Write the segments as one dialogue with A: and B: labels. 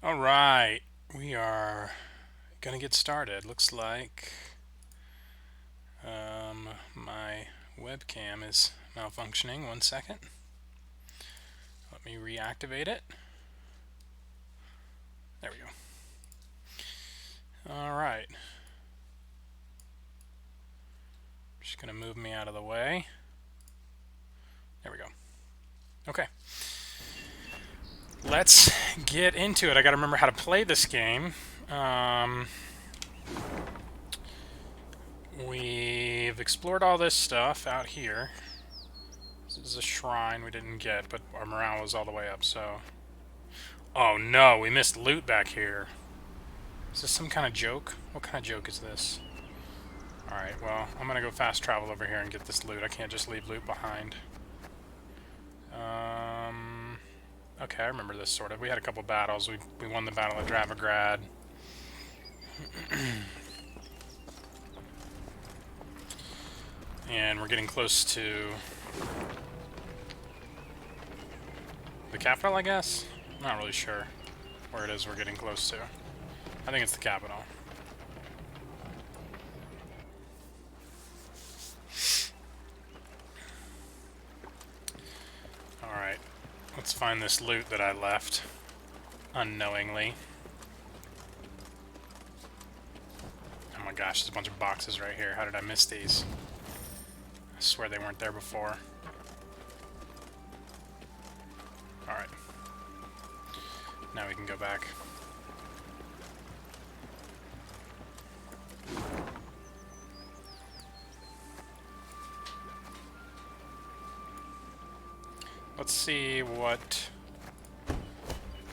A: All right, we are gonna get started. Looks like my webcam is malfunctioning. 1 second. Let me reactivate it. There we go. All right. Just gonna move me out of the way. There we go. Okay. Let's get into it. I gotta remember how to play this game. We've explored all this stuff out here. This is a shrine we didn't get, but our morale was all the way up, so... Oh no, we missed loot back here. Is this some kind of joke? What kind of joke is this? Alright, well, I'm gonna go fast travel over here and get this loot. I can't just leave loot behind. Okay, I remember this sort of. We had a couple battles. We won the Battle of Dravigrad. And we're getting close to the capital, I guess? Not really sure where it is we're getting close to. I think it's the capital. Alright, let's find this loot that I left unknowingly. Oh my gosh, there's a bunch of boxes right here. How did I miss these? I swear they weren't there before. Alright. Now we can go back. let's see what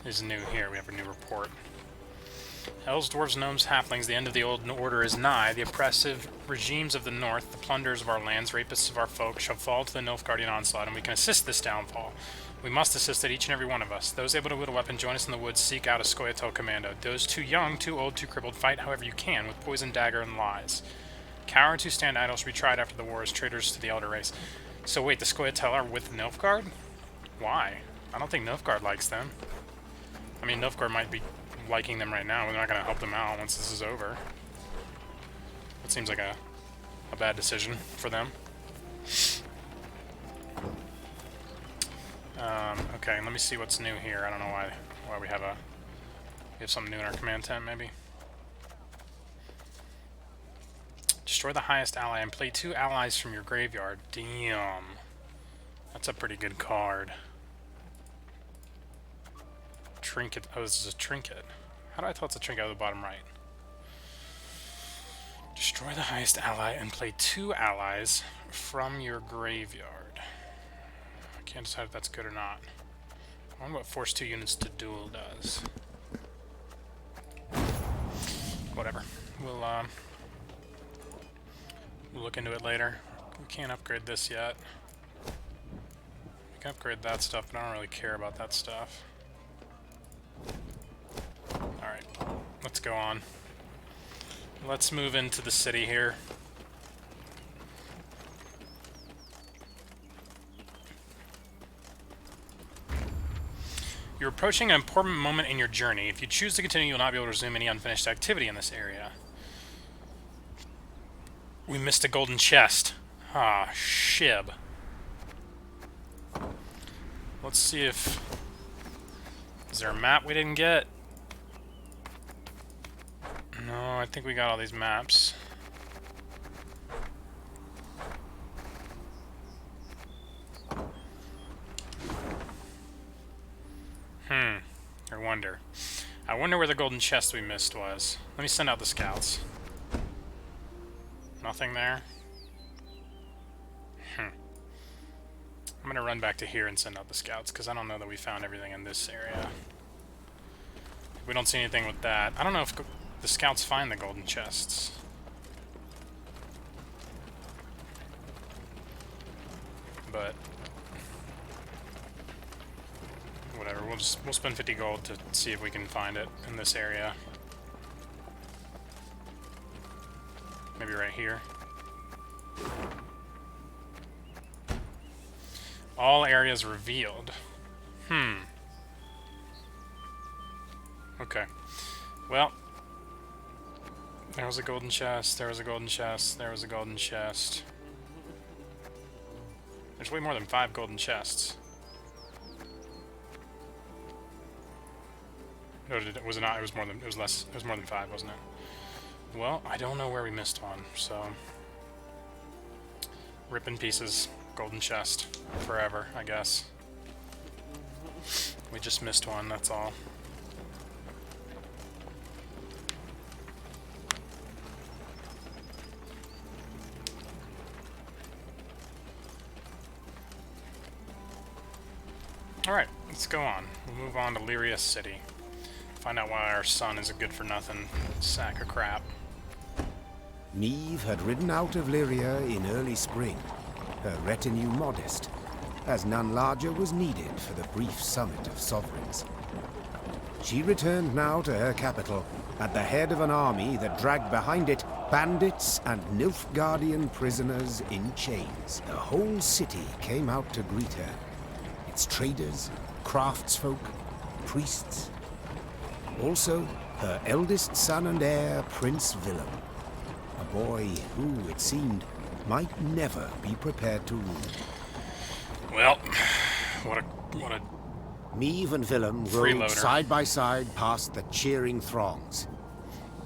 A: is new here. We have a new report. Elves, dwarves, gnomes, halflings, the end of the old order is nigh. The oppressive regimes of the north, the plunderers of our lands, rapists of our folk, shall fall to the Nilfgaardian onslaught, and we can assist this downfall. We must assist it, each and every one of us. Those able to wield a weapon, join us in the woods, seek out a Scoia'tael commando. Those too young, too old, too crippled, fight however you can, with poison, dagger, and lies. Cowards who stand idle shall be tried after the war as traitors to the Elder Race. So wait, the Scoia'tael are with Nilfgaard? Why? I don't think Nilfgaard likes them. I mean, Nilfgaard might be liking them right now. We're not going to help them out once this is over. It seems like a bad decision for them. Okay, let me see what's new here. I don't know why we have something new in our command tent, maybe. Destroy the highest ally and play 2 allies from your graveyard. Damn. That's a pretty good card. Trinket. Oh, this is a trinket. How do I tell it's a trinket out of the bottom right? Destroy the highest ally and play 2 allies from your graveyard. I can't decide if that's good or not. I wonder what force 2 units to duel does. Whatever. We'll look into it later. We can't upgrade this yet. We can upgrade that stuff, but I don't really care about that stuff. Alright, let's go on. Let's move into the city here. You're approaching an important moment in your journey. If you choose to continue, you'll not be able to resume any unfinished activity in this area. We missed a golden chest. Ah, shib. Let's see if... Is there a map we didn't get? No, I think we got all these maps. I wonder where the golden chest we missed was. Let me send out the scouts. Nothing there? I'm gonna run back to here and send out the scouts, because I don't know that we found everything in this area. If we don't see anything with that. I don't know if the scouts find the golden chests. But whatever, we'll spend 50 gold to see if we can find it in this area. Maybe right here. All areas revealed. Okay. Well, there was a golden chest, there was a golden chest, there was a golden chest. There's way more than 5 golden chests. No, was it not? It was more than, it was less, it was more than 5, wasn't it? Well, I don't know where we missed one, so... Rip in pieces. Golden chest. Forever, I guess. We just missed one, that's all. Alright, let's go on. We'll move on to Lyria City. Find out why our son is a good-for-nothing sack of crap.
B: Niamh had ridden out of Lyria in early spring, her retinue modest, as none larger was needed for the brief summit of sovereigns. She returned now to her capital, at the head of an army that dragged behind it bandits and Nilfgaardian prisoners in chains. The whole city came out to greet her. Its traders, craftsfolk, priests. Also, her eldest son and heir, Prince Willem. A boy who, it seemed, might never be prepared to rule.
A: Well, what a
B: Niamh and Willem rode side by side past the cheering throngs,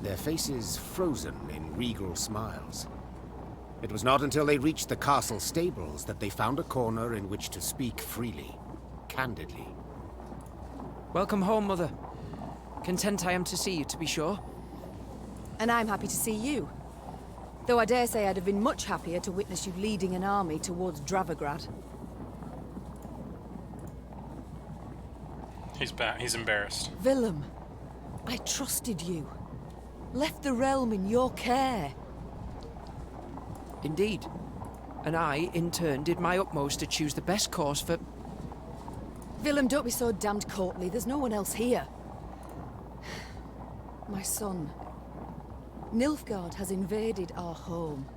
B: their faces frozen in regal smiles. It was not until they reached the castle stables that they found a corner in which to speak freely, candidly.
C: Welcome home, Mother. Content I am to see you, to be sure.
D: And I'm happy to see you. Though I dare say I'd have been much happier to witness you leading an army towards Dravigrad.
A: He's back. He's embarrassed.
D: Willem, I trusted you. Left the realm in your care.
C: Indeed. And I, in turn, did my utmost to choose the best course for...
D: Willem, don't be so damned courtly. There's no one else here. My son. Nilfgaard has invaded our home.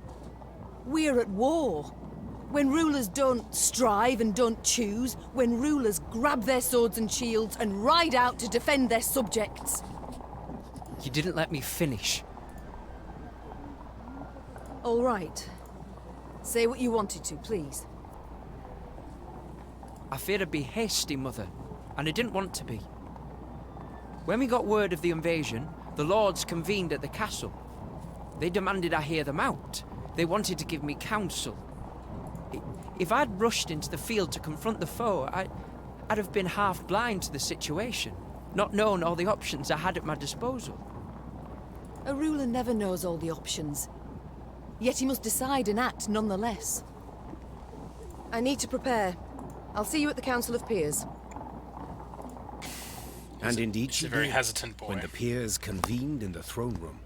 D: We're at war. When rulers don't strive and don't choose, when rulers grab their swords and shields and ride out to defend their subjects.
C: You didn't let me finish.
D: All right. Say what you wanted to, please.
C: I feared I'd be hasty, Mother, and I didn't want to be. When we got word of the invasion, the lords convened at the castle. They demanded I hear them out. They wanted to give me counsel. If I'd rushed into the field to confront the foe, I'd have been half blind to the situation, not known all the options I had at my disposal.
D: A ruler never knows all the options. Yet he must decide and act nonetheless. I need to prepare. I'll see you at the Council of Peers.
B: And indeed
A: He's
B: she
A: a very
B: did,
A: hesitant boy.
B: when the peers convened in the throne room.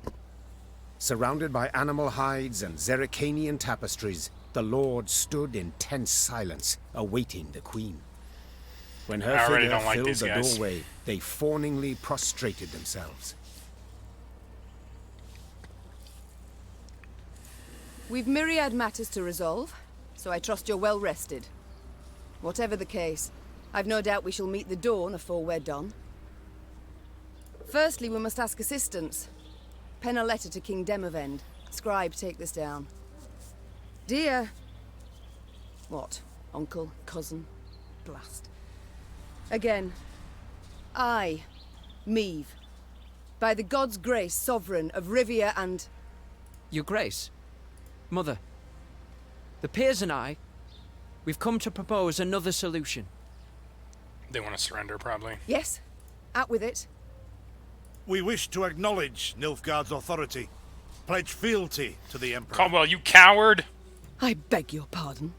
B: Surrounded by animal hides and Zerrikanian tapestries, the lords stood in tense silence, awaiting the queen. When her
A: I already
B: figure
A: don't like
B: filled
A: these
B: the
A: guys.
B: doorway, they fawningly prostrated themselves.
D: We've myriad matters to resolve, so I trust you're well rested. Whatever the case, I've no doubt we shall meet the dawn afore we're done. Firstly, we must ask assistance. Pen a letter to King Demavend. Scribe, take this down. Dear... What? Uncle? Cousin? Blast. Again. I, Meve, by the god's grace, sovereign of Rivia and...
C: Your Grace, Mother, the peers and I, we've come to propose another solution.
A: They want to surrender, probably.
D: Yes? Out with it.
E: We wish to acknowledge Nilfgaard's authority, pledge fealty to the Emperor.
A: Caldwell, you coward!
D: I beg your pardon.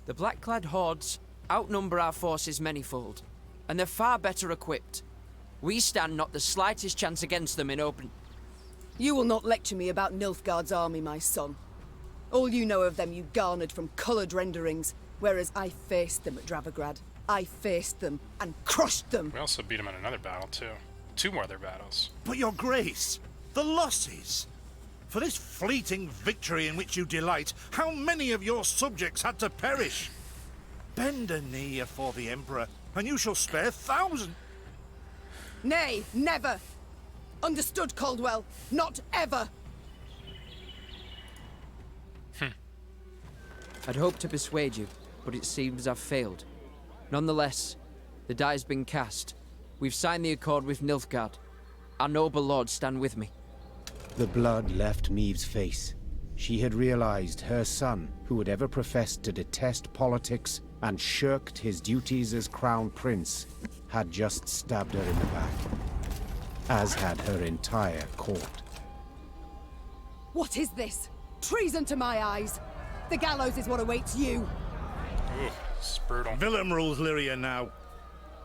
C: The black-clad hordes outnumber our forces manyfold, and they're far better equipped. We stand not the slightest chance against them in open...
D: You will not lecture me about Nilfgaard's army, my son. All you know of them you garnered from coloured renderings, whereas I faced them at Dravigrad. I faced them and crushed them.
A: We also beat him in another battle, too. 2 more other battles.
E: But your grace, the losses. For this fleeting victory in which you delight, how many of your subjects had to perish? Bend a knee afore the Emperor, and you shall spare thousands.
D: Nay, never! Understood, Caldwell. Not ever!
C: I'd hoped to persuade you, but it seems I've failed. Nonetheless, the die's been cast. We've signed the accord with Nilfgaard. Our noble lords stand with me.
B: The blood left Meve's face. She had realized her son, who had ever professed to detest politics and shirked his duties as crown prince, had just stabbed her in the back, as had her entire court.
D: What is this? Treason to my eyes! The gallows is what awaits you!
A: Ooh, it's brutal.
E: Willem rules Lyria now.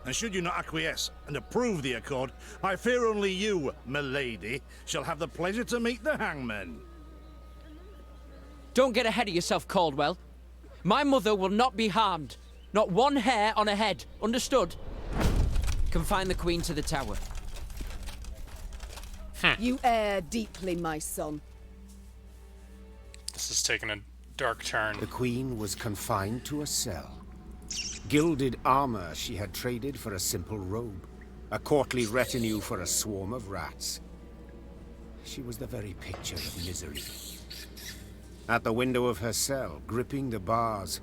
E: And should you not acquiesce and approve the accord, I fear only you, milady, shall have the pleasure to meet the hangman.
C: Don't get ahead of yourself, Caldwell. My mother will not be harmed. Not one hair on her head. Understood? Confine the Queen to the tower.
D: You err deeply, my son.
A: This is taking a dark turn.
B: The queen was confined to a cell. Gilded armor she had traded for a simple robe, a courtly retinue for a swarm of rats. She was the very picture of misery. At the window of her cell, gripping the bars,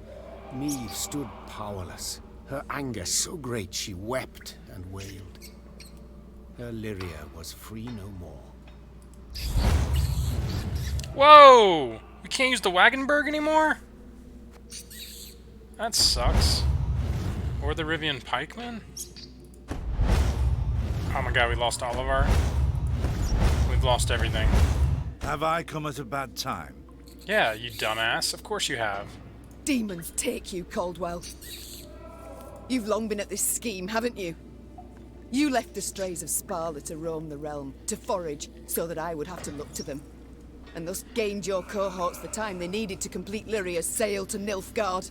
B: Meve stood powerless, her anger so great she wept and wailed. Her Lyria was free no more.
A: Whoa! We can't use the Wagenburg anymore? That sucks. Or the Rivian Pikemen? Oh my god, we lost all of our... We've lost everything.
E: Have I come at a bad time?
A: Yeah, you dumbass. Of course you have.
D: Demons take you, Caldwell. You've long been at this scheme, haven't you? You left the strays of Sparla to roam the realm, to forage, so that I would have to look to them. And thus gained your cohorts the time they needed to complete Lyria's sail to Nilfgaard.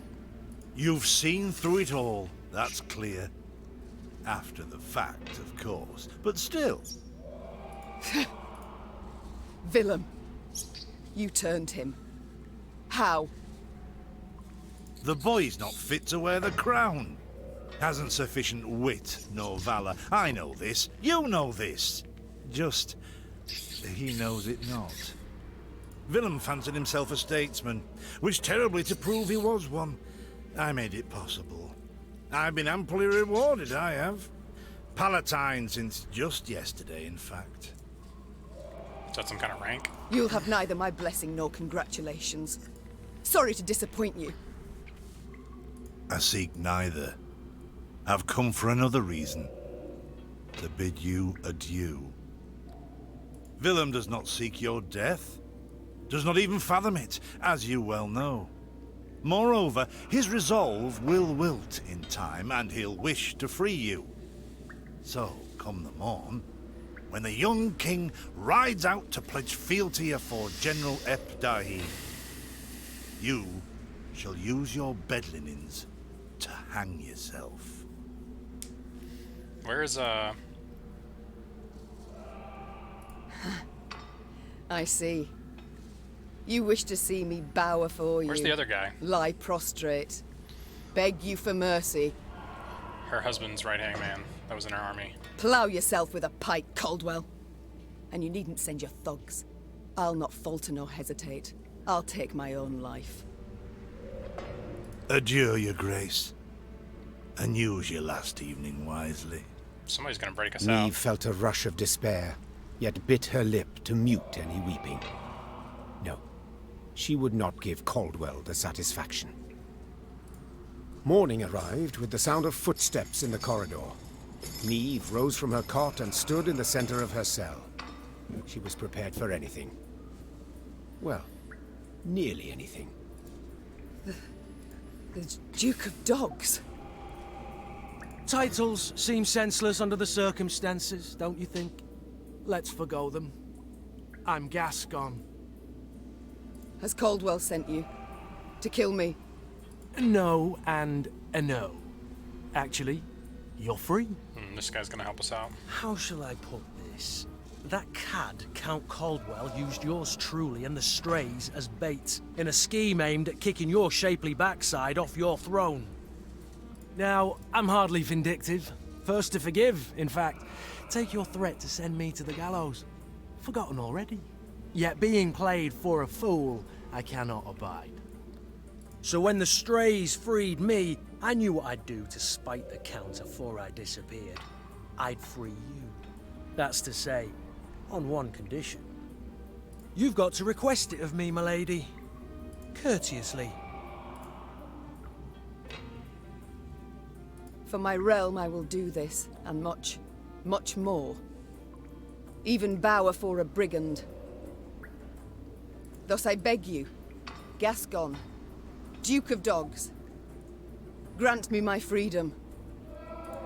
E: You've seen through it all, that's clear. After the fact, of course. But still.
D: Willem. You turned him. How?
E: The boy's not fit to wear the crown. Hasn't sufficient wit nor valor. I know this. You know this. Just, he knows it not. Willem fancied himself a statesman. Wished terribly to prove he was one. I made it possible. I've been amply rewarded, I have. Palatine since just yesterday, in fact.
A: Is that some kind of rank?
D: You'll have neither my blessing nor congratulations. Sorry to disappoint you.
E: I seek neither. I've come for another reason. To bid you adieu. Willem does not seek your death. Does not even fathom it, as you well know. Moreover, his resolve will wilt in time, and he'll wish to free you. So, come the morn, when the young king rides out to pledge fealty afore General Ep Dahi, you shall use your bed linens to hang yourself.
A: Where's,
D: I see. You wish to see me bow afore you.
A: Where's the other guy?
D: Lie prostrate. Beg you for mercy.
A: Her husband's right-hand man that was in her army.
D: Plough yourself with a pike, Caldwell. And you needn't send your thugs. I'll not falter nor hesitate. I'll take my own life.
E: Adieu, your grace. And use your last evening wisely.
A: Somebody's gonna break us
B: Neve
A: out.
B: felt a rush of despair, yet bit her lip to mute any weeping. No, she would not give Caldwell the satisfaction. Morning arrived with the sound of footsteps in the corridor. Neve rose from her cot and stood in the center of her cell. She was prepared for anything. Well, nearly anything.
D: The Duke of Dogs.
F: Titles seem senseless under the circumstances, don't you think? Let's forgo them. I'm Gascon.
D: Has Caldwell sent you? To kill me?
F: No and a no. Actually, you're free.
A: This guy's gonna help us out.
F: How shall I put this? That cad, Count Caldwell, used yours truly and the strays as bait in a scheme aimed at kicking your shapely backside off your throne. Now, I'm hardly vindictive. First to forgive, in fact. Take your threat to send me to the gallows. Forgotten already. Yet being played for a fool, I cannot abide. So when the strays freed me, I knew what I'd do to spite the Count afore I disappeared. I'd free you. That's to say, on one condition. You've got to request it of me, my lady. Courteously.
D: For my realm I will do this, and much, much more. Even bow afore a brigand. Thus I beg you, Gascon, Duke of Dogs, grant me my freedom.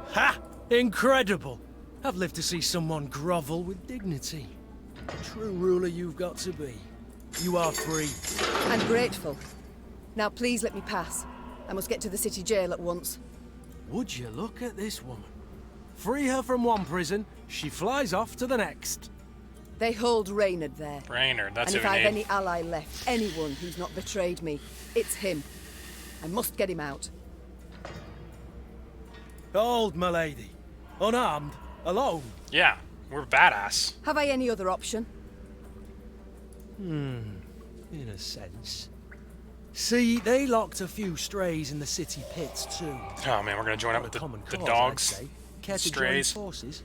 F: Ha! Incredible! I've lived to see someone grovel with dignity. The true ruler you've got to be. You are free.
D: I'm grateful. Now please let me pass. I must get to the city jail at once.
F: Would you look at this woman? Free her from one prison, she flies off to the next.
D: They hold Reynard there.
A: Reynard, that's
D: And
A: who
D: if
A: we
D: I've
A: need.
D: any ally left, anyone who's not betrayed me, it's him. I must get him out.
F: Hold, my lady. Unarmed, alone.
A: Yeah, we're badass.
D: Have I any other option?
F: In a sense. See, they locked a few strays in the city pits too.
A: Oh man, we're gonna join up with
F: A common
A: the
F: cause,
A: dogs.
F: I'd say. Care to join
A: strays.
F: forces?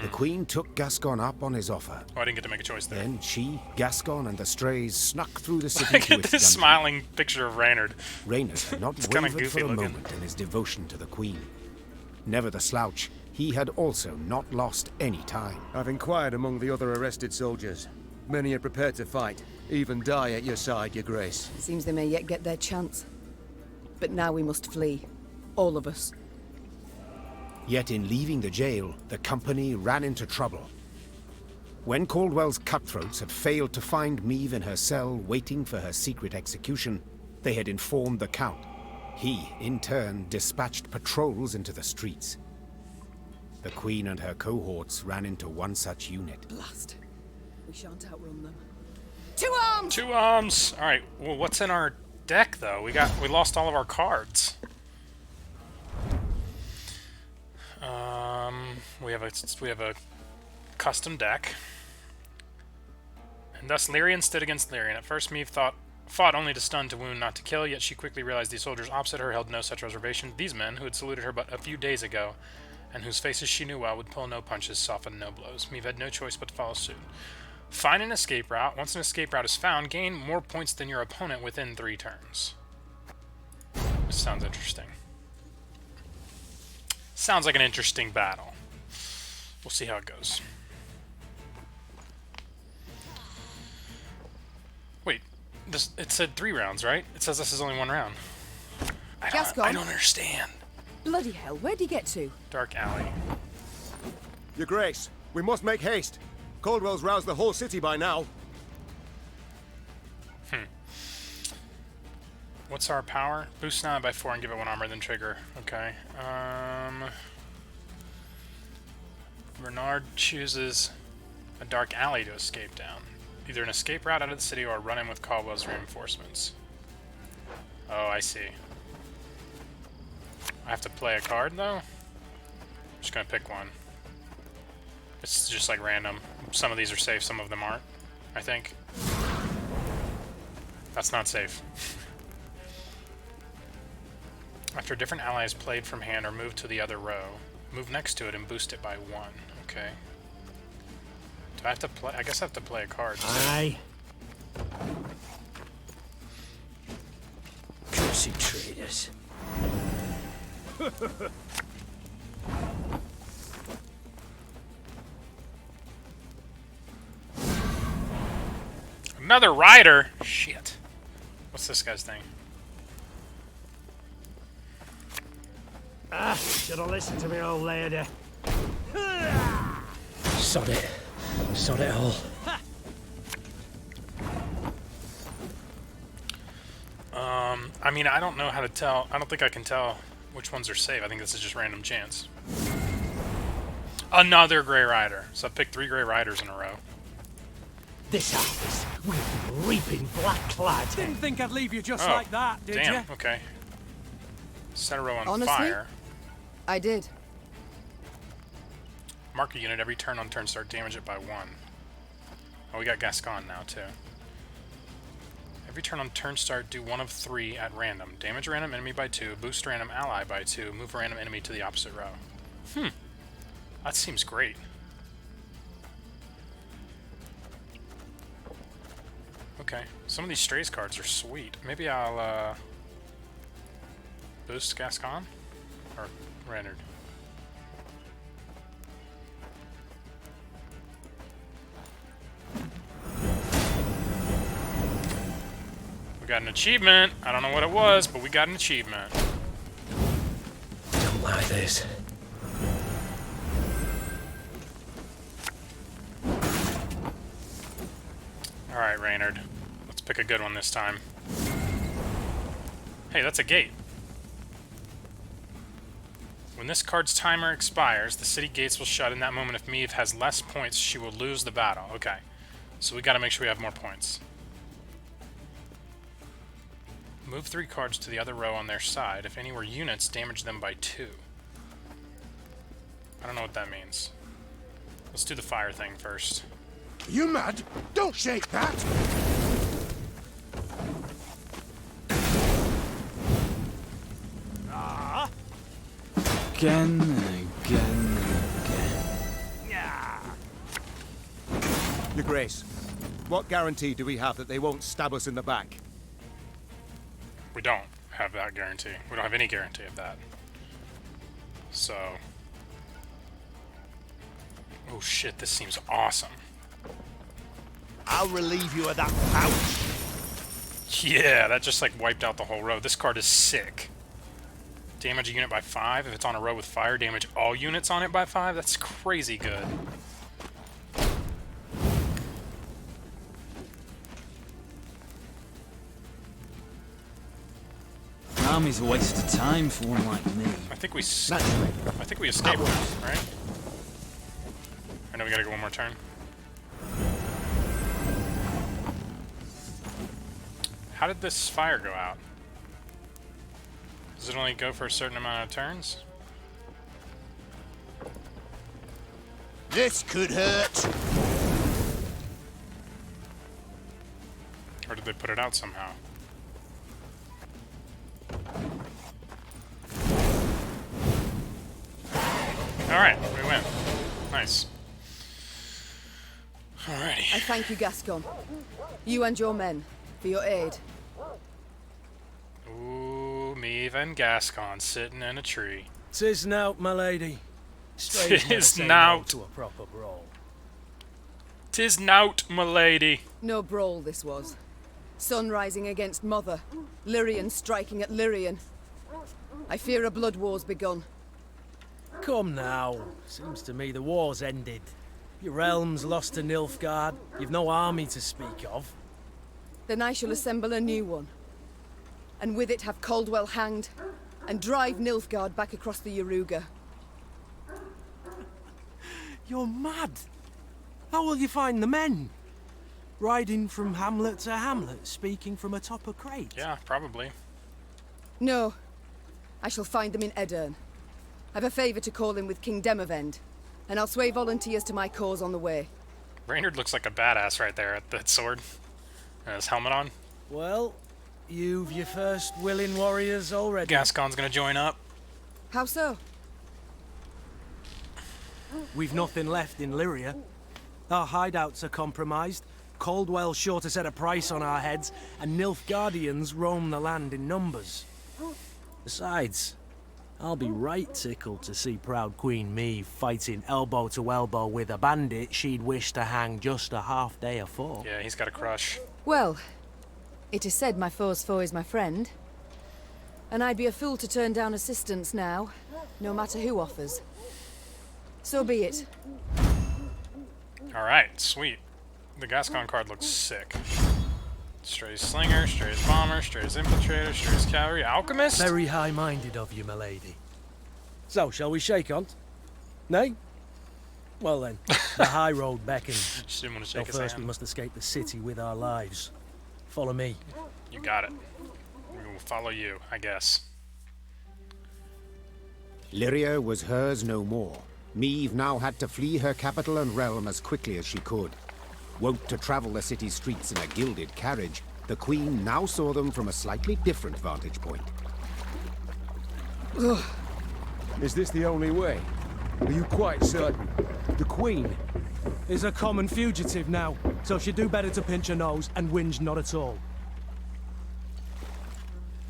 B: The Queen took Gascon up on his offer.
A: Oh, I didn't get to make a choice there.
B: Then she, Gascon, and the strays snuck through the city
A: Look
B: to
A: at
B: its
A: this
B: dungeon.
A: smiling picture of Reynard.
B: Reynard had not
A: kinda
B: wavered
A: goofy
B: for a
A: looking.
B: moment in his devotion to the Queen. Never the slouch, he had also not lost any time.
G: I've inquired among the other arrested soldiers. Many are prepared to fight. Even die at your side, your grace.
D: Seems they may yet get their chance. But now we must flee. All of us.
B: Yet in leaving the jail, the company ran into trouble. When Caldwell's cutthroats had failed to find Meve in her cell waiting for her secret execution, they had informed the Count. He, in turn, dispatched patrols into the streets. The Queen and her cohorts ran into one such unit.
D: Blast. We shan't outrun them. To arms!
A: To arms! Alright, well, what's in our deck, though? We lost all of our cards. We have a custom deck. And thus Lyrian stood against Lyrian. At first Meve fought only to stun, to wound, not to kill, yet she quickly realized the soldiers opposite her held no such reservation. These men, who had saluted her but a few days ago, and whose faces she knew well, would pull no punches, soften no blows. Meve had no choice but to follow suit. Find an escape route. Once an escape route is found, gain more points than your opponent within 3 turns. This sounds interesting. Sounds like an interesting battle. We'll see how it goes. Wait, it said 3 rounds, right? It says this is only 1 round. I don't understand.
D: Bloody hell, where'd he get to?
A: Dark alley.
G: Your grace, we must make haste. Caldwell's roused the whole city by now.
A: What's our power? Boost 9 by 4 and give it 1 armor, then trigger. Okay. Bernard chooses a dark alley to escape down. Either an escape route out of the city or run in with Caldwell's reinforcements. Oh, I see. I have to play a card, though? I'm just gonna pick one. It's just like random. Some of these are safe, some of them aren't, I think. That's not safe. After a different ally is played from hand or moved to the other row, move next to it and boost it by 1. Okay. Do I have to play? I guess I have to play a card.
F: Aye.
C: Cursed traitors.
A: Another rider? Shit. What's this guy's thing?
F: Should have listened to me, old lady.
C: Sod it. Sod it all.
A: I mean, I don't know how to tell. I don't think I can tell which ones are safe. I think this is just random chance. Another Grey Rider. So I picked 3 Grey Riders in a row.
F: This harvest, we've been reaping black clad. Didn't think I'd leave you just like that, did
A: damn,
F: you?
A: Okay. Set a row on
D: Honestly,
A: fire.
D: I did.
A: Mark a unit every turn on turn start, damage it by 1. Oh, we got Gascon now, too. Every turn on turn start, do 1 of 3 at random. Damage a random enemy by 2, boost a random ally by 2, move a random enemy to the opposite row. That seems great. Okay, some of these Strays cards are sweet. Maybe I'll, boost Gascon? Or Reynard? We got an achievement. I don't know what it was, but we got an achievement.
C: Don't like this.
A: Alright, Reynard. Let's pick a good one this time. Hey, that's a gate. When this card's timer expires, the city gates will shut. In that moment, if Meve has less points, she will lose the battle. Okay. So we gotta make sure we have more points. Move 3 cards to the other row on their side. If any were units, damage them by 2. I don't know what that means. Let's do the fire thing first.
E: Are you mad? Don't shake that!
H: Again and again and again.
G: Your grace, what guarantee do we have that they won't stab us in the back?
A: We don't have that guarantee. We don't have any guarantee of that. So... oh shit, this seems awesome.
E: I'll relieve you of that pouch.
A: Yeah, that just like wiped out the whole row. This card is sick. Damage a unit by 5. If it's on a row with fire, damage all units on it by 5. That's crazy good.
H: Army's a waste of time for one like me.
A: I think we escaped, right? I know we gotta go one more turn. How did this fire go out? Does it only go for a certain amount of turns?
E: This could hurt.
A: Or did they put it out somehow? Alright, we win. Nice. Alrighty.
D: I thank you, Gascon. You and your men, for your aid.
A: Ooh, Meve and Gascon sitting in a tree.
F: 'Tis nowt, my lady. Strange never
A: Tis
F: say no
A: nowt.
F: to a proper brawl.
A: 'Tis nowt, m'lady.
D: No brawl this was. Sun rising against Mother. Lyrian striking at Lyrian. I fear a blood war's begun.
F: Come now. Seems to me the war's ended. Your realm's lost to Nilfgaard. You've no army to speak of.
D: Then I shall assemble a new one. And with it have Caldwell hanged, and drive Nilfgaard back across the Yaruga.
F: You're mad. How will you find the men? Riding from hamlet to hamlet, speaking from atop a crate?
A: Yeah, probably.
D: No. I shall find them in Aedirn. I've a favour to call in with King Demavend, and I'll sway volunteers to my cause on the way.
A: Reynard looks like a badass right there at that sword. And his helmet on.
F: Well, you've your first willing warriors already.
A: Gascon's gonna join up.
D: How so?
F: We've nothing left in Lyria. Our hideouts are compromised. Caldwell's sure to set a price on our heads, and Nilfgaardians roam the land in numbers. Besides, I'll be right tickled to see proud Queen Meve fighting elbow to elbow with a bandit she'd wish to hang just a half day afore.
A: Yeah, he's got a crush.
D: Well, it is said my foe's foe is my friend. And I'd be a fool to turn down assistance now, no matter who offers. So be it.
A: Alright, sweet. The Gascon card looks sick. Stray's Slinger, Stray's Bomber, Stray's Infiltrator, Stray's Cavalry, Alchemist?
F: Very high-minded of you, my lady. So, shall we shake on? Nay? Well then, the high road beckons.
A: Just didn't want to
F: So
A: shake his
F: first we
A: hand.
F: must escape the city with our lives. Follow me.
A: You got it. We will follow you, I guess.
B: Lyria was hers no more. Meve now had to flee her capital and realm as quickly as she could. Wont to travel the city streets in a gilded carriage, the Queen now saw them from a slightly different vantage point.
G: Is this the only way? Are you quite certain? The Queen?
F: Is a common fugitive now, so she'd do better to pinch her nose and whinge not at all.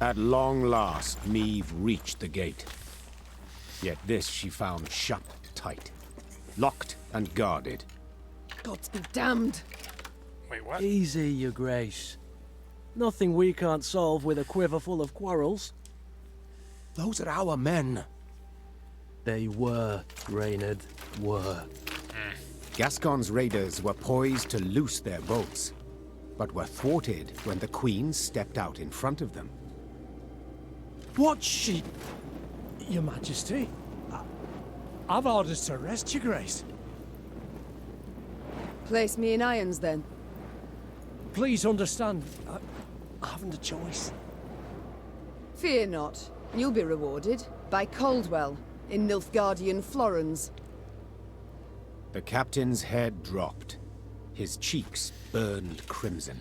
B: At long last, Meve reached the gate. Yet this she found shut tight, locked and guarded.
D: Gods be damned.
A: Wait, what?
F: Easy, your grace. Nothing we can't solve with a quiver full of quarrels.
G: Those are our men.
F: They were, Reynard, were.
B: Gascon's raiders were poised to loose their bolts, but were thwarted when the Queen stepped out in front of them.
I: What she... Your Majesty? I've orders to arrest your grace.
D: Place me in irons, then.
I: Please understand, I haven't a choice.
D: Fear not. You'll be rewarded by Caldwell in Nilfgaardian Florens.
B: The captain's head dropped. His cheeks burned crimson.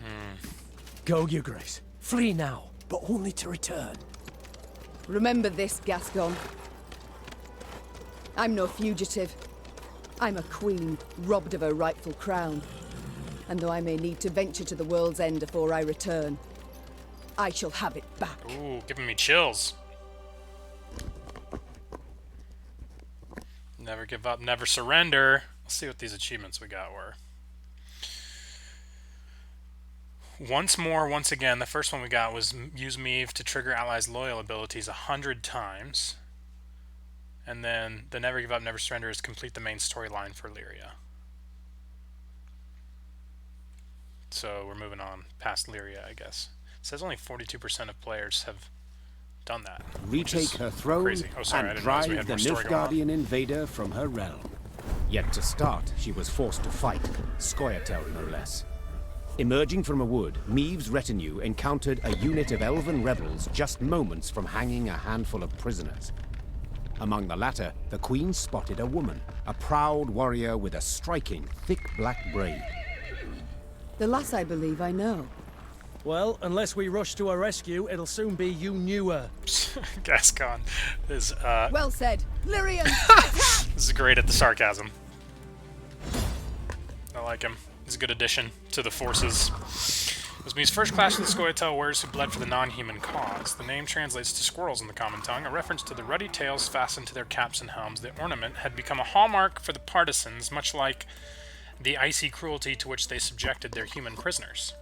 I: Go, your grace. Flee now, but only to return.
D: Remember this, Gascon. I'm no fugitive. I'm a queen, robbed of her rightful crown. And though I may need to venture to the world's end before I return, I shall have it back.
A: Ooh, giving me chills. Never give up, never surrender. Let's see what these achievements we got were. Once more, once again, the first one we got was use Meave to trigger allies' loyal abilities 100 times. And then the Never Give Up, Never Surrender is complete the main storyline for Lyria. So we're moving on past Lyria, I guess. It says only 42% of players have done that.
B: Retake her throne
A: crazy. Oh, sorry, I
B: and
A: didn't realize we
B: drive
A: had
B: the
A: more story going on.
B: Nilfgaardian invader from her realm. Yet to start, she was forced to fight, Scoia'tael no less. Emerging from a wood, Meave's retinue encountered a unit of elven rebels just moments from hanging a handful of prisoners. Among the latter, the Queen spotted a woman, a proud warrior with a striking, thick black braid.
D: The lass I believe I know.
F: Well, unless we rush to her rescue, it'll soon be you knew her.
A: Gascon is
D: Well said. Lyrian!
A: this is great at the sarcasm. I like him. He's a good addition to the forces. This means first clash with the Scoia'tael warriors who bled for the non-human cause. The name translates to squirrels in the common tongue, a reference to the ruddy tails fastened to their caps and helms. The ornament had become a hallmark for the partisans, much like the icy cruelty to which they subjected their human prisoners.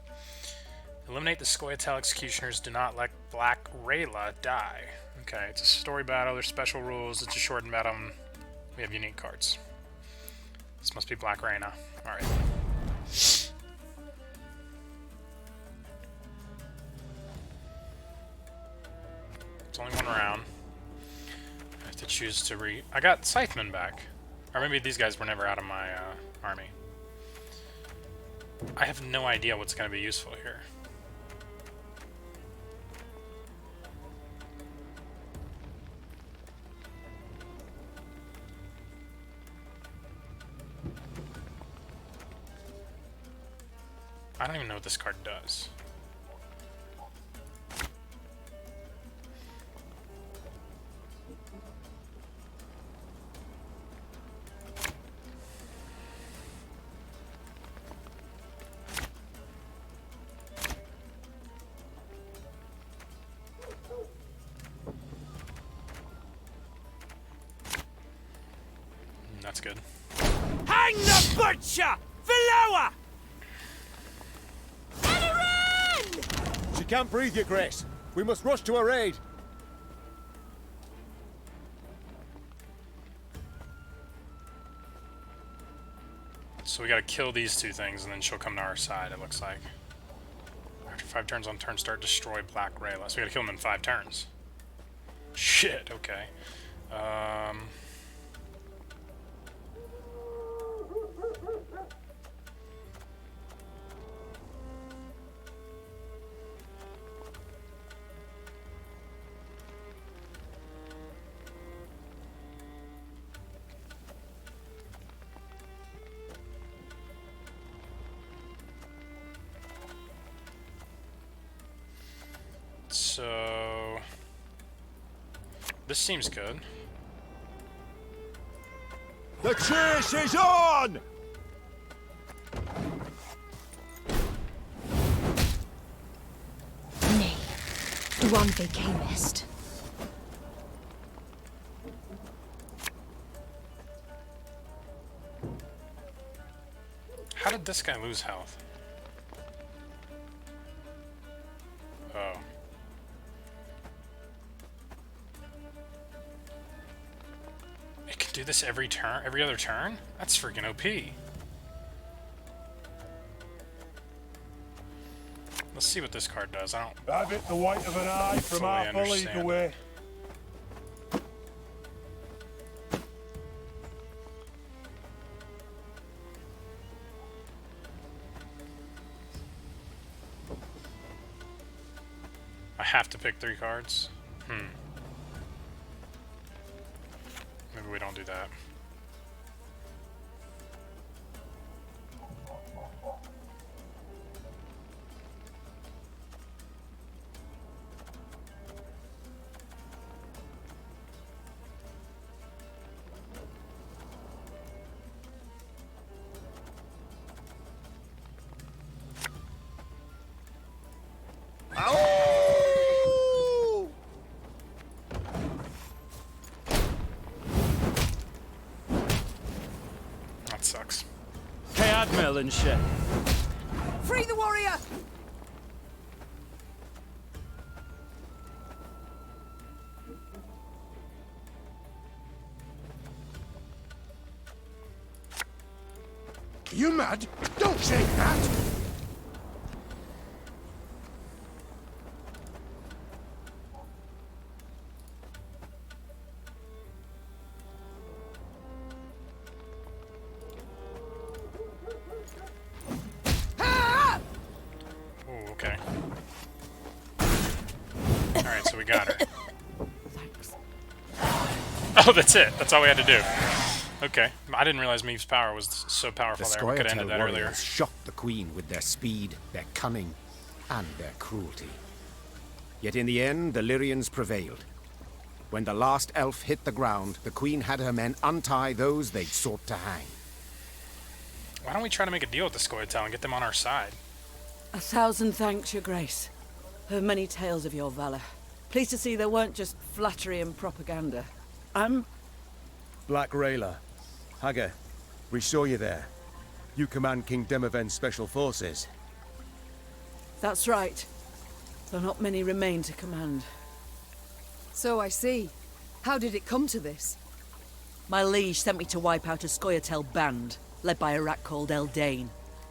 A: Eliminate the Scoia'tael executioners. Do not let Black Rayla die. Okay, it's a story battle. There's special rules. It's a shortened battle. We have unique cards. This must be Black Rayna. Alright. It's only one round. I have to choose to I got Scythemen back. Or maybe these guys were never out of my army. I have no idea what's going to be useful here. I don't even know what this card does. That's good.
I: Hang the butcher! Valoa!
G: She can't breathe, Your Grace. We must rush to her aid.
A: So we gotta kill these two things and then she'll come to our side, it looks like. After 5 turns on turn start, destroy Black Rayla. So we gotta kill him in 5 turns. Shit, okay. So this seems good.
G: The chase is on!
J: Nay, one becamest.
A: How did this guy lose health? Oh. It can do this every turn, every other turn? That's freaking OP. Let's see what this card does. I don't
I: Have it the white of an eye from
A: fully
I: half a league
A: understand
I: away.
A: I have to pick 3 cards? Maybe we don't do that. That sucks.
H: Admiral and shit.
D: Free the warrior!
E: you mad? Don't shake that!
A: Ooh, okay. Alright, so we got her. Oh, that's it. That's all we had to do. Okay. I didn't realize Meave's power was so powerful
B: The
A: there. We could have ended
B: Scoia'tael
A: that earlier.
B: warriors shocked the queen with their speed, their cunning, and their cruelty. Yet in the end, the Lyrians prevailed. When the last elf hit the ground, the queen had her men untie those they'd sought to hang.
A: Why don't we try to make a deal with the Scoia'tael and get them on our side?
K: 1,000 thanks, your grace. Heard many tales of your valor. Pleased to see they weren't just flattery and propaganda.
G: Black Rayla. Hagar, we saw you there. You command King Demoven's special forces.
K: That's right. Though not many remain to command.
D: So I see. How did it come to this?
K: My liege sent me to wipe out a Scoia'tael band, led by a rat called Aedirn.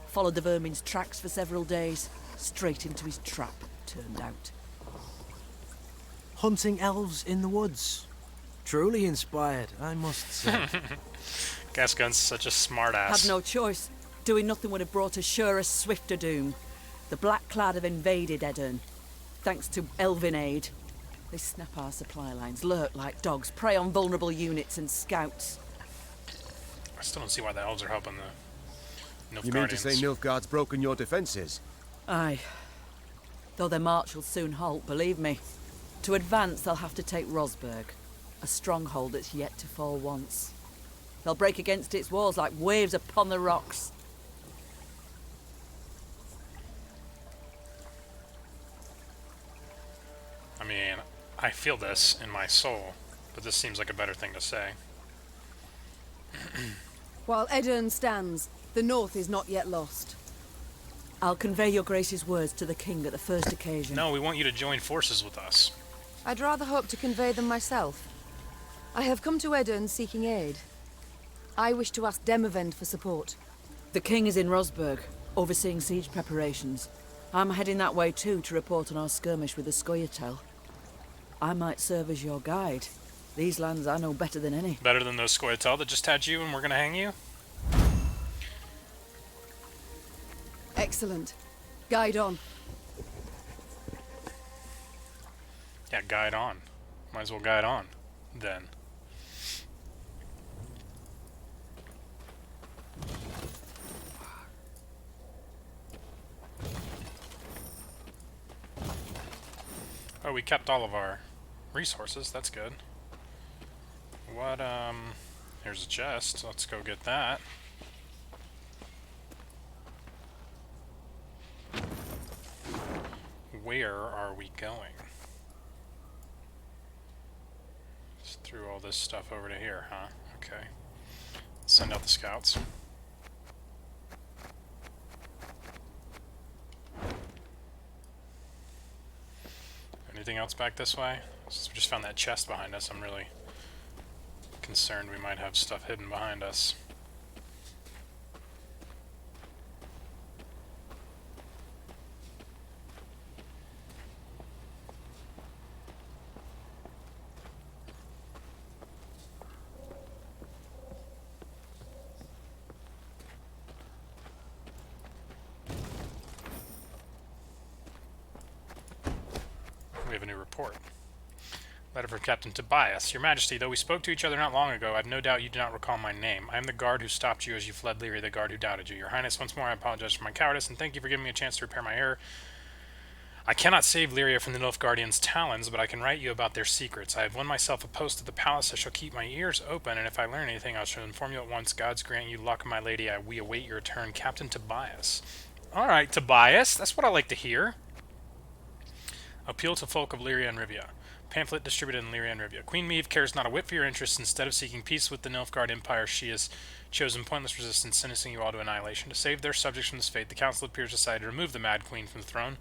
K: Followed the vermin's tracks for several days. Straight into his trap, turned out.
F: Hunting elves in the woods. Truly inspired, I must say.
A: Gascoigne's such a smartass.
K: Had no choice. Doing nothing would have brought us surer, swifter doom. The Black Clad have invaded Aedirn. Thanks to elven aid. They snap our supply lines, lurk like dogs, prey on vulnerable units and scouts.
A: I still don't see why the elves are helping the Nilfgaardians.
G: You mean to say Nilfgaard's broken your defenses?
K: Aye. Though their march will soon halt, believe me. To advance, they'll have to take Rosberg. A stronghold that's yet to fall once. They'll break against its walls like waves upon the rocks.
A: I mean, I feel this in my soul, but this seems like a better thing to say.
D: While Aedirn stands, the north is not yet lost.
K: I'll convey your grace's words to the king at the first occasion.
A: No, we want you to join forces with us.
D: I'd rather hope to convey them myself. I have come to Aedirn seeking aid. I wish to ask Demavend for support.
K: The king is in Rosberg, overseeing siege preparations. I'm heading that way too to report on our skirmish with the Scoia'tael. I might serve as your guide. These lands I know better than any.
A: Better than those Scoia'tael that just had you and we're gonna hang you?
D: Excellent. Guide on.
A: Yeah, guide on. Might as well guide on, then. Oh, we kept all of our resources. That's good. What, here's a chest. Let's go get that. Where are we going? Just threw all this stuff over to here, huh? Okay. Send out the scouts. Anything else back this way? Since we just found that chest behind us, I'm really concerned we might have stuff hidden behind us. We have a new report. Letter from Captain Tobias. Your Majesty, though we spoke to each other not long ago, I have no doubt you do not recall my name. I am the guard who stopped you as you fled Lyria, the guard who doubted you. Your Highness, once more I apologize for my cowardice, and thank you for giving me a chance to repair my error. I cannot save Lyria from the Nilfgaardians' talons, but I can write you about their secrets. I have won myself a post at the palace. I shall keep my ears open, and if I learn anything, I shall inform you at once. Gods grant you luck, my lady. We await your return. Captain Tobias. Alright, Tobias. That's what I like to hear. Appeal to folk of Lyria and Rivia. Pamphlet distributed in Lyria and Rivia. Queen Meave cares not a whit for your interests. Instead of seeking peace with the Nilfgaard Empire, she has chosen pointless resistance, sentencing you all to annihilation. To save their subjects from this fate, the Council appears decided to remove the Mad Queen from the throne.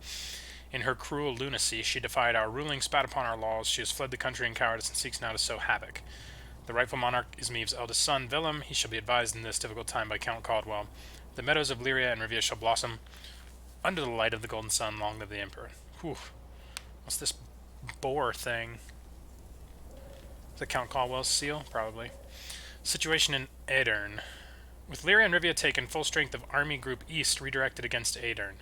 A: In her cruel lunacy, she defied our ruling, spat upon our laws. She has fled the country in cowardice and seeks now to sow havoc. The rightful monarch is Meave's eldest son, Willem. He shall be advised in this difficult time by Count Caldwell. The meadows of Lyria and Rivia shall blossom under the light of the golden sun. Long live the Emperor. Whew. What's this boar thing? Is that Count Caldwell's seal? Probably. Situation in Aedirn. With Lyria and Rivia taken, full strength of Army Group East redirected against Aedirn.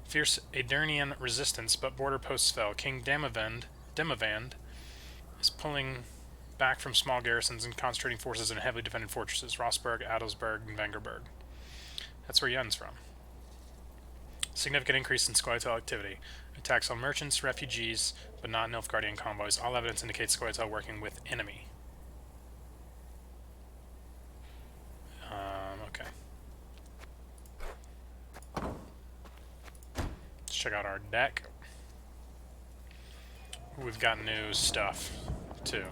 A: Fierce Aedirnian resistance, but border posts fell. King Demavend is pulling back from small garrisons and concentrating forces in heavily defended fortresses. Rossburg, Adelsburg, and Vangerberg. That's where Yen's from. Significant increase in Scoia'tael activity. Attacks on merchants, refugees, but not Nilfgaardian convoys. All evidence indicates Scoia'tael working with enemy. Okay. Let's check out our deck. We've got new stuff, too.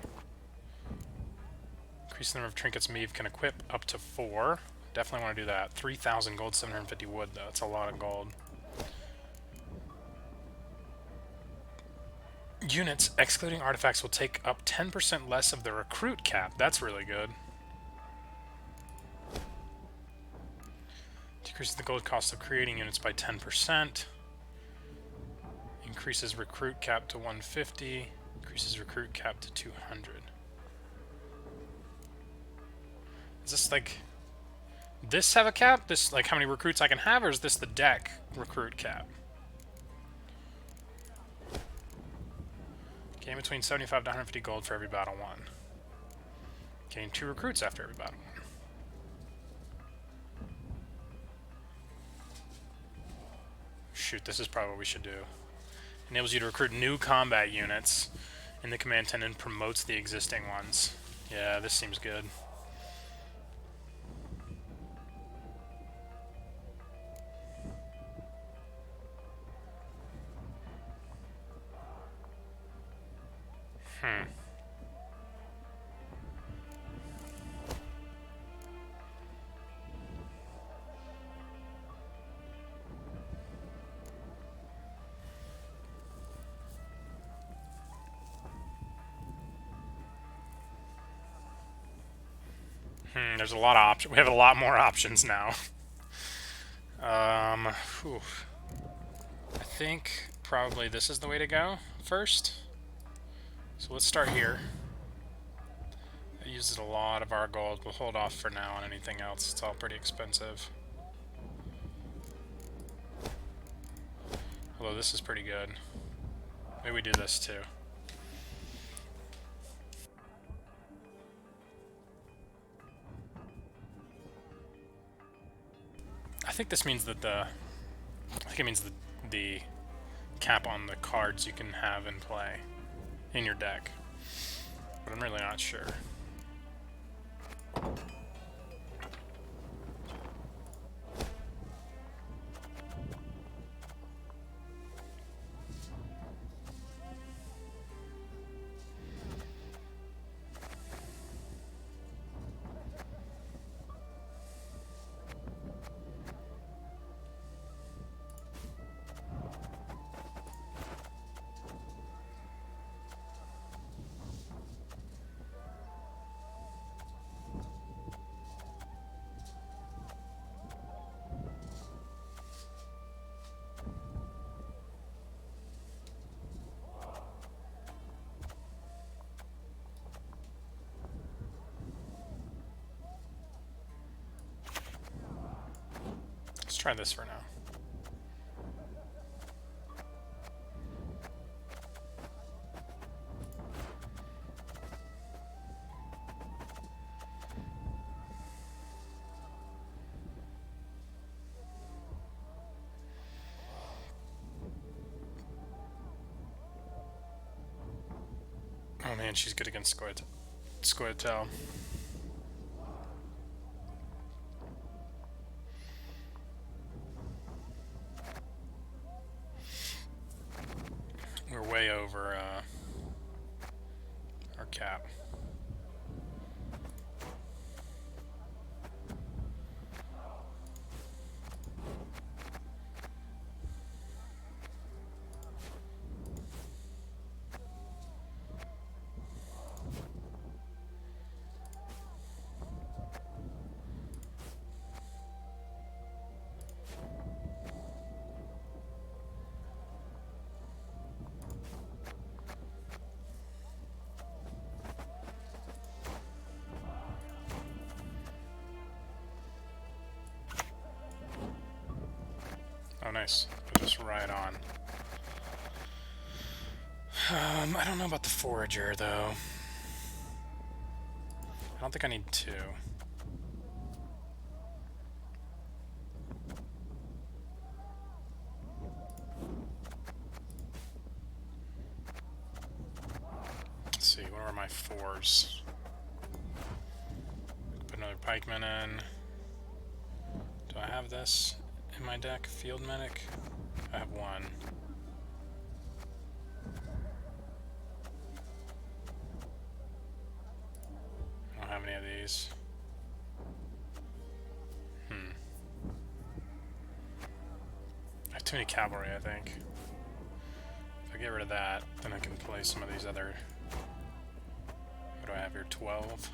A: Increase the number of trinkets Meave can equip up to 4. Definitely want to do that. 3,000 gold, 750 wood, though. That's a lot of gold. Units excluding artifacts will take up 10% less of the recruit cap. That's really good. Decreases the gold cost of creating units by 10%. Increases recruit cap to 150. Increases recruit cap to 200. Is this like... this have a cap? This, like, how many recruits I can have, or is this the deck recruit cap? Gain between 75 to 150 gold for every battle won. Gain 2 recruits after every battle won. Shoot, this is probably what we should do. Enables you to recruit new combat units in the command tent and promotes the existing ones. Yeah, this seems good. There's a lot of options. We have a lot more options now. Whew. I think probably this is the way to go first. So let's start here. It uses a lot of our gold. We'll hold off for now on anything else. It's all pretty expensive. Although this is pretty good. Maybe we do this too. I think this means that I think it means the cap on the cards you can have in play in your deck, but I'm really not sure. Let's try this for now. Oh man, she's good against Scoia'tael. We're way over our cap. nice. Just right on. I don't know about the forager, though. I don't think I need 2. Let's see, what are my 4s? Put another pikeman in. Do I have this in my deck? Field medic? I have 1. I don't have any of these. I have too many cavalry, I think. If I get rid of that, then I can play some of these other... What do I have here? 12?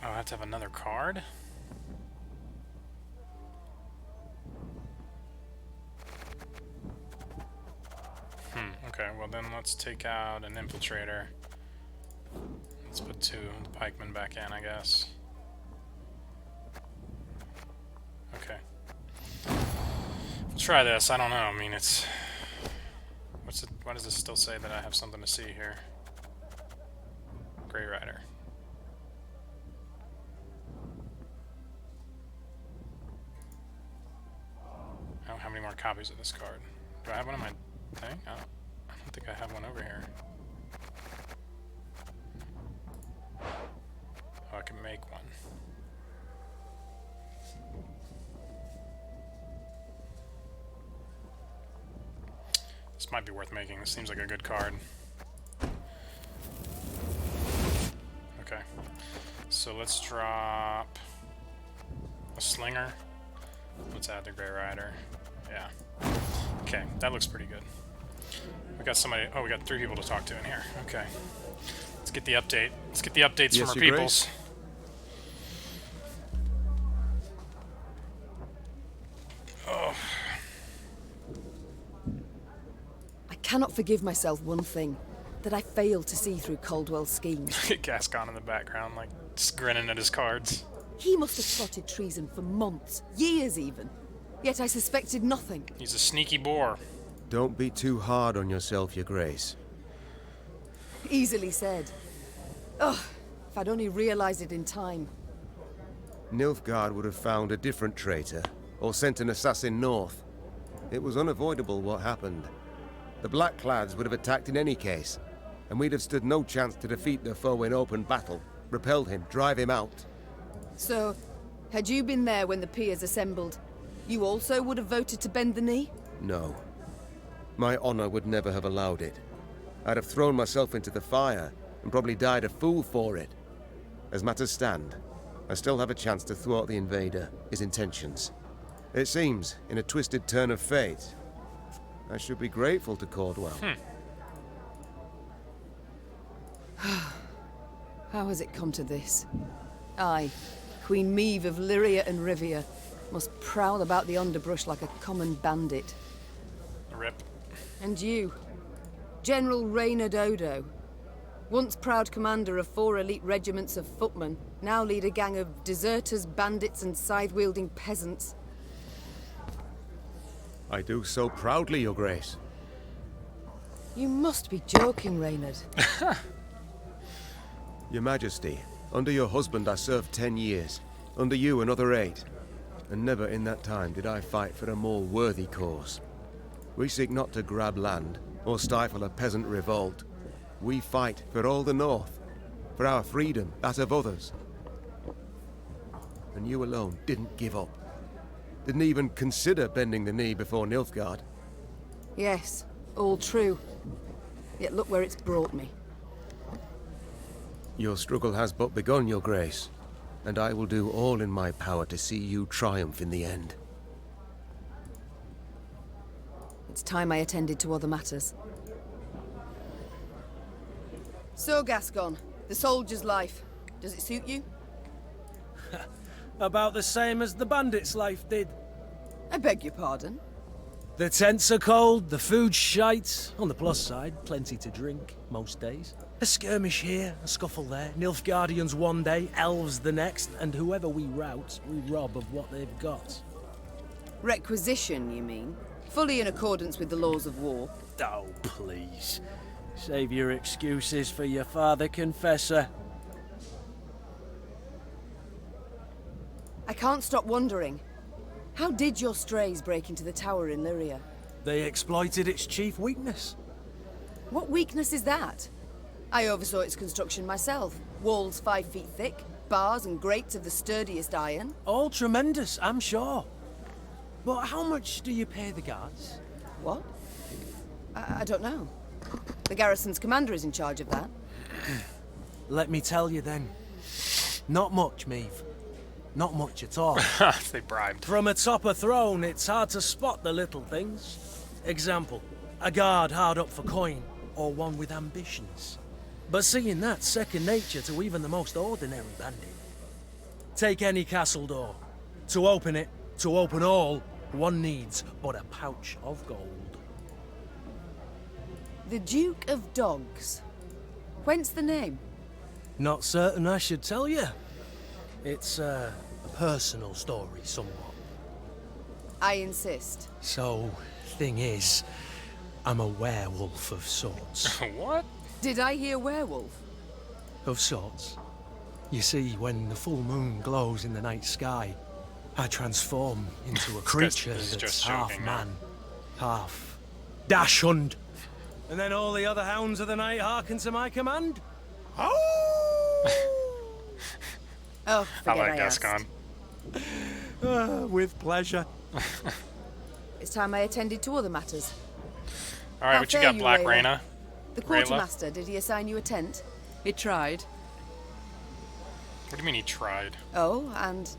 A: Oh, I have to have another card? Okay, well then let's take out an infiltrator. Let's put 2 pikemen back in, I guess. Okay. We'll try this, I don't know, I mean it's... why does this still say that I have something to see here? Grey Rider. I don't have any more copies of this card. Do I have one in my thing? I don't think I have one over here. Oh, I can make one. This might be worth making. This seems like a good card. Okay. So let's drop a slinger. Let's add the Grey Rider. Yeah. Okay, that looks pretty good. We got somebody... Oh, we got 3 people to talk to in here. Okay. Let's get the update. Let's get the updates
G: Yes,
A: from our
G: Your
A: peoples.
G: Grace?
A: Oh.
D: I cannot forgive myself one thing. That I failed to see through Caldwell's schemes.
A: Gascon in the background, like, just grinning at his cards.
D: He must have plotted treason for months, years even. Yet I suspected nothing.
A: He's a sneaky boar.
G: Don't be too hard on yourself, Your Grace.
D: Easily said. Ugh, if I'd only realized it in time.
G: Nilfgaard would have found a different traitor, or sent an assassin north. It was unavoidable what happened. The Blackclads would have attacked in any case, and we'd have stood no chance to defeat the foe in open battle, repel him, drive him out.
D: So, had you been there when the peers assembled, you also would have voted to bend the knee?
G: No. My honor would never have allowed it. I'd have thrown myself into the fire, and probably died a fool for it. As matters stand, I still have a chance to thwart the invader, his intentions. It seems, in a twisted turn of fate, I should be grateful to Caldwell.
D: How has it come to this? I, Queen Meve of Lyria and Rivia, must prowl about the underbrush like a common bandit.
A: Rip.
D: And you, General Reynard Odo, once proud commander of 4 elite regiments of footmen, now lead a gang of deserters, bandits, and scythe-wielding peasants.
G: I do so proudly, Your Grace.
D: You must be joking, Reynard.
G: Your Majesty, under your husband I served 10 years. Under you another 8. and never in that time did I fight for a more worthy cause. We seek not to grab land or stifle a peasant revolt. We fight for all the North, for our freedom, that of others. And you alone didn't give up. Didn't even consider bending the knee before Nilfgaard.
D: Yes, all true. Yet look where it's brought me.
G: Your struggle has but begun, Your Grace, and I will do all in my power to see you triumph in the end.
D: It's time I attended to other matters. So, Gascon, the soldier's life. Does it suit you?
F: About the same as the bandit's life did.
D: I beg your pardon?
F: The tents are cold, the food's shite. On the plus side, plenty to drink, most days. A skirmish here, a scuffle there. Nilfgaardians one day, elves the next, and whoever we rout, we rob of what they've got.
D: Requisition, you mean? Fully in accordance with the laws of war.
F: Oh, please. Save your excuses for your father confessor.
D: I can't stop wondering. How did your strays break into the tower in Lyria?
F: They exploited its chief weakness.
D: What weakness is that? I oversaw its construction myself. Walls 5 feet thick, bars and grates of the sturdiest iron.
F: All tremendous, I'm sure. But how much do you pay the guards?
D: What? I don't know. The garrison's commander is in charge of that.
F: Let me tell you then. Not much, Maeve. Not much at all.
A: They bribed.
F: From atop a throne, it's hard to spot the little things. Example, a guard hard up for coin, or one with ambitions. But seeing that's second nature to even the most ordinary bandit. Take any castle door. To open it, to open all, one needs but a pouch of gold.
D: The Duke of Dogs. Whence the name?
F: Not certain I should tell you. It's a personal story, somewhat.
D: I insist.
F: So, thing is, I'm a werewolf of sorts.
A: What?
D: Did I hear werewolf?
F: Of sorts. You see, when the full moon glows in the night sky, I transform into a creature
A: This is
F: that's
A: just
F: half
A: joking,
F: man, half dachshund. And then all the other hounds of the night hearken to my command.
D: Oh,
A: I
D: forget
A: like
D: asked.
A: Gascon.
F: With pleasure.
D: It's time I attended to other matters.
A: All right,
D: How
A: what you
D: fare
A: got,
D: you,
A: Black
D: Rayla?
A: Rayna?
D: The
A: Rayla?
D: quartermaster, did he assign you a tent?
K: He tried.
A: What do you mean he tried?
D: Oh, and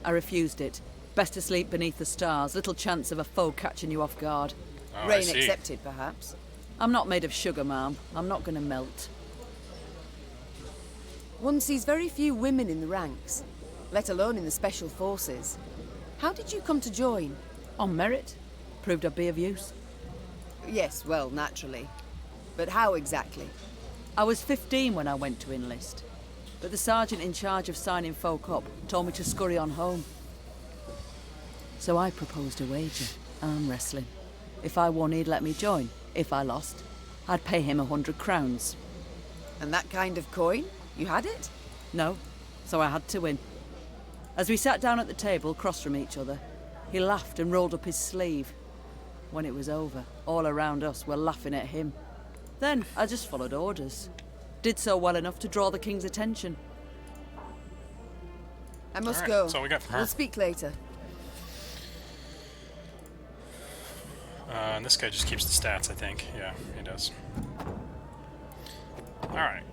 K: I refused it. Best to sleep beneath the stars. Little chance of a foe catching you off guard.
A: Oh, I
D: rain
A: see.
D: accepted, perhaps.
K: I'm not made of sugar, ma'am. I'm not going to melt.
D: One sees very few women in the ranks, let alone in the special forces. How did you come to join?
K: On merit. Proved I'd be of use.
D: Yes, well, naturally. But how exactly?
K: I was 15 when I went to enlist. But the sergeant in charge of signing folk up told me to scurry on home. So I proposed a wager. Arm wrestling. If I won, he'd let me join. If I lost, I'd pay him 100 crowns.
D: And that kind of coin? You had it?
K: No, so I had to win. As we sat down at the table, across from each other, he laughed and rolled up his sleeve. When it was over, all around us were laughing at him. Then I just followed orders. Did so well enough to draw the king's attention.
D: I must
A: All right,
D: go.
A: that's all we got from her.
D: We'll speak later.
A: And this guy just keeps the stats, I think. Yeah, he does. Alright,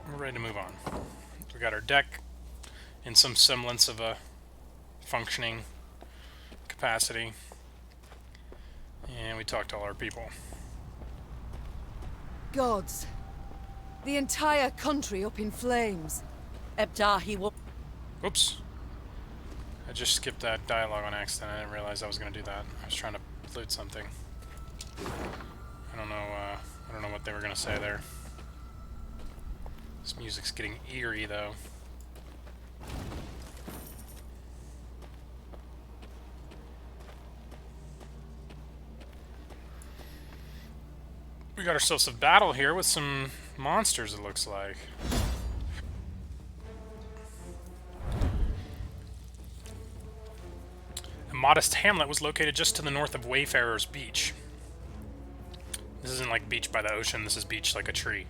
A: we're ready to move on. We got our deck in some semblance of a functioning capacity. And we talked to all our people.
D: Gods. The entire country up in flames.
K: Ebdahi will...
A: Oops. I just skipped that dialogue on accident. I didn't realize I was going to do that. I was trying to loot something. I don't know what they were going to say there. This music's getting eerie, though. We got ourselves a battle here with some monsters, it looks like. modest hamlet was located just to the north of Wayfarer's Beach. This isn't like beach by the ocean, this is beach like a tree.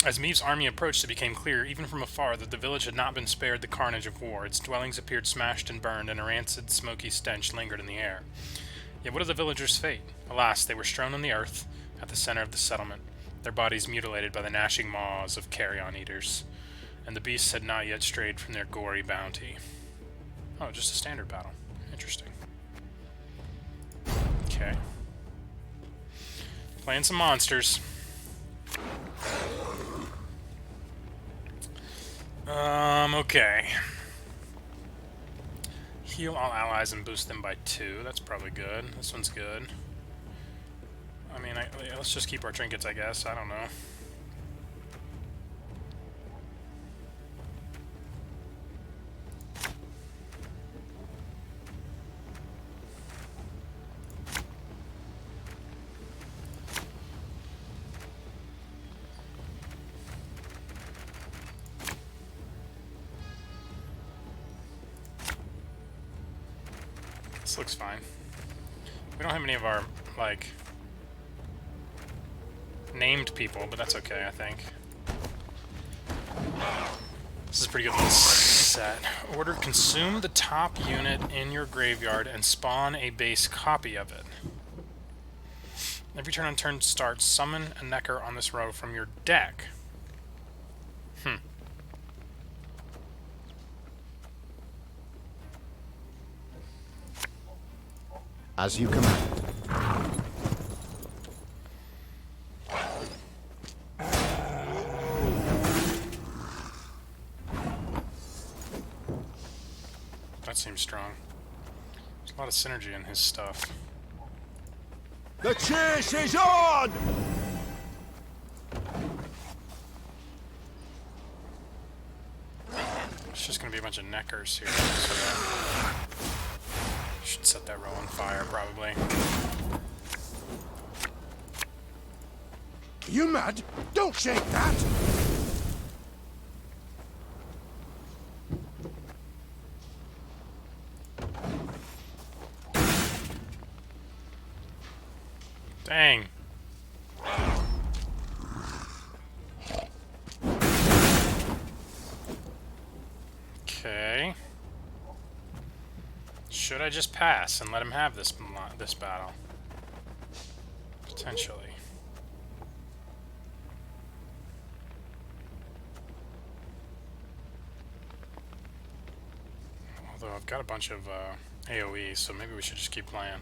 A: As Meave's army approached, it became clear, even from afar, that the village had not been spared the carnage of war. Its dwellings appeared smashed and burned, and a rancid, smoky stench lingered in the air. Yet what of the villagers' fate? Alas, they were strewn on the earth at the center of the settlement, their bodies mutilated by the gnashing maws of carrion eaters, and the beasts had not yet strayed from their gory bounty. Oh, just a standard battle. Interesting. Okay. Playing some monsters. Okay. Heal all allies and boost them by 2. That's probably good. This one's good. I mean, let's just keep our trinkets, I guess. I don't know. This looks fine. We don't have any of our, like, named people, but that's okay, I think. This is a pretty good little set. Order consume the top unit in your graveyard and spawn a base copy of it. Every turn on turn start, summon a Necker on this row from your deck.
B: As you command.
A: That seems strong. There's a lot of synergy in his stuff.
E: The chase is on!
A: It's just gonna be a bunch of Neckers here. Should set that row on fire, probably.
E: You mad? Don't shake that!
A: Dang. Okay. Should I just pass and let him have this battle? Potentially. Although I've got a bunch of AoE, so maybe we should just keep playing.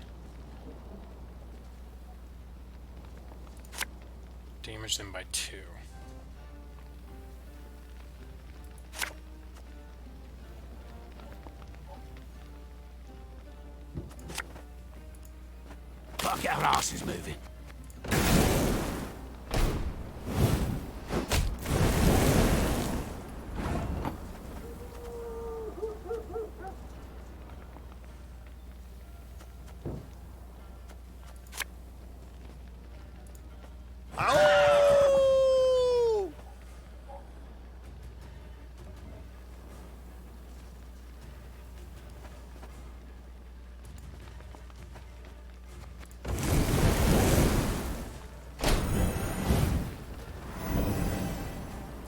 A: Damage them by 2.
I: Fuck, our ass is moving.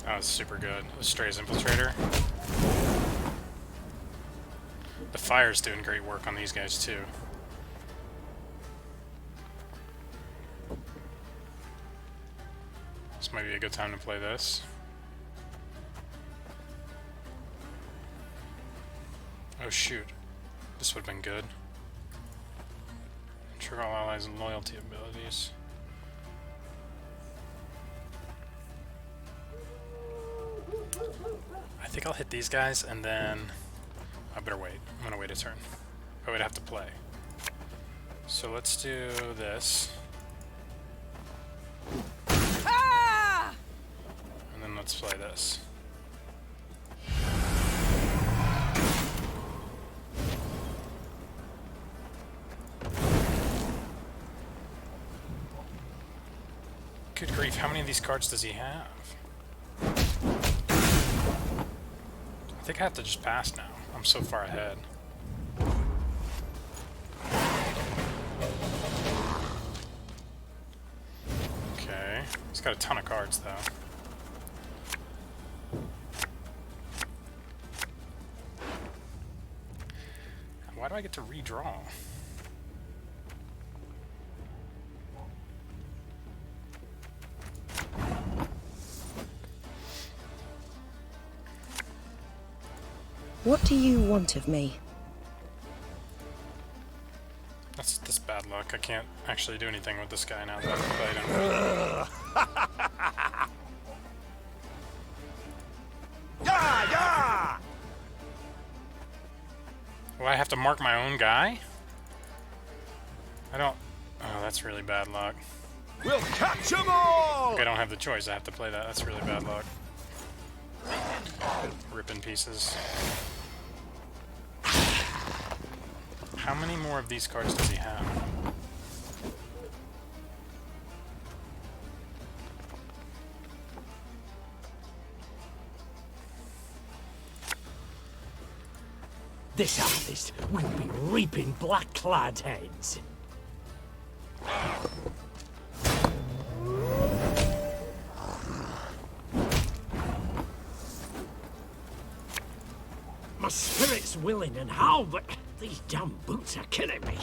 A: That's super good. The Stray's Infiltrator. The fire's doing great work on these guys too. This might be a good time to play this. Oh shoot. This would have been good. Trigger all allies and loyalty abilities. I think I'll hit these guys and then I better wait. I'm gonna wait a turn. I would have to play. So let's do this.
D: Ah!
A: And then let's play this. Good grief, how many of these cards does he have? I think I have to just pass now. I'm so far ahead. He's got a ton of cards, though. Why do I get to redraw?
J: What do you want of me?
A: That's bad luck. I can't actually do anything with this guy now that I've played him.
E: Yeah, yeah!
A: Will I have to mark my own guy? I don't... Oh, that's really bad luck.
E: We'll catch them all!
A: I don't have the choice. I have to play that. That's really bad luck. Rip in pieces. How many more of these cards does he have?
I: This harvest will be reaping black-clad heads. My spirit's willing and how, but these damn boots are killing me.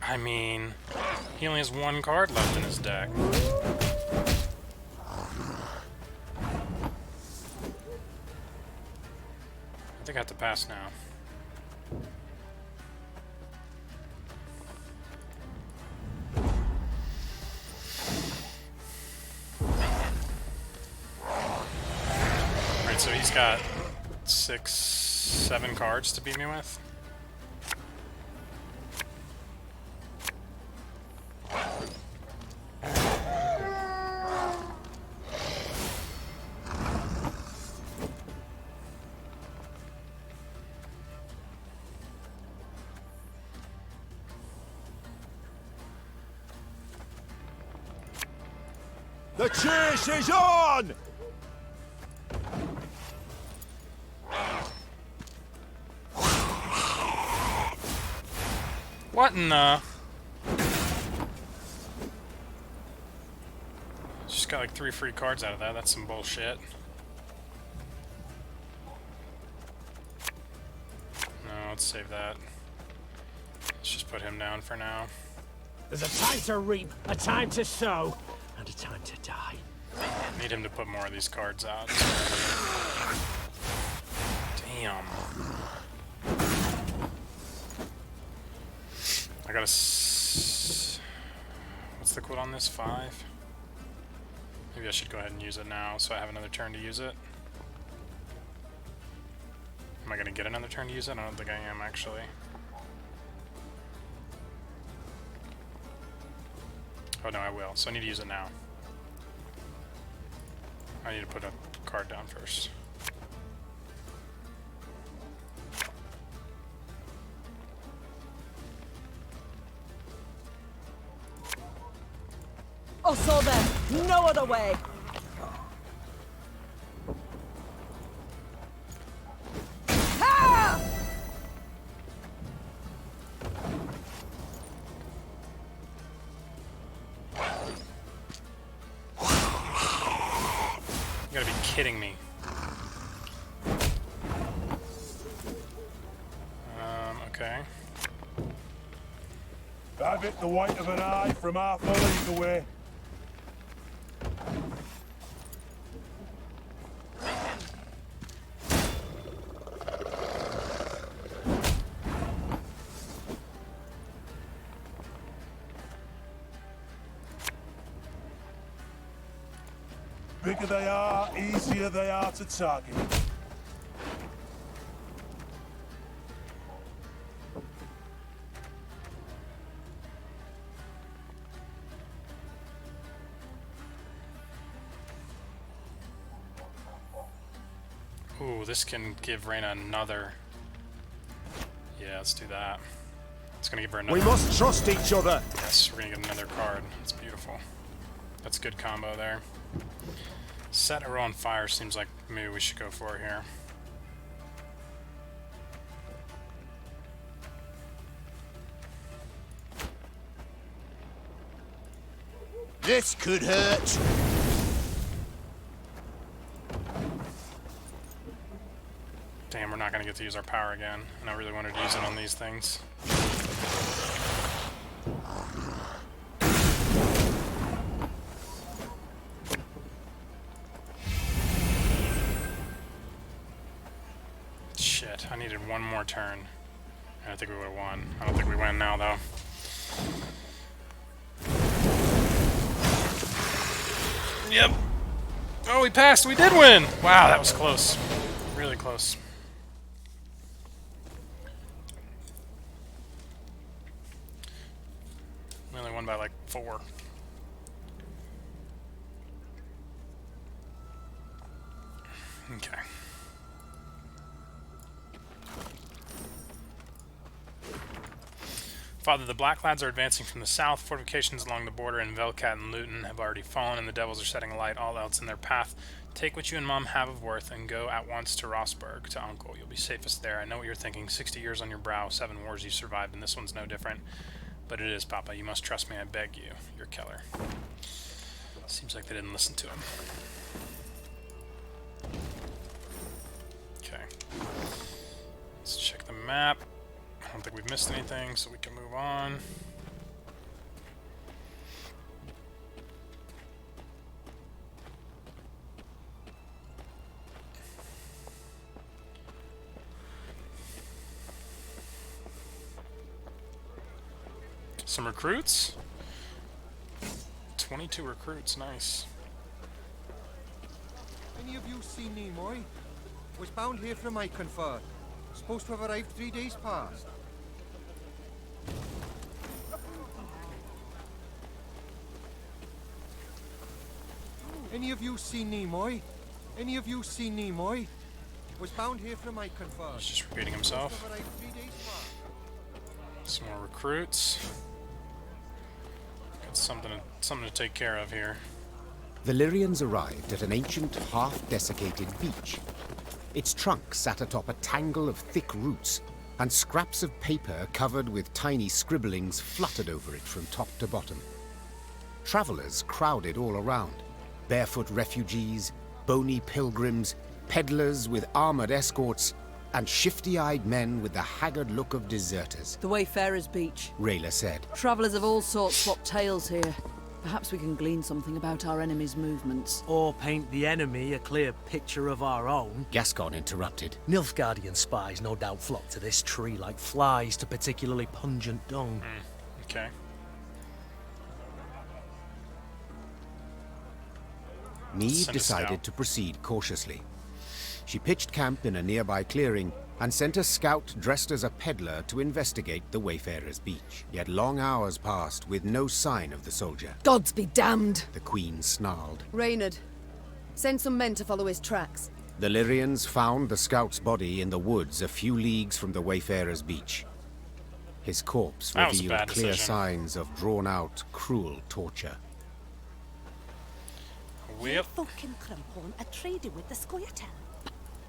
A: I mean, he only has one card left in his deck. I think I have to pass now. Alright, so he's got 6, 7 cards to beat me with.
E: The chase is on!
A: What in the... Just got like 3 free cards out of that. That's some bullshit. No, let's save that. Let's just put him down for now.
I: There's a time to reap, a time to sow, and a time to die.
A: Need him to put more of these cards out. Damn. I got what's the quote on this? 5? Maybe I should go ahead and use it now so I have another turn to use it. Am I going to get another turn to use it? I don't think I am, actually. Oh no, I will. So I need to use it now. I need to put a card down first.
K: Oh, so then, no other way. Ha!
A: You gotta be kidding me. Okay.
E: Have it the white of an eye from half a league away. Bigger they are, easier they are to target.
A: Ooh, this can give Reyna another... Yeah, let's do that. It's gonna give her another...
E: We must trust each other!
A: Yes, we're gonna get another card. It's beautiful. That's a good combo there. Set her on fire seems like maybe we should go for here.
E: This could hurt!
A: Damn, we're not gonna get to use our power again. And I really wanted to use it on these things. Shit, I needed one more turn. I don't think we would have won. I don't think we win now, though. Yep. Oh, we passed. We did win. Wow, that was close. Really close. We only won by like 4. Okay. Father, the Blacklads are advancing from the south. Fortifications along the border in Velkat and Luton have already fallen, and the Devils are setting alight all else in their path. Take what you and Mom have of worth and go at once to Rossburg, to Uncle. You'll be safest there. I know what you're thinking. 60 years on your brow, 7 wars you survived, and this one's no different. But it is, Papa. You must trust me, I beg you. You're Keller. Seems like they didn't listen to him. Okay. Let's check the map. I don't think we've missed anything, so we can move on. Some recruits? 22 recruits, nice.
L: Any of you seen Nimoy? Was bound here from Iconford. Supposed to have arrived 3 days past. Any of you seen Nimoy? Any of you seen Nimoy? Was bound here from Iconford.
A: He's just repeating himself. Some more recruits. Got something to take care of here.
B: The Lyrians arrived at an ancient, half-desiccated beach. Its trunk sat atop a tangle of thick roots, and scraps of paper covered with tiny scribblings fluttered over it from top to bottom. Travelers crowded all around. Barefoot refugees, bony pilgrims, peddlers with armored escorts, and shifty-eyed men with the haggard look of deserters.
K: The Wayfarer's Beach.
B: Rayla said.
K: Travellers of all sorts swap tales here. Perhaps we can glean something about our enemy's movements.
F: Or paint the enemy a clear picture of our own.
B: Gascon interrupted.
F: Nilfgaardian spies no doubt flock to this tree like flies to particularly pungent dung.
A: Okay.
B: Neve decided to proceed cautiously. She pitched camp in a nearby clearing and sent a scout dressed as a peddler to investigate the Wayfarer's Beach. Yet long hours passed with no sign of the soldier.
D: Gods be damned!
B: The Queen snarled.
D: Reynard, send some men to follow his tracks.
B: The Lyrians found the scout's body in the woods a few leagues from the Wayfarer's Beach. His corpse revealed clear signs of drawn-out, cruel torture.
M: Fucking Crumhorn are trading with the Scoia'tael.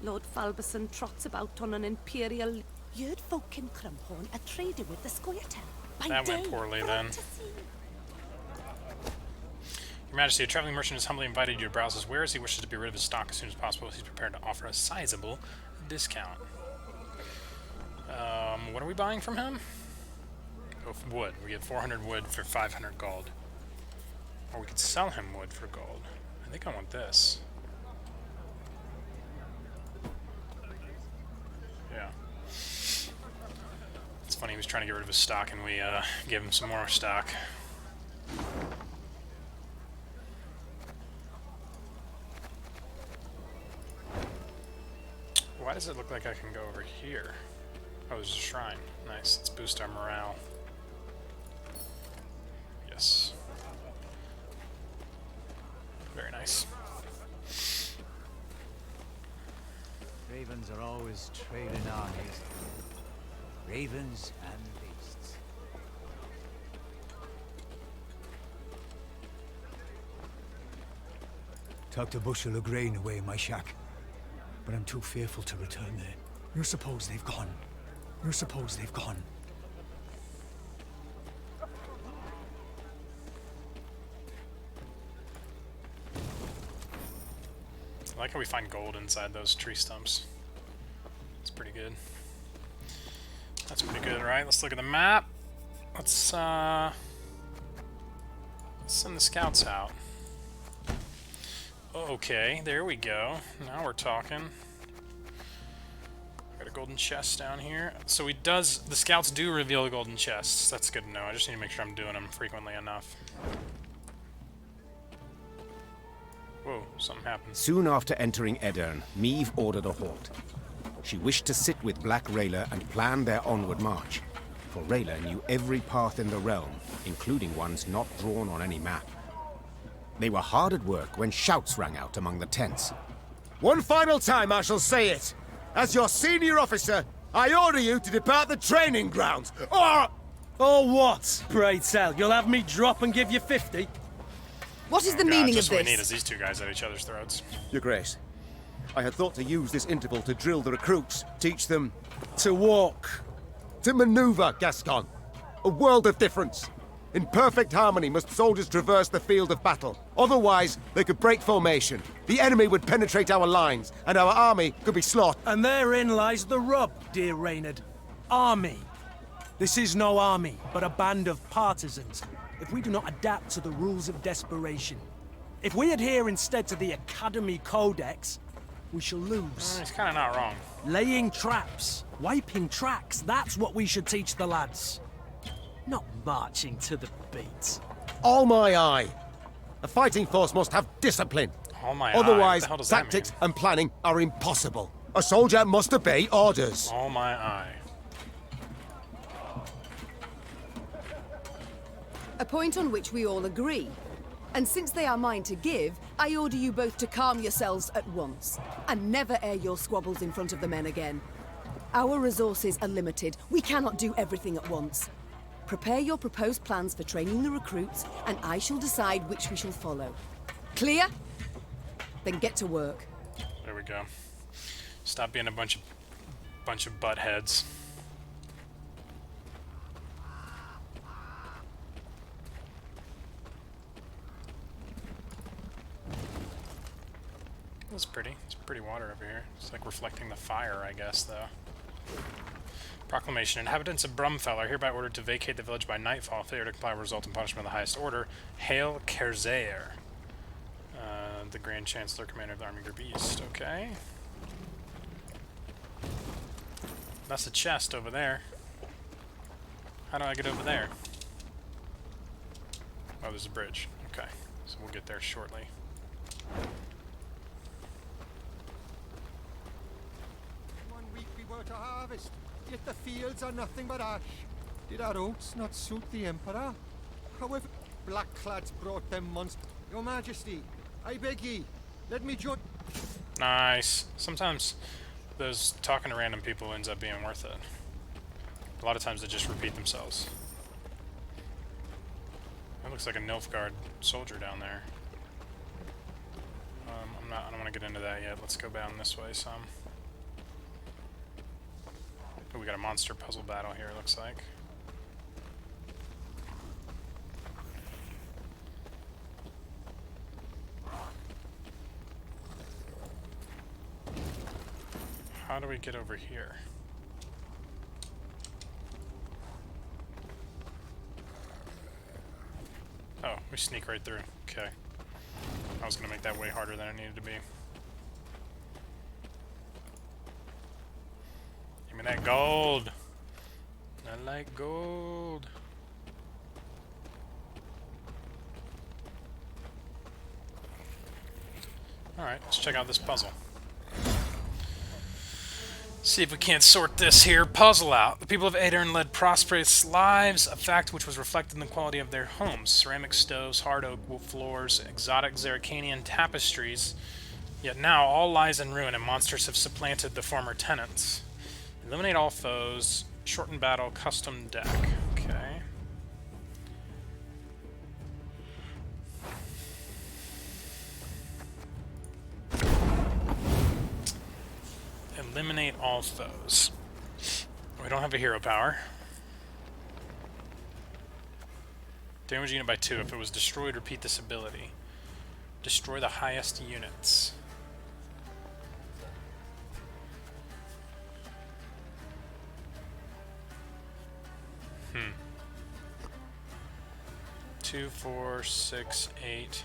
M: Lord Falberson trots about on an imperial... You're fucking Crumhorn are trading with the Scoia'tael.
A: That went poorly then. Your Majesty, a traveling merchant has humbly invited you to browse his wares. He wishes to be rid of his stock as soon as possible. He's prepared to offer a sizable discount. What are we buying from him? Oh, wood. We get 400 wood for 500 gold. Or we could sell him wood for gold. I think I want this. Yeah. It's funny, he was trying to get rid of his stock and we gave him some more stock. Why does it look like I can go over here? Oh, there's a shrine. Nice. Let's boost our morale. Yes. Very nice.
N: ravens are always trailing armies. Ravens and beasts. Tucked a bushel of grain away in my shack, but I'm too fearful to return there. You suppose they've gone? You suppose they've gone?
A: I like how we find gold inside those tree stumps. It's pretty good. That's pretty good, right? Let's look at the map. Let's send the scouts out. Okay, there we go. Now we're talking. Got a golden chest down here. So the scouts do reveal the golden chests. That's good to know. I just need to make sure I'm doing them frequently enough. Whoa, something happened.
B: Soon after entering Aedirn, Meve ordered a halt. She wished to sit with Black Rayla and plan their onward march, for Rayla knew every path in the realm, including ones not drawn on any map. They were hard at work when shouts rang out among the tents.
G: One final time I shall say it. As your senior officer, I order you to depart the training grounds, or...
F: Or what, pray tell? You'll have me drop and give you 50?
D: What is the meaning of
A: just what we
D: this?
A: need is these two guys at each other's throats.
G: Your Grace, I had thought to use this interval to drill the recruits, teach them...
F: To walk.
G: To maneuver, Gascon. A world of difference. In perfect harmony must soldiers traverse the field of battle. Otherwise, they could break formation. The enemy would penetrate our lines, and our army could be slaughtered.
F: And therein lies the rub, dear Reynard. Army. This is no army, but a band of partisans. If we do not adapt to the rules of desperation, if we adhere instead to the Academy Codex, we shall lose.
A: He's kind of not wrong.
F: Laying traps, wiping tracks, that's what we should teach the lads. Not marching to the beat.
G: All my eye. A fighting force must have discipline.
A: All my
G: Otherwise,
A: eye. What the hell does
G: tactics
A: that mean?
G: and planning are impossible. A soldier must obey orders.
A: All my eye.
D: A point on which we all agree. And since they are mine to give, I order you both to calm yourselves at once, and never air your squabbles in front of the men again. Our resources are limited. We cannot do everything at once. Prepare your proposed plans for training the recruits, and I shall decide which we shall follow. Clear? Then get to work.
A: There we go. Stop being a bunch of butt heads. It's pretty. It's pretty water over here. It's like reflecting the fire, I guess, though. Proclamation. Inhabitants of Brumfell are hereby ordered to vacate the village by nightfall. Failure to comply will result in punishment of the highest order. Hail Kerzair. The Grand Chancellor, Commander of the Army Group East. Okay. That's a chest over there. How do I get over there? Oh, there's a bridge. Okay. So we'll get there shortly.
L: One week we were to harvest, yet the fields are nothing but ash. Did our oats not suit the Emperor? However, blackclads brought them monsters. Your Majesty, I beg ye, let me join.
A: Nice. Sometimes those talking to random people ends up being worth it. A lot of times they just repeat themselves. That looks like a Nilfgaard soldier down there. I don't want to get into that yet. Let's go down this way some. Oh, we got a monster puzzle battle here, it looks like. How do we get over here? Oh, we sneak right through. Okay. I was gonna make that way harder than it needed to be. Give me that gold! I like gold! Alright, let's check out this puzzle. See if we can't sort this here puzzle out. The people of Aedirn led prosperous lives, a fact which was reflected in the quality of their homes. Ceramic stoves, hard oak floors, exotic Zeracanian tapestries, Yet now all lies in ruin and monsters have supplanted the former tenants. Eliminate all foes. Shorten battle. Custom deck. Okay. Eliminate all foes. We don't have a hero power. Damage unit by 2. If it was destroyed, repeat this ability. Destroy the highest units. Hmm. 2, 4, 6, 8.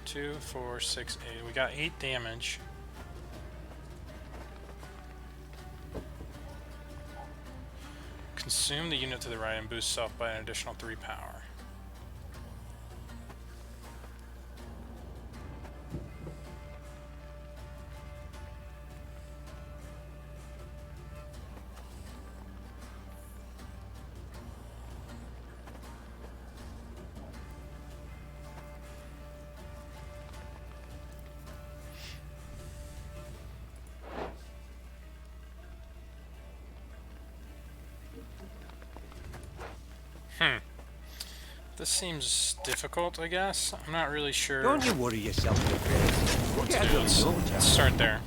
A: 2, 4, 6, 8. We got 8 damage. Consume the unit to the right and boost self by an additional 3 power. This seems difficult, I guess. I'm not really sure.
I: Don't you worry yourself,
A: what to do. Let's start there.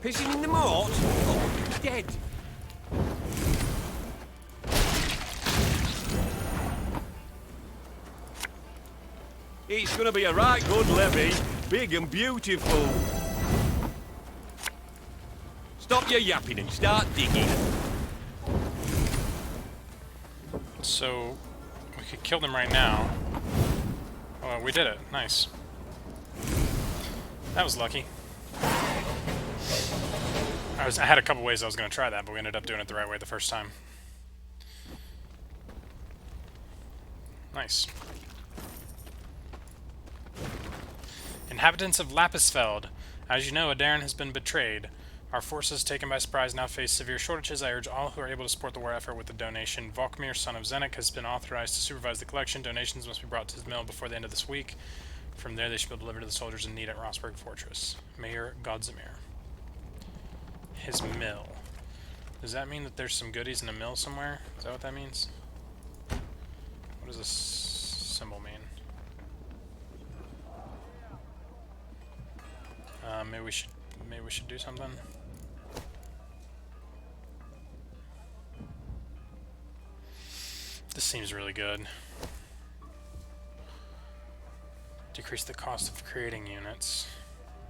I: Pissing in the moat? Oh, dead. It's gonna be a right good levy, big and beautiful. Stop your yapping and start digging.
A: So, we could kill them right now. Oh, we did it. Nice. That was lucky. I had a couple ways I was going to try that, but we ended up doing it the right way the first time. Nice. Inhabitants of Lapisfeld. As you know, Aedirn has been betrayed. Our forces, taken by surprise, now face severe shortages. I urge all who are able to support the war effort with a donation. Volkmir, son of Zenek, has been authorized to supervise the collection. Donations must be brought to the mill before the end of this week. From there, they should be delivered to the soldiers in need at Rossburg Fortress. Mayor Godzimir. His mill. Does that mean that there's some goodies in a mill somewhere? Is that what that means? What does this symbol mean? Maybe we should do something. This seems really good. Decrease the cost of creating units.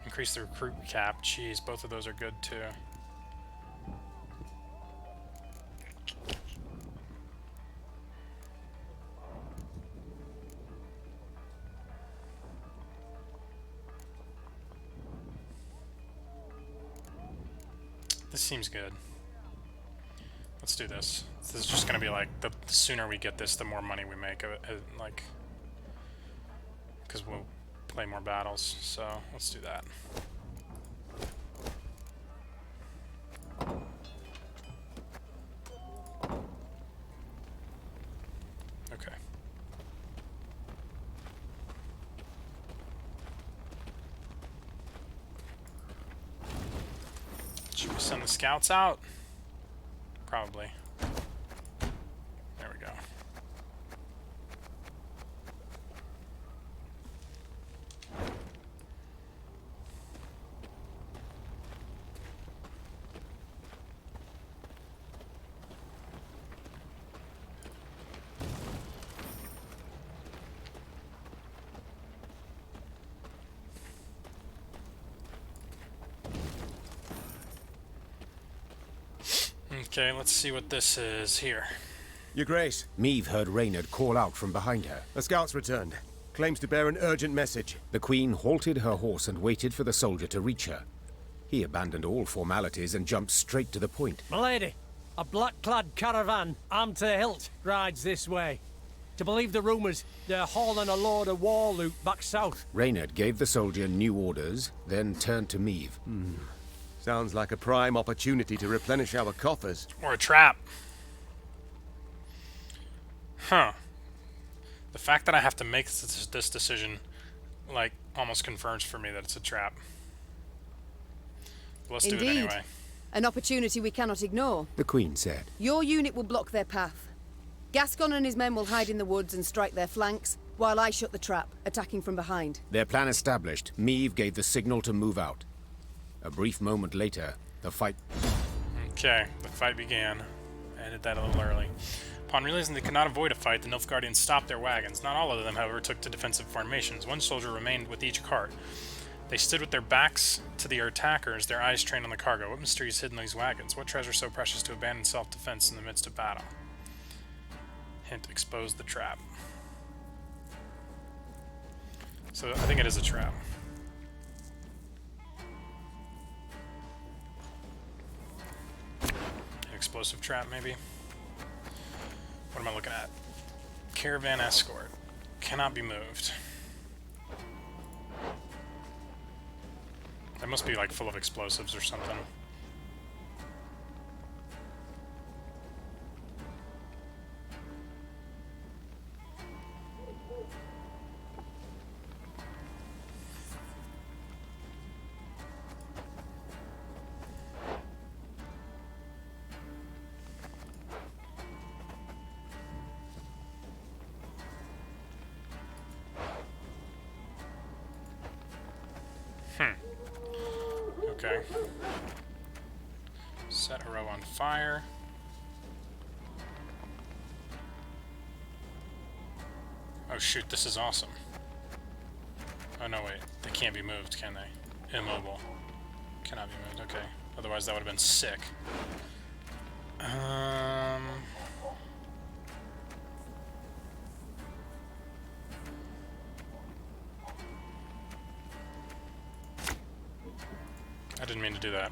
A: Increase the recruit cap. Jeez, both of those are good too. This seems good. Let's do this. This is just gonna be like, the sooner we get this, the more money we make of it, like, because we'll play more battles, so let's do that. Okay. Should we send the scouts out? Probably. There we go. Okay, let's see what this is here.
G: Your Grace.
B: Meve heard Reynard call out from behind her.
G: A scout's returned. Claims to bear an urgent message.
B: The Queen halted her horse and waited for the soldier to reach her. He abandoned all formalities and jumped straight to the point.
I: Milady, a black-clad caravan, armed to the hilt, rides this way. To believe the rumours, they're hauling a load of war loot back south.
B: Reynard gave the soldier new orders, then turned to Meve.
G: Sounds like a prime opportunity to replenish our coffers.
A: Or a trap. Huh. The fact that I have to make this decision, like, almost confirms for me that it's a trap. But let's do it
D: Indeed.
A: anyway.
D: An opportunity we cannot ignore.
B: The Queen said.
D: Your unit will block their path. Gascon and his men will hide in the woods and strike their flanks, while I shut the trap, attacking from behind.
B: Their plan established, Meave gave the signal to move out. A brief moment later, the fight...
A: Okay, the fight began. I ended that a little early. Upon realizing they could not avoid a fight, the Nilfgaardians stopped their wagons. Not all of them, however, took to defensive formations. One soldier remained with each cart. They stood with their backs to the attackers, their eyes trained on the cargo. What mysteries hid in these wagons? What treasure so precious to abandon self-defense in the midst of battle? Hint, expose the trap. So, I think it is a trap. An explosive trap, maybe? What am I looking at? Caravan escort. Cannot be moved. That must be like full of explosives or something. Okay. Set a row on fire. Oh shoot, this is awesome. Oh no, wait. They can't be moved, can they? Immobile. Cannot be moved, okay. Otherwise that would have been sick. I didn't mean to do that.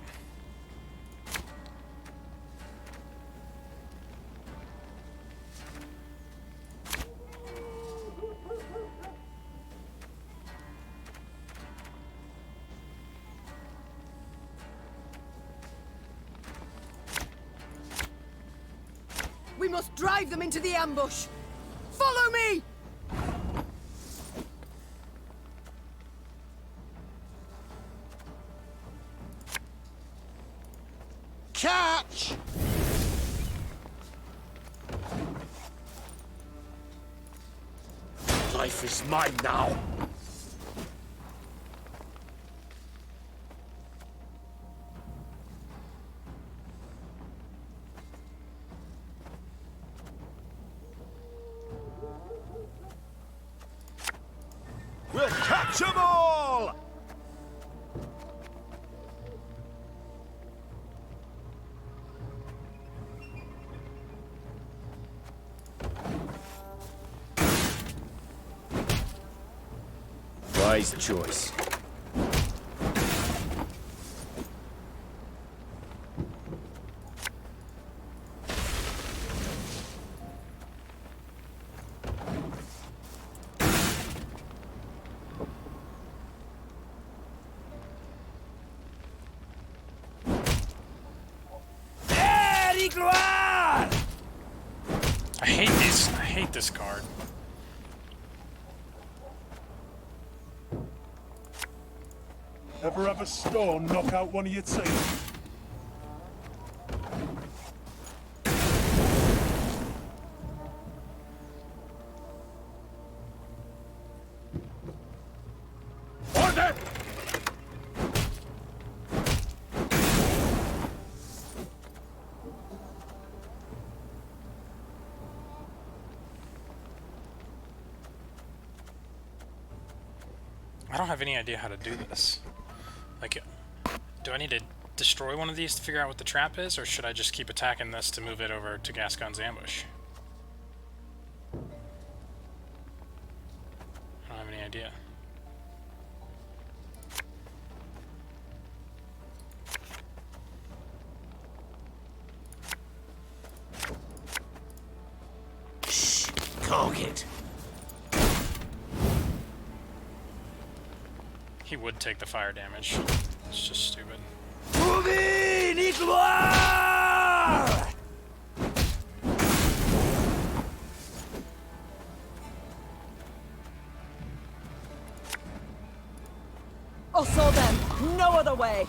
D: We must drive them into the ambush! Follow me!
E: Catch! Life is mine now. We'll catch 'em all!
B: Wise choice.
A: I hate this card.
O: Ever have a stone knock out one of your teeth?
E: Order!
A: I don't have any idea how to do this. Like, do I need to destroy one of these to figure out what the trap is, or should I just keep attacking this to move it over to Gascon's ambush? I don't have any idea.
E: Shh! Target!
A: He would take the fire damage. It's just stupid.
E: Move in! Igloire!
K: other way.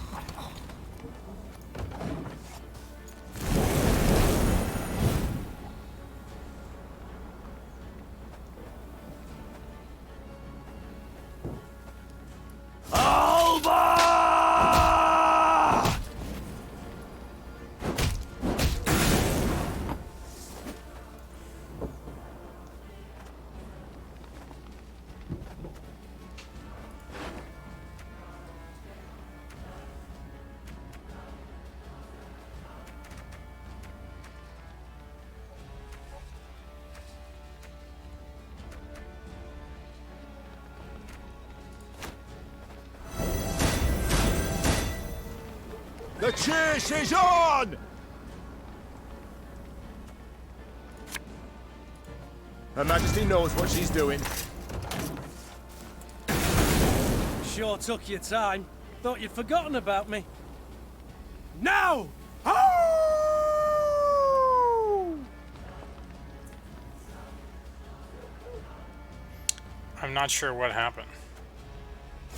P: The chase is on! Her Majesty knows what she's doing.
F: Sure took your time. Thought you'd forgotten about me. Now!
A: I'm not sure what happened.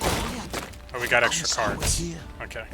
A: Oh, we got extra cards. Okay.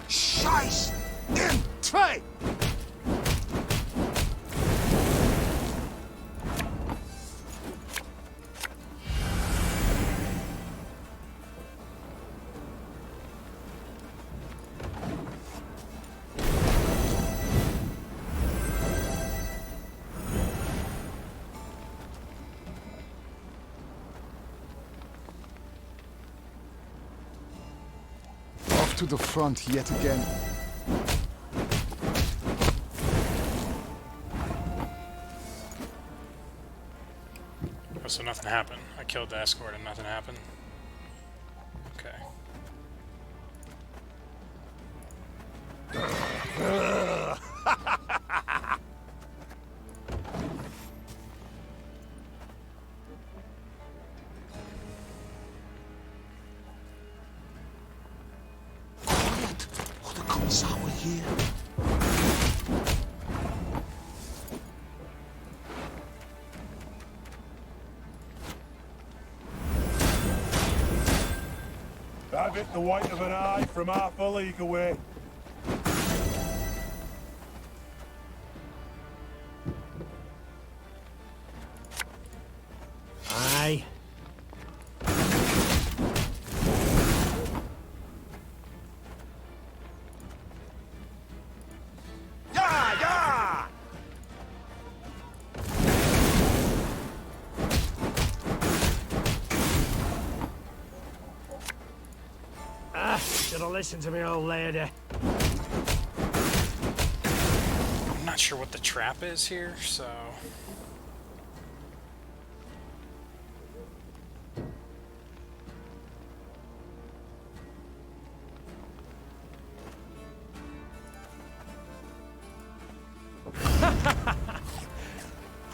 P: Scheiß! In zwei!
Q: Off to the front yet again.
A: Oh, so nothing happened. I killed the escort and nothing happened. Okay.
O: Have it the white of an eye from half a league away.
N: Aye.
P: Ja, ja!
N: Should have listened to me old lady.
A: I'm not sure what the trap is here, so...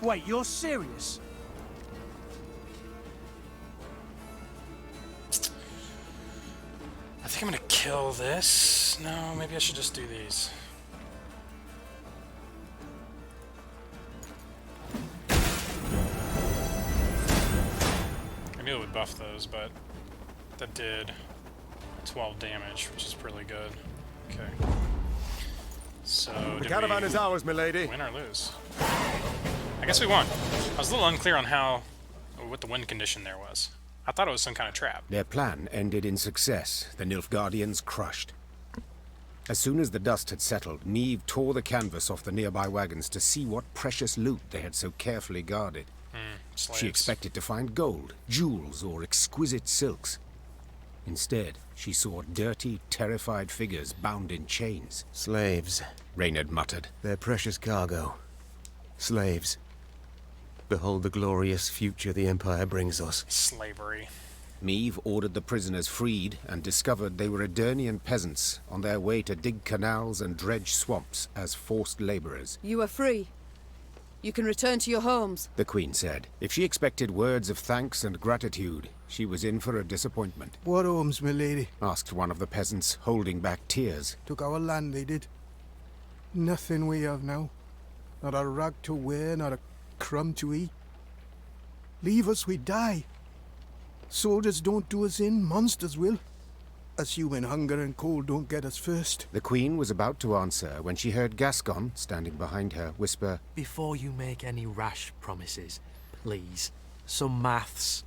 F: Wait, you're serious?
A: I think I'm gonna kill this. No, maybe I should just do these. I knew it would buff those, but that did 12 damage, which is pretty good. Okay. So,
P: The caravan is ours, milady.
A: Win or lose? I guess we won. I was a little unclear on what the win condition there was. I thought it was some kind of trap.
B: Their plan ended in success, the Nilfgaardians crushed. As soon as the dust had settled, Neve tore the canvas off the nearby wagons to see what precious loot they had so carefully guarded. She expected to find gold, jewels, or exquisite silks. Instead, she saw dirty, terrified figures bound in chains.
G: Slaves,
B: Reynard muttered.
G: their precious cargo. Slaves. Behold the glorious future the Empire brings us.
A: Slavery.
B: Meve ordered the prisoners freed and discovered they were Aedirnian peasants on their way to dig canals and dredge swamps as forced laborers.
D: You are free. You can return to your homes.
B: The Queen said. If she expected words of thanks and gratitude, she was in for a disappointment.
N: What homes, my lady?
B: Asked one of the peasants, holding back tears.
N: Took our land, they did. Nothing we have now. Not a rag to wear, not a crumb to eat. Leave us, we die. Soldiers don't do us in, monsters will. Assuming hunger and cold don't get us first.
B: The Queen was about to answer when she heard Gascon, standing behind her, whisper,
F: Before you make any rash promises, please, some maths.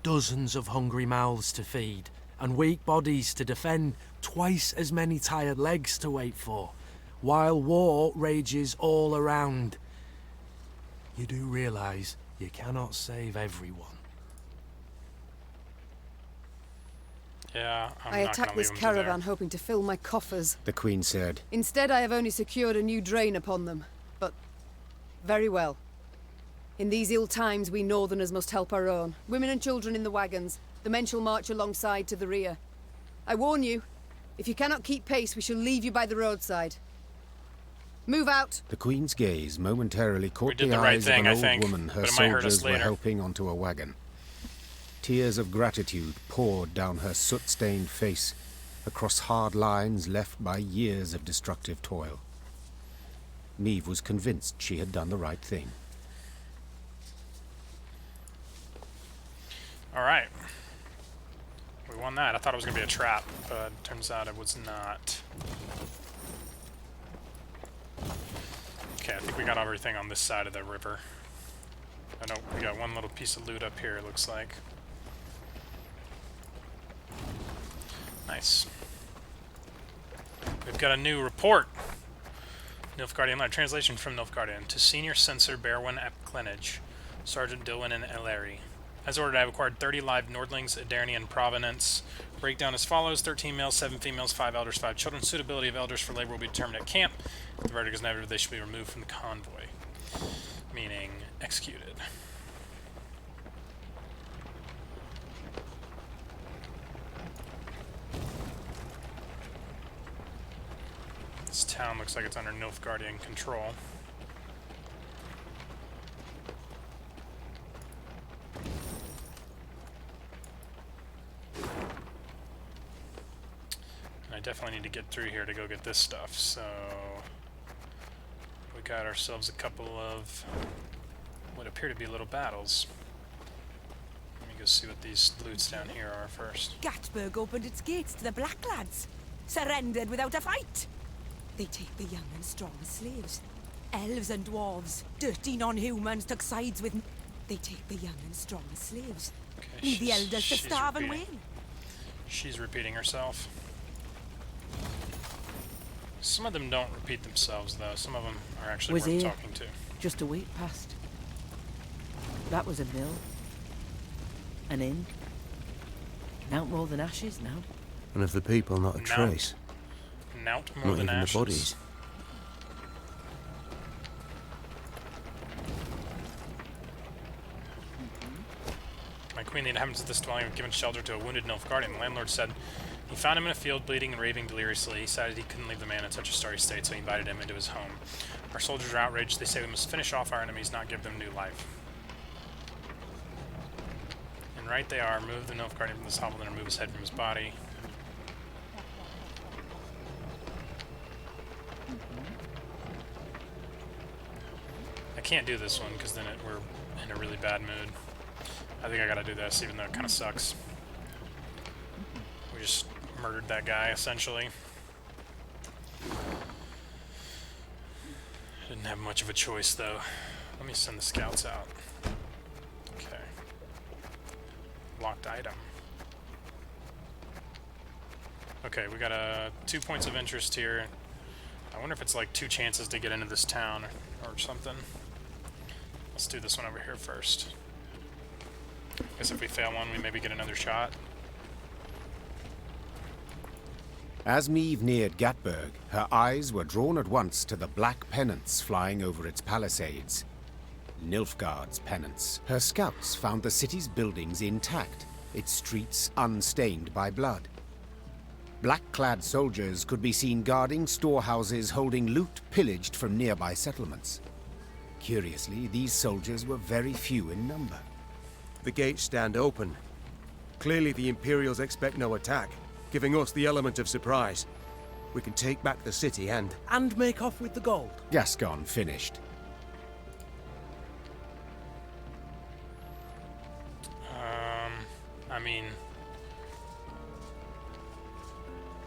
F: Dozens of hungry mouths to feed, and weak bodies to defend, twice as many tired legs to wait for, while war rages all around. You do realise you cannot save everyone.
A: Yeah,
D: I attacked this caravan hoping to fill my coffers.
B: the Queen said.
D: Instead, I have only secured a new drain upon them. But very well. In these ill times, we Northerners must help our own. Women and children in the wagons. The men shall march alongside to the rear. I warn you, if you cannot keep pace, we shall leave you by the roadside. Move out!
B: The Queen's gaze momentarily caught the
A: right
B: eyes
A: thing,
B: of
A: I
B: an old
A: think,
B: woman her
A: but it might hurt us
B: soldiers were
A: later.
B: helping onto a wagon. Tears of gratitude poured down her soot-stained face, across hard lines left by years of destructive toil. Meve was convinced she had done the right thing.
A: Alright. We won that. I thought it was going to be a trap, but turns out it was not. Okay, I think we got everything on this side of the river. I know we got one little piece of loot up here, it looks like. Nice. We've got a new report. Nilfgaardian Letter. Translation from Nilfgaardian. To Senior Censor Berwin ap Clenage, Sergeant Dilwyn and Eleri. As ordered, I have acquired 30 live Nordlings, Aedirnian provenance. Breakdown as follows: 13 males, 7 females, 5 elders, 5 children. Suitability of elders for labor will be determined at camp. If the verdict is negative, they should be removed from the convoy. Meaning, executed. This town looks like it's under Nilfgaardian control. And I definitely need to get through here to go get this stuff, so we got ourselves a couple of what appear to be little battles. Let me go see what these loots down here are first.
M: Gatburg opened its gates to the Black Lads. Surrendered without a fight. They take the young and strong as slaves. Elves and dwarves, dirty non-humans, took sides with... They take the young and strong as slaves.
A: Okay,
M: Leave the elders to starve and wail.
A: She's repeating herself. Some of them don't repeat themselves, though. Some of them are actually
K: Was
A: worth
K: here.
A: talking to.
K: Just a week past. That was a mill. An inn. Not more than ashes now.
G: And of the people, not a
A: No.
G: trace.
A: Not more
G: Not
A: than
G: even
A: ashes.
G: the bodies.
A: My queen, the inhabitants of this dwelling have given shelter to a wounded Nilfgaardian. The landlord said he found him in a field, bleeding and raving deliriously. He decided he couldn't leave the man in such a sorry state, so he invited him into his home. Our soldiers are outraged. They say we must finish off our enemies, not give them new life. And right they are. Remove the Nilfgaardian from this hovel, then remove his head from his body. I can't do this one because then we're in a really bad mood. I think I gotta do this, even though it kind of sucks. We just murdered that guy, essentially. Didn't have much of a choice, though. Let me send the scouts out. Okay. Locked item. Okay, we got 2 points of interest here. I wonder if it's like 2 chances to get into this town or something. Let's do this one over here first. Guess if we fail one, we maybe get another shot.
B: As Meve neared Gatburg, her eyes were drawn at once to the black pennants flying over its palisades. Nilfgaard's pennants. Her scouts found the city's buildings intact, its streets unstained by blood. Black-clad soldiers could be seen guarding storehouses holding loot pillaged from nearby settlements. Curiously, these soldiers were very few in number.
G: The gates stand open. Clearly the Imperials expect no attack, giving us the element of surprise. We can take back the city and
F: make off with the gold.
B: Gascon finished.
A: I mean,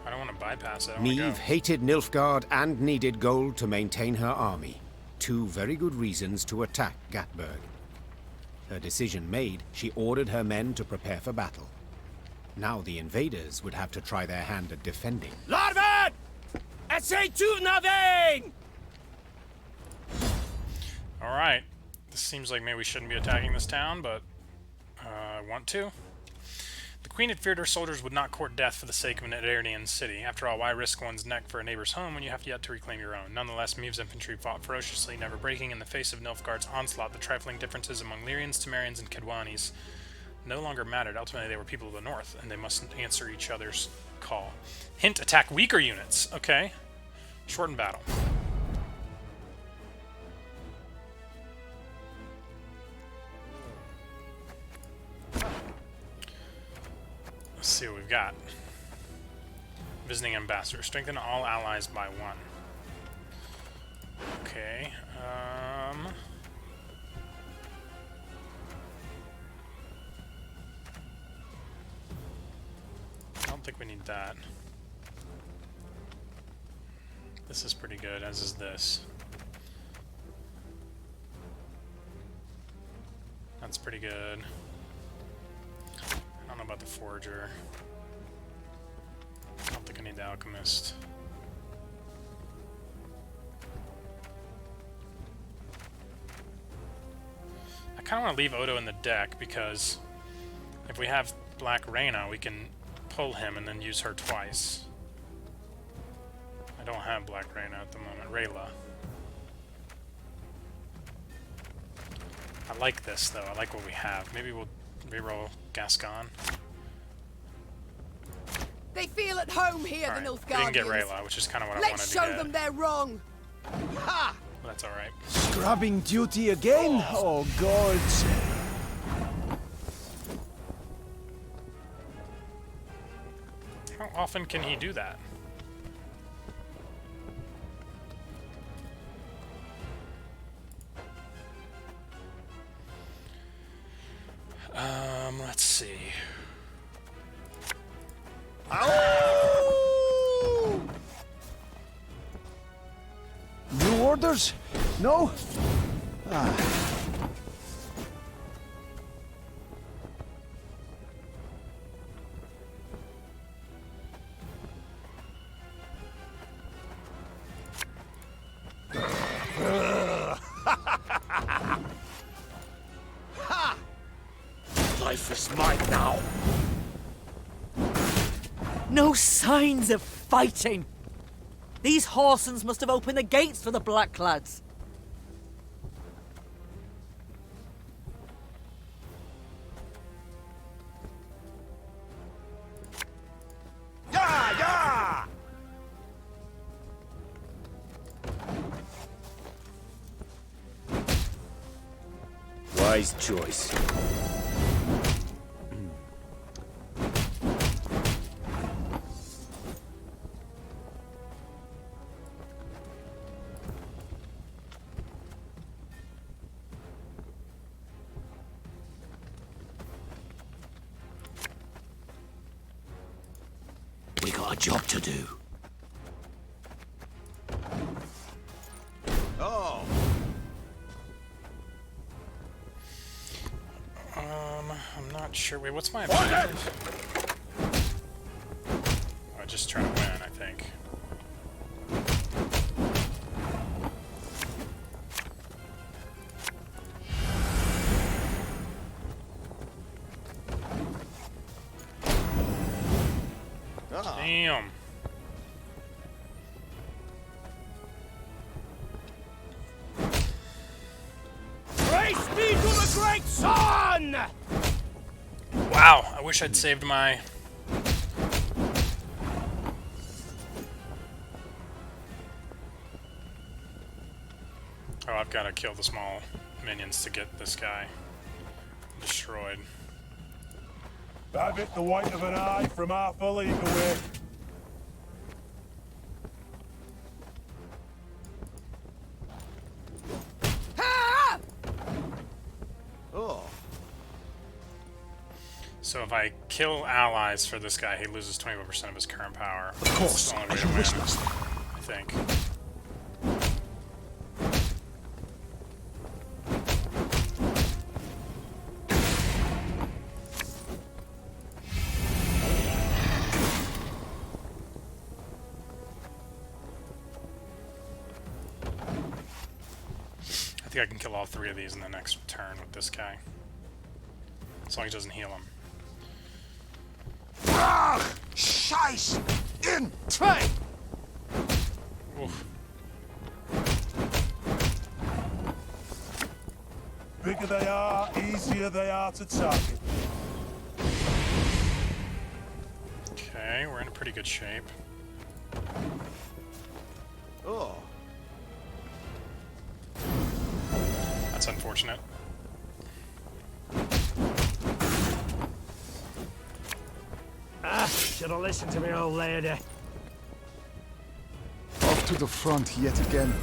A: I don't want to bypass it. I wanna
B: Meve
A: go.
B: hated Nilfgaard and needed gold to maintain her army. Two very good reasons to attack Gatburg. Her decision made, she ordered her men to prepare for battle. Now the invaders would have to try their hand at defending.
P: Larven! Essay to nothing!
A: Alright. This seems like maybe we shouldn't be attacking this town, but I want to. The Queen had feared her soldiers would not court death for the sake of an Aedirnian city. After all, why risk one's neck for a neighbor's home when you have yet to reclaim your own? Nonetheless, Meve's infantry fought ferociously, never breaking in the face of Nilfgaard's onslaught. The trifling differences among Lyrians, Temerians, and Kedwanis no longer mattered. Ultimately, they were people of the north, and they must answer each other's call. Hint, attack weaker units. Okay. Shorten battle. Let's see what we've got. Visiting ambassador. Strengthen all allies by 1. Okay. I don't think we need that. This is pretty good, as is this. That's pretty good. I don't know about the Forger. I don't think I need the Alchemist. I kind of want to leave Odo in the deck because if we have Black Reyna, we can pull him and then use her twice. I don't have Black Reyna at the moment. Rayla. I like this though. I like what we have. Maybe we'll reroll Gascon.
D: They feel at home here,
A: All right.
D: the
A: We
D: Nilfgaardians.
A: didn't get Rayla, which is kind of what I wanted
D: Let's
A: to
D: show
A: get.
D: them they're wrong. Ha!
A: But that's all right.
P: Scrubbing duty again? Oh, gods.
A: How often can he do that? Let's see.
P: New orders? No? Ah. Life is mine now.
K: No signs of fighting! These Horsens must have opened the gates for the Blacklads.
P: Yeah, yeah!
R: Wise choice. We got a job to do.
P: Oh.
A: I'm not sure. Wait, what's my objective? Oh, just trying to win, I think. Damn.
P: Praise be to the great sun!
A: Wow, I wish I'd saved my... Oh, I've got to kill the small minions to get this guy destroyed.
O: Have it the white of an eye from half a league away.
B: Oh.
A: So if I kill allies for this guy, he loses 21% of his current power.
R: Of course,
A: That's the only way
R: as
A: to
R: you
A: win,
R: wish, master.
A: I think. I think I can kill all 3 of these in the next turn with this guy. As long as he doesn't heal him.
P: Scheiß in Trey!
A: Oof.
O: Bigger they are, easier they are to target.
A: Okay, we're in pretty good shape.
B: Oh.
A: That's unfortunate.
P: Should have listened to me, old lady.
Q: Off to the front yet again.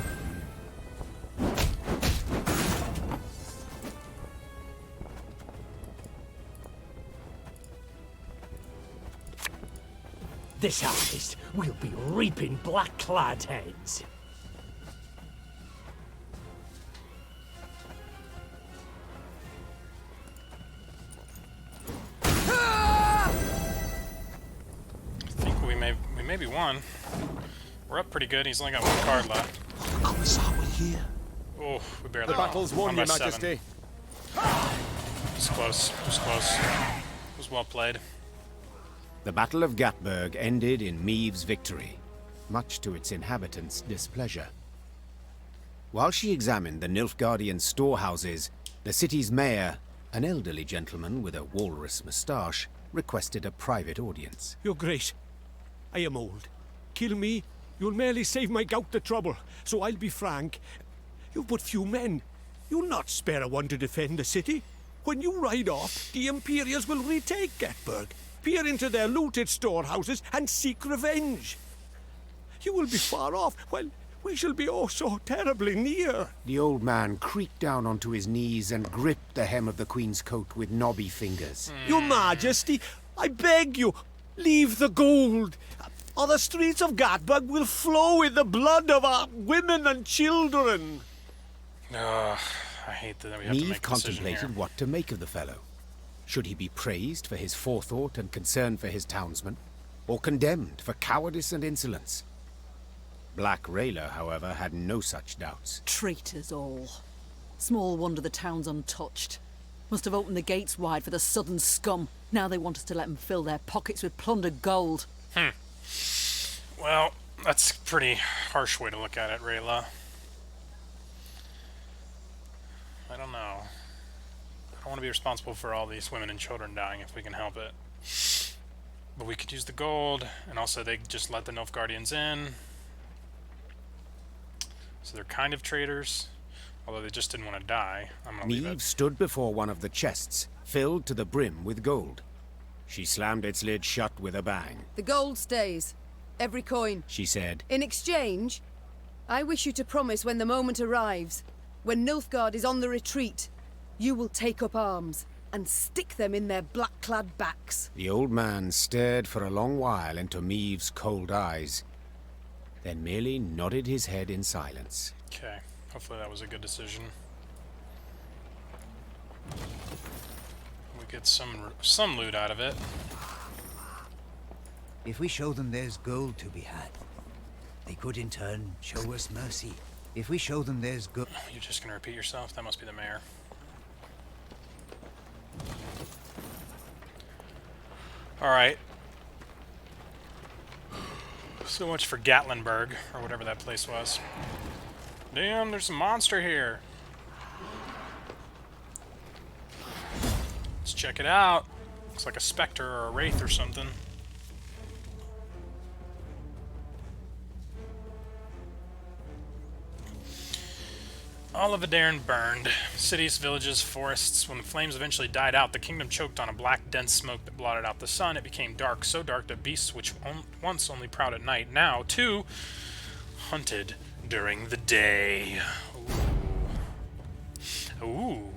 P: This harvest, we'll be reaping black-clad heads.
A: I think we maybe won. We're up pretty good. He's only got 1 card left.
P: The Commissar will hear.
A: Oh, we barely
G: The battle's won, Your Majesty.
A: It was close. It was close. It was well played.
B: The Battle of Gatburg ended in Meave's victory, much to its inhabitants' displeasure. While she examined the Nilfgaardian storehouses, the city's mayor, an elderly gentleman with a walrus moustache, requested a private audience.
P: Your Grace, I am old. Kill me, you'll merely save my gout the trouble. So I'll be frank. You've but few men. You'll not spare a one to defend the city. When you ride off, the Imperials will retake Gatburg, peer into their looted storehouses, and seek revenge. You will be far off, while we shall be oh so terribly near.
B: The old man creaked down onto his knees and gripped the hem of the Queen's coat with knobby fingers.
P: Your Majesty, I beg you, leave the gold. Or the streets of Gatburg will flow with the blood of our women and children.
A: Ugh, I hate that we have to
B: Meave
A: make a decision here.
B: contemplated what to make of the fellow. Should he be praised for his forethought and concern for his townsmen, or condemned for cowardice and insolence? Black Rayla, however, had no such doubts.
K: Traitors all. Small wonder the town's untouched. Must have opened the gates wide for the southern scum. Now they want us to let them fill their pockets with plundered gold.
A: Well, that's a pretty harsh way to look at it, Rayla. I don't know. I don't want to be responsible for all these women and children dying if we can help it. But we could use the gold, and also they just let the Nilfgaardians in. So they're kind of traitors, although they just didn't want to die. I'm gonna leave
B: Meave
A: it.
B: stood before one of the chests, filled to the brim with gold. She slammed its lid shut with a bang.
D: The gold stays. Every coin.
B: She said,
D: In exchange, I wish you to promise when the moment arrives, when Nilfgaard is on the retreat, you will take up arms and stick them in their black-clad backs.
B: The old man stared for a long while into Meave's cold eyes, then merely nodded his head in silence.
A: Okay, hopefully that was a good decision. We get some loot out of it.
S: If we show them there's gold to be had, they could in turn show us mercy. If we show them there's gold...
A: You're just gonna repeat yourself? That must be the mayor. Alright. So much for Gatlinburg, or whatever that place was. Damn, there's a monster here. Let's check it out. Looks like a specter or a wraith or something. All of Aedirn burned. Cities, villages, forests. When the flames eventually died out, the kingdom choked on a black, dense smoke that blotted out the sun. It became dark, so dark that beasts which once only prowled at night, now, too, hunted during the day. Ooh. Ooh.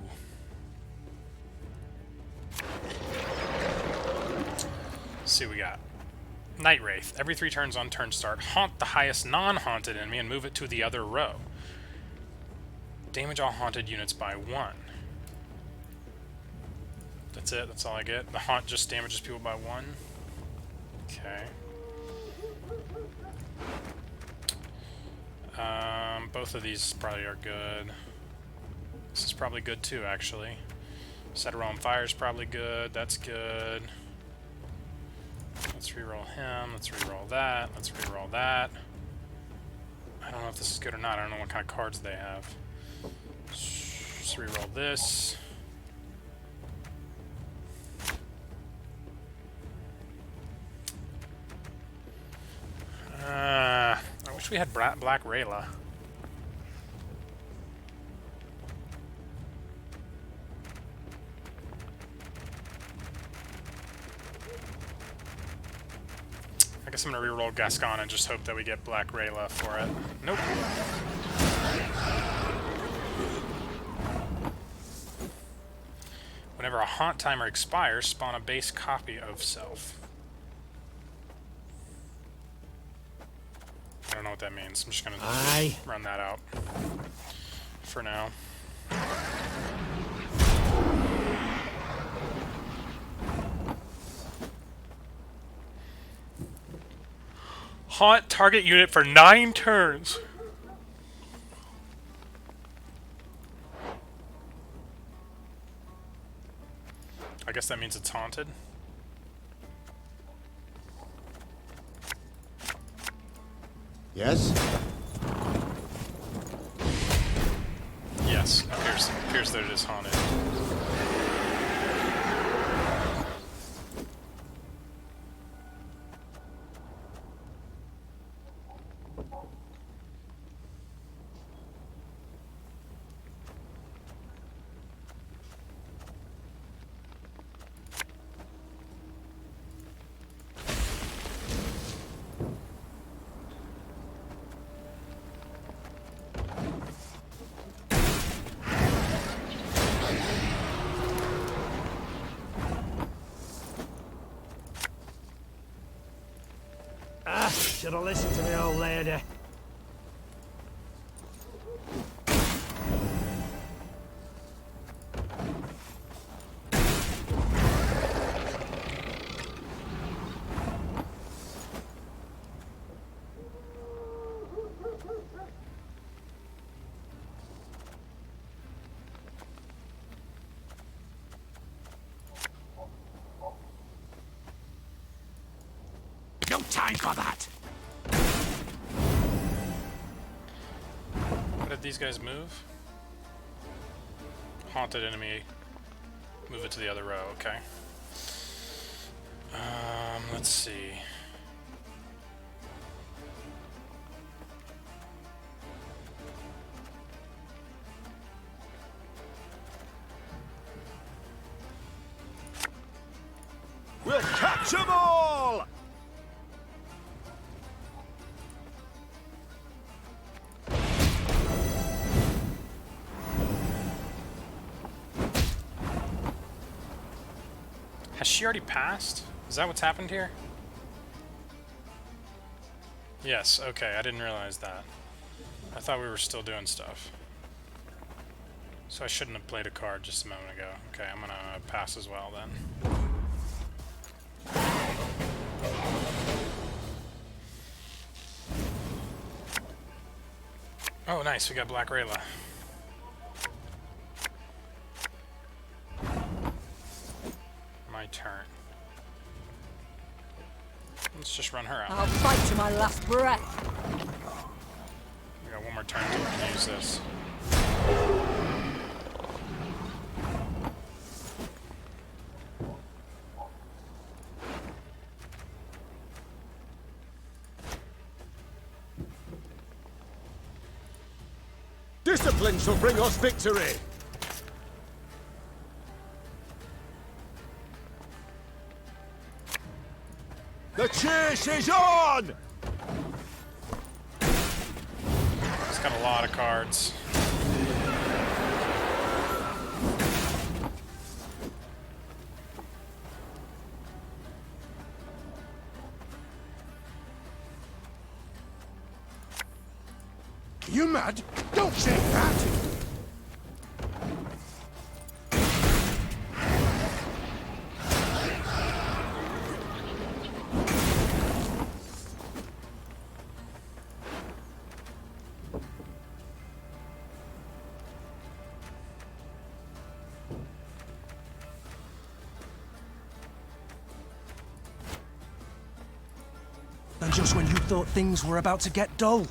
A: Let's see what we got. Night Wraith. Every 3 turns on turn start, haunt the highest non-haunted enemy and move it to the other row. Damage all haunted units by 1. That's it, that's all I get. The haunt just damages people by 1. Okay. Both of these probably are good. This is probably good too, actually. Set a Roll on Fire is probably good. That's good. Let's reroll him. Let's reroll that. Let's reroll that. I don't know if this is good or not. I don't know what kind of cards they have. Let's reroll this. I wish we had Black Rayla. I guess I'm gonna reroll Gascon and just hope that we get Black Rayla for it. Nope. Whenever a haunt timer expires, spawn a base copy of self. I don't know what that means. I'm just gonna run that out for now. Haunt target unit for 9 turns. I guess that means it's haunted.
B: Yes?
A: Yes, appears that it is haunted.
I: Should have listened to the old lady.
R: No time for that!
A: What did these guys move? Haunted enemy. Move it to the other row, okay. Let's see.
E: We'll catch 'em all!
A: Has she already passed? Is that what's happened here? Yes, okay, I didn't realize that. I thought we were still doing stuff. So I shouldn't have played a card just a moment ago. Okay, I'm gonna pass as well then. Oh, nice, we got Black Rayla. My turn. Let's just run her out.
K: I'll fight to my last breath.
A: We got one more turn until we can use this.
P: Discipline shall bring us victory! The chase is on!
A: It's got a lot of cards.
N: You mad? Don't say that!
F: And just when you thought things were about to get dull.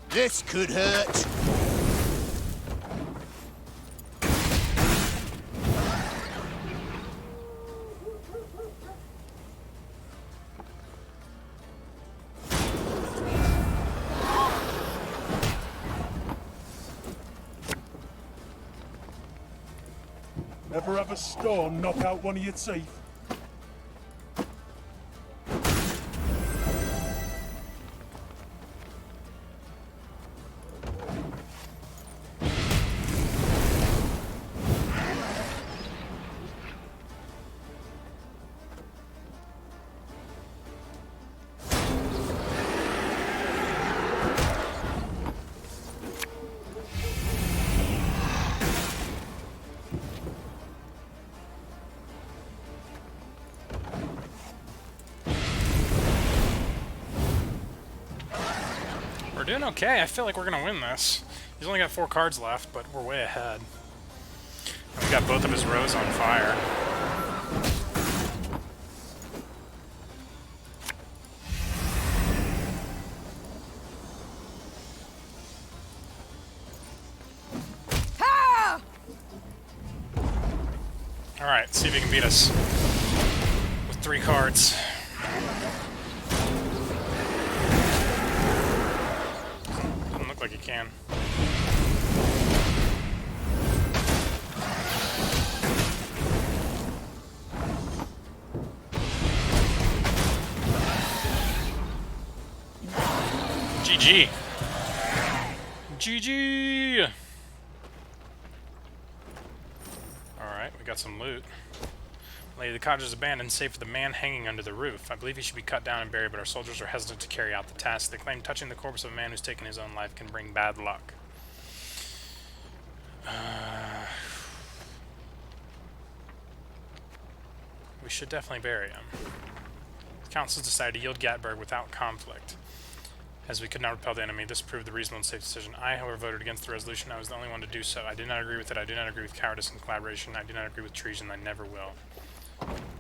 P: This could hurt.
O: Ever have a stone knock out one of your teeth?
A: We're doing okay. I feel like we're gonna win this. He's only got 4 cards left, but we're way ahead. And we got both of his rows on fire. Alright, see if he can beat us with 3 cards. Doesn't look like he can. GG. GG. Alright, we got some loot. Lady, the cottage is abandoned, save for the man hanging under the roof. I believe he should be cut down and buried, but our soldiers are hesitant to carry out the task. They claim touching the corpse of a man who's taken his own life can bring bad luck. We should definitely bury him. The council decided to yield Gatberg without conflict, as we could not repel the enemy. This proved the reasonable and safe decision. I, however, voted against the resolution. I was the only one to do so. I did not agree with it. I do not agree with cowardice and collaboration. I do not agree with treason. I never will.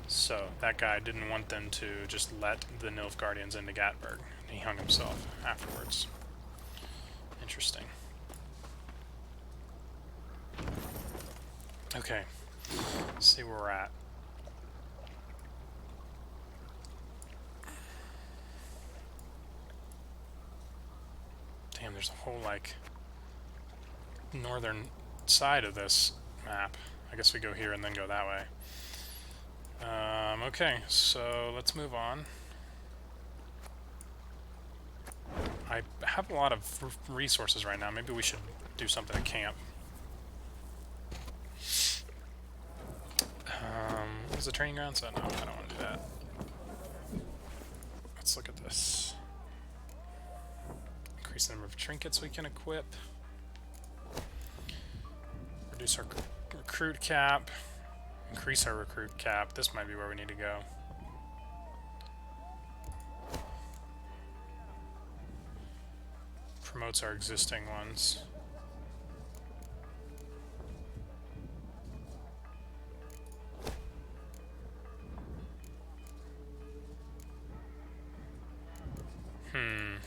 A: So, that guy didn't want them to just let the Nilfgaardians into Gatberg. He hung himself afterwards. Interesting. Okay. Let's see where we're at. Damn, there's a whole, like, northern side of this map. I guess we go here and then go that way. Okay, so let's move on. I have a lot of resources right now. Maybe we should do something at camp. Is the training ground set? No, I don't want to do that. Let's look at this. Increase the number of trinkets we can equip. Reduce our recruit cap. Increase our recruit cap. This might be where we need to go. Promotes our existing ones. I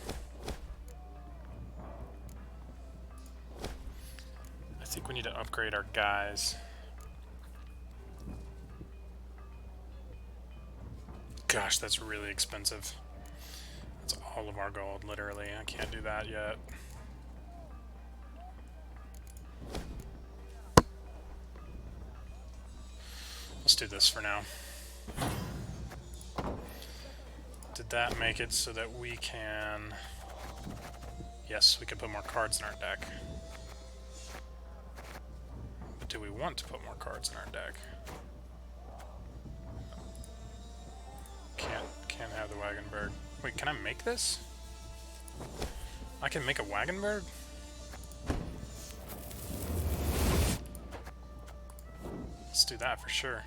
A: think we need to upgrade our guys. Gosh, that's really expensive. That's all of our gold, literally. I can't do that yet. Let's do this for now. Did that make it so that we can... Yes, we can put more cards in our deck. But do we want to put more cards in our deck? Can't have the Wagenberg. Wait, can I make this? I can make a Wagenberg? Let's do that for sure.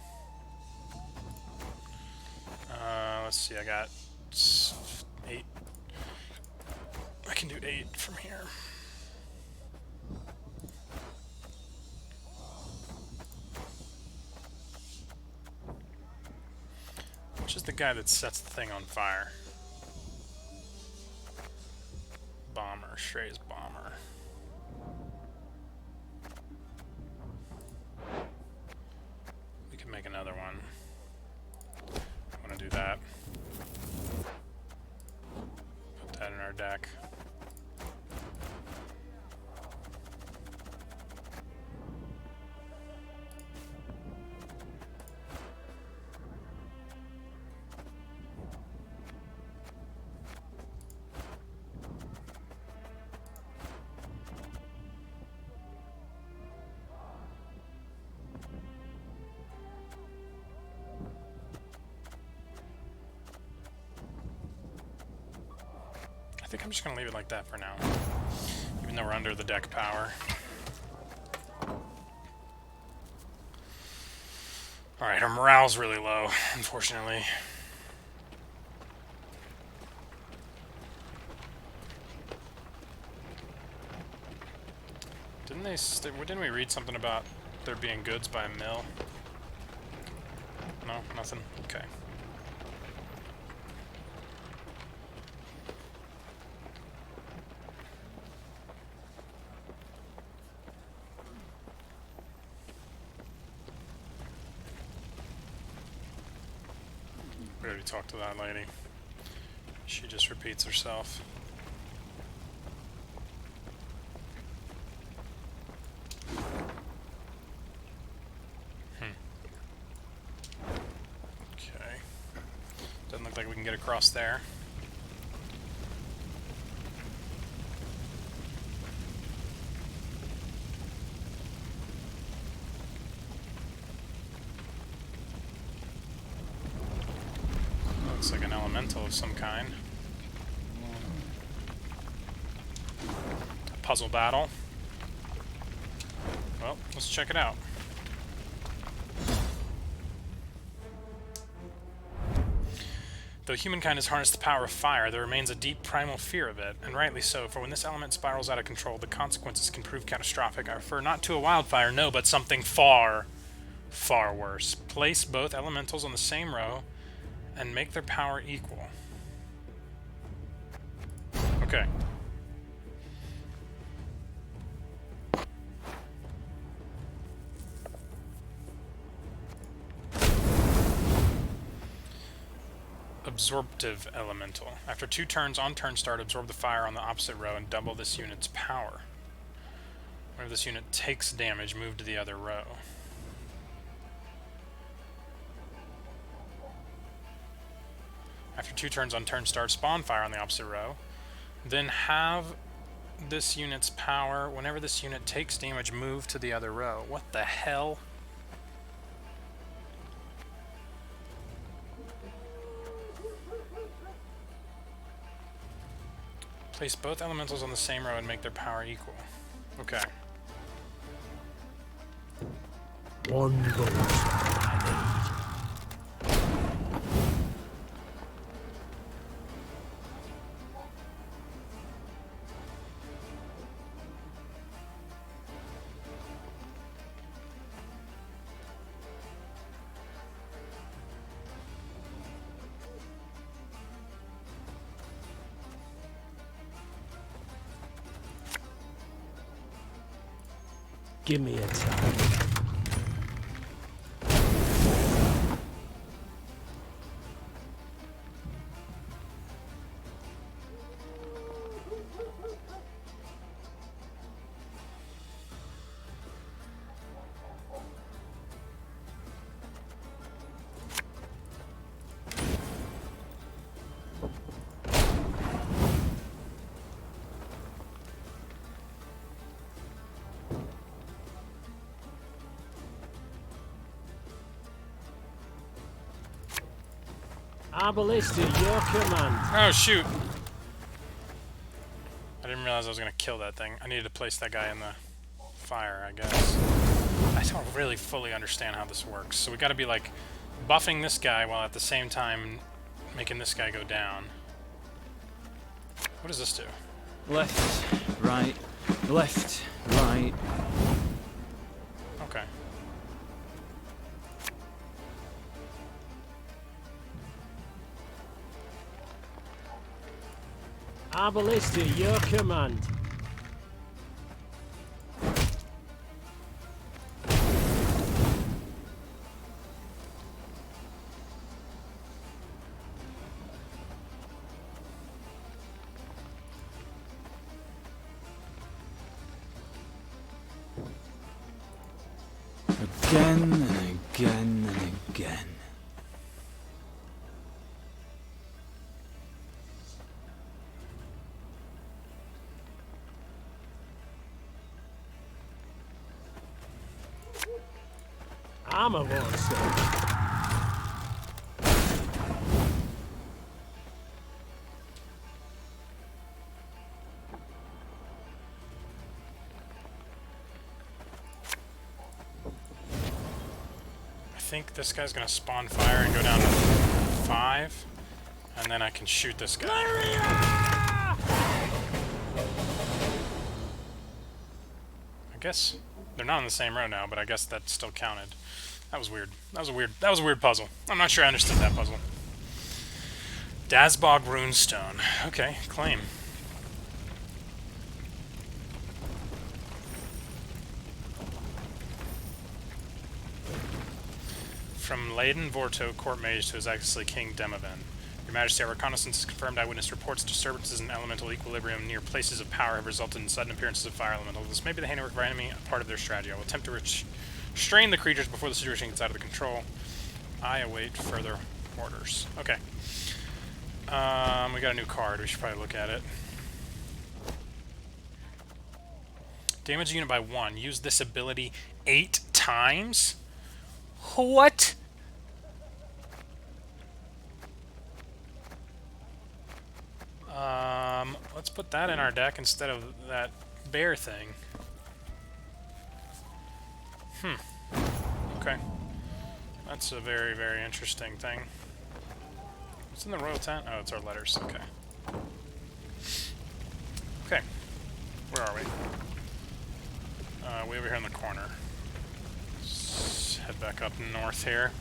A: Let's see, I got 8. I can do 8 from here. Which is the guy that sets the thing on fire? Bomber, Shrey's bomber. We can make another one. I want to do that. Put that in our deck. I think I'm just going to leave it like that for now, even though we're under the deck power. Alright, our morale's really low, unfortunately. Didn't we read something about there being goods by a mill? No? Nothing? Okay. We already talked to that lady. She just repeats herself. Okay. Doesn't look like we can get across there. Looks like an elemental of some kind. A puzzle battle. Well, let's check it out. Though humankind has harnessed the power of fire, there remains a deep primal fear of it, and rightly so, for when this element spirals out of control, the consequences can prove catastrophic. I refer not to a wildfire, no, but something far, far worse. Place both elementals on the same row and make their power equal. Okay. Absorptive elemental. After 2 turns on turn start, absorb the fire on the opposite row and double this unit's power. Whenever this unit takes damage, move to the other row. After 2 turns on turn start, spawn fire on the opposite row. Then have this unit's power, whenever this unit takes damage, move to the other row. What the hell? Place both elementals on the same row and make their power equal. Okay.
P: One goes.
I: Give me a time. Arbalest at your command.
A: Oh, shoot. I didn't realize I was going to kill that thing. I needed to place that guy in the fire, I guess. I don't really fully understand how this works. So we got to be, like, buffing this guy while at the same time making this guy go down. What does this do?
H: Left, right, left, right.
A: Okay.
I: Arbalest at your command.
H: Again and again and again.
I: I'm a monster.
A: I think this guy's going to spawn fire and go down to 5. And then I can shoot this guy. I guess they're not on the same row now, but I guess that still counted. That was weird. That was a weird puzzle. I'm not sure I understood that puzzle. Dazbog Runestone. Okay, claim. From Leyden Vorto, Court Mage, to His Excellency King Demoven. Your Majesty, our reconnaissance has confirmed eyewitness reports disturbances in elemental equilibrium near places of power have resulted in sudden appearances of fire elementals. This may be the handiwork of our enemy, a part of their strategy. I will attempt to restrain the creatures before the situation gets out of control. I await further orders. Okay. We got a new card. We should probably look at it. Damage a unit by 1. Use this ability 8 times? What? Let's put that in our deck instead of that bear thing. Okay. That's a very, very interesting thing. What's in the royal tent? Oh, it's our letters. Okay. Okay. Where are we? Way over here in the corner. Let's head back up north here.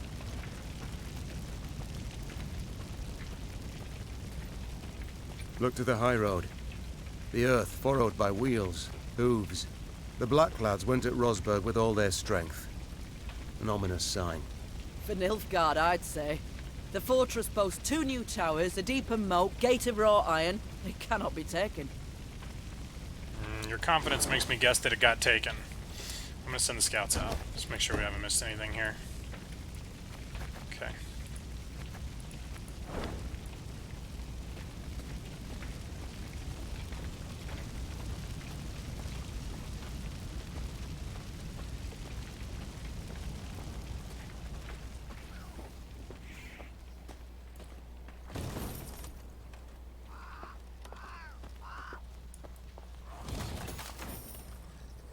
G: Look to the high road. The earth furrowed by wheels, hooves. The Blackclads went at Rosberg with all their strength. An ominous sign.
K: For Nilfgaard, I'd say. The fortress boasts 2 new towers, a deeper moat, gate of wrought iron. It cannot be taken.
A: Your confidence makes me guess that it got taken. I'm gonna send the scouts out. Just make sure we haven't missed anything here. Okay.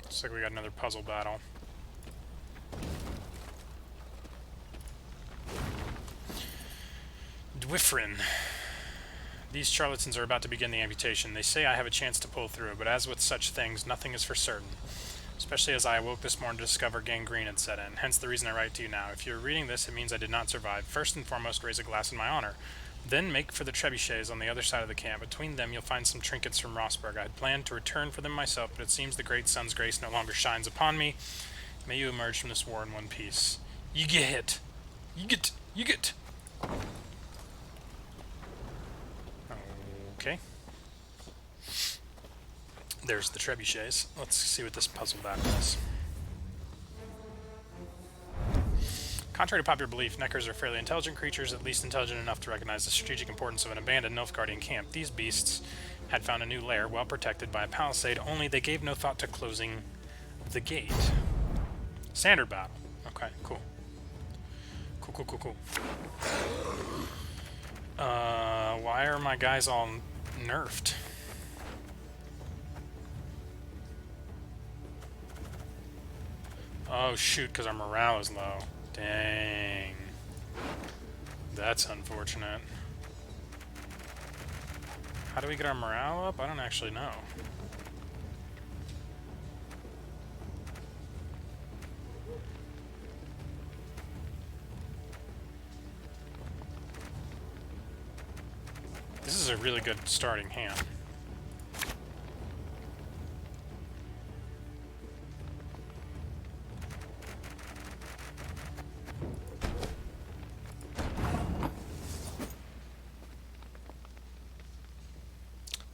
A: Looks like we got another puzzle battle. Dwifrin. These charlatans are about to begin the amputation. They say I have a chance to pull through, but as with such things, nothing is for certain. Especially as I awoke this morning to discover gangrene had set in. Hence the reason I write to you now. If you're reading this, it means I did not survive. First and foremost, raise a glass in my honor. Then make for the trebuchets on the other side of the camp. Between them, you'll find some trinkets from Rossburg. I had planned to return for them myself, but it seems the great sun's grace no longer shines upon me. May you emerge from this war in one piece. You get. You get. You get. Okay. There's the trebuchets. Let's see what this puzzle battle is. Contrary to popular belief, Neckers are fairly intelligent creatures, at least intelligent enough to recognize the strategic importance of an abandoned Nilfgaardian camp. These beasts had found a new lair, well protected by a palisade, only they gave no thought to closing the gate. Standard battle. Okay, cool. Cool. Why are my guys all nerfed? Oh shoot, because our morale is low. Dang. That's unfortunate. How do we get our morale up? I don't actually know. This is a really good starting hand.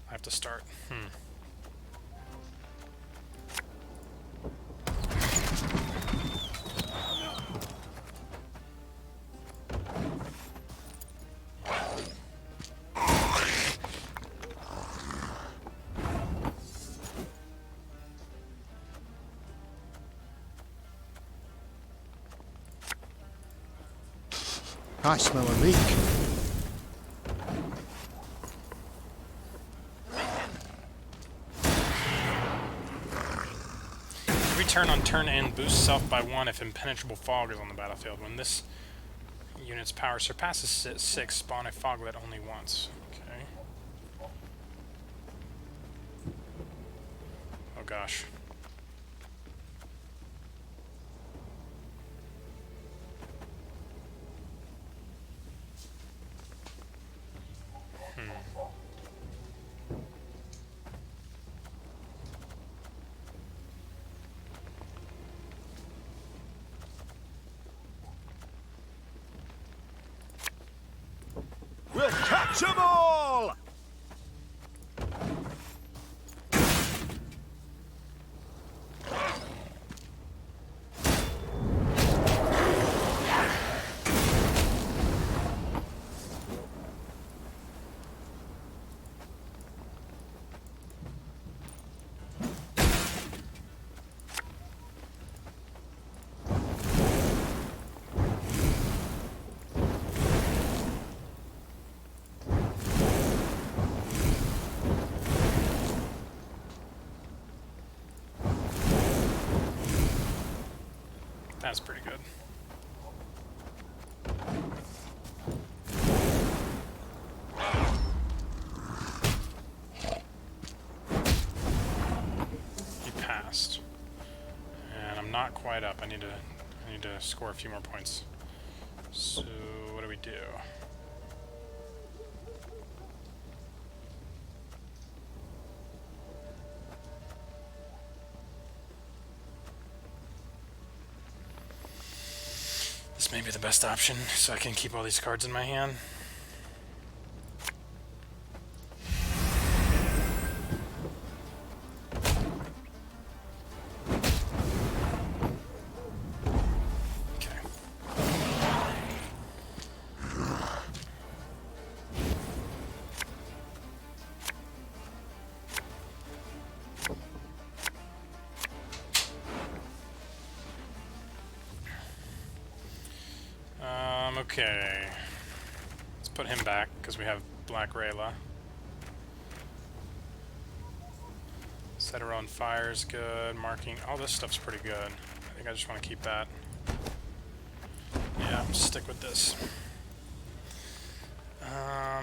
A: I have to start.
N: I smell a leak.
A: Every turn on turn end boosts self by 1 if impenetrable fog is on the battlefield. When this unit's power surpasses 6, spawn a foglet only once. Okay. Oh gosh.
E: We'll catch 'em all!
A: That's pretty good. He passed. And I'm not quite up. I need to score a few more points. So what do we do? This may be the best option, so I can keep all these cards in my hand. Okay. Okay. Let's put him back, because we have Black Rayla. Set her on fire is good. Marking. All this stuff's pretty good. I think I just want to keep that. Yeah, stick with this. I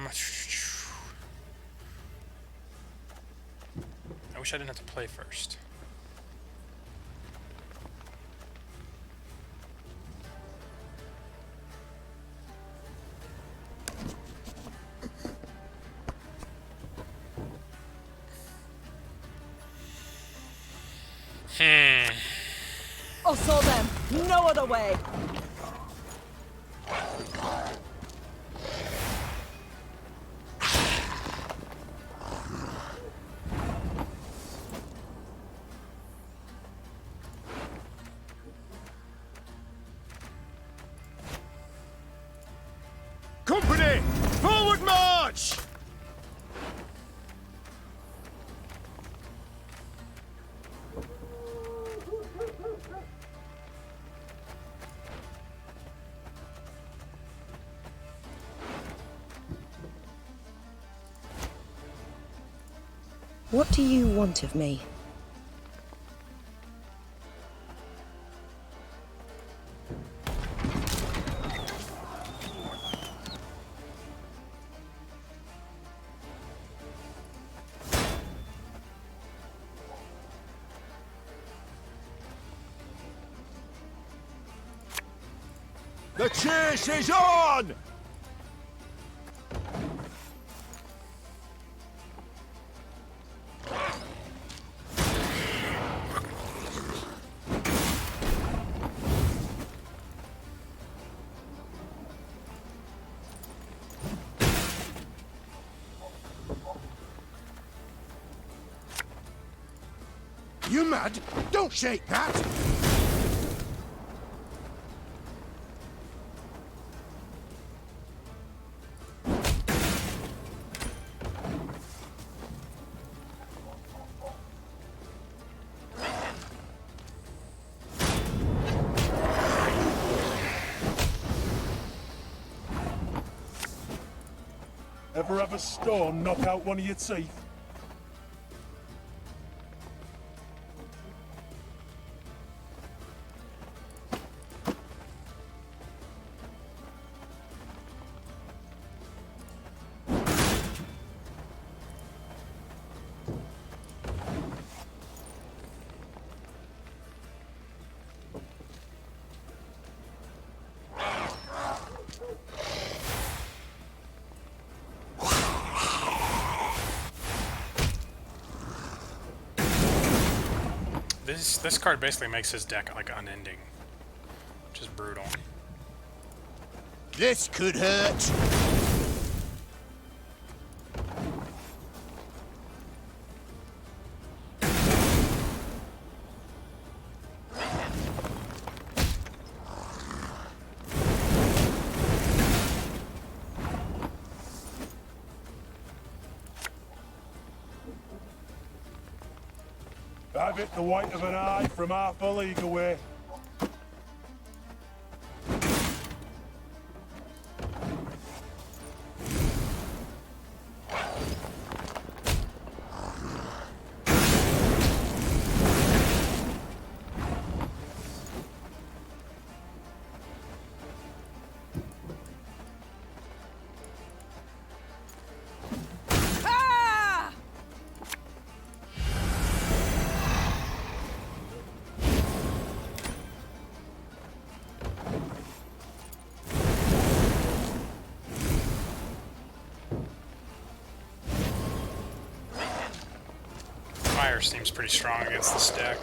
A: wish I didn't have to play first.
K: Us or them, no other way.
O: Company! Forward march!
J: What do you want of me?
O: The chase is on!
N: You mad? Don't shake that!
O: Ever have a stone knock out one of your teeth?
A: This card basically makes his deck like unending, which is brutal.
N: This could hurt!
O: Have it the white of an eye from half a league away.
A: Fire seems pretty strong against this deck.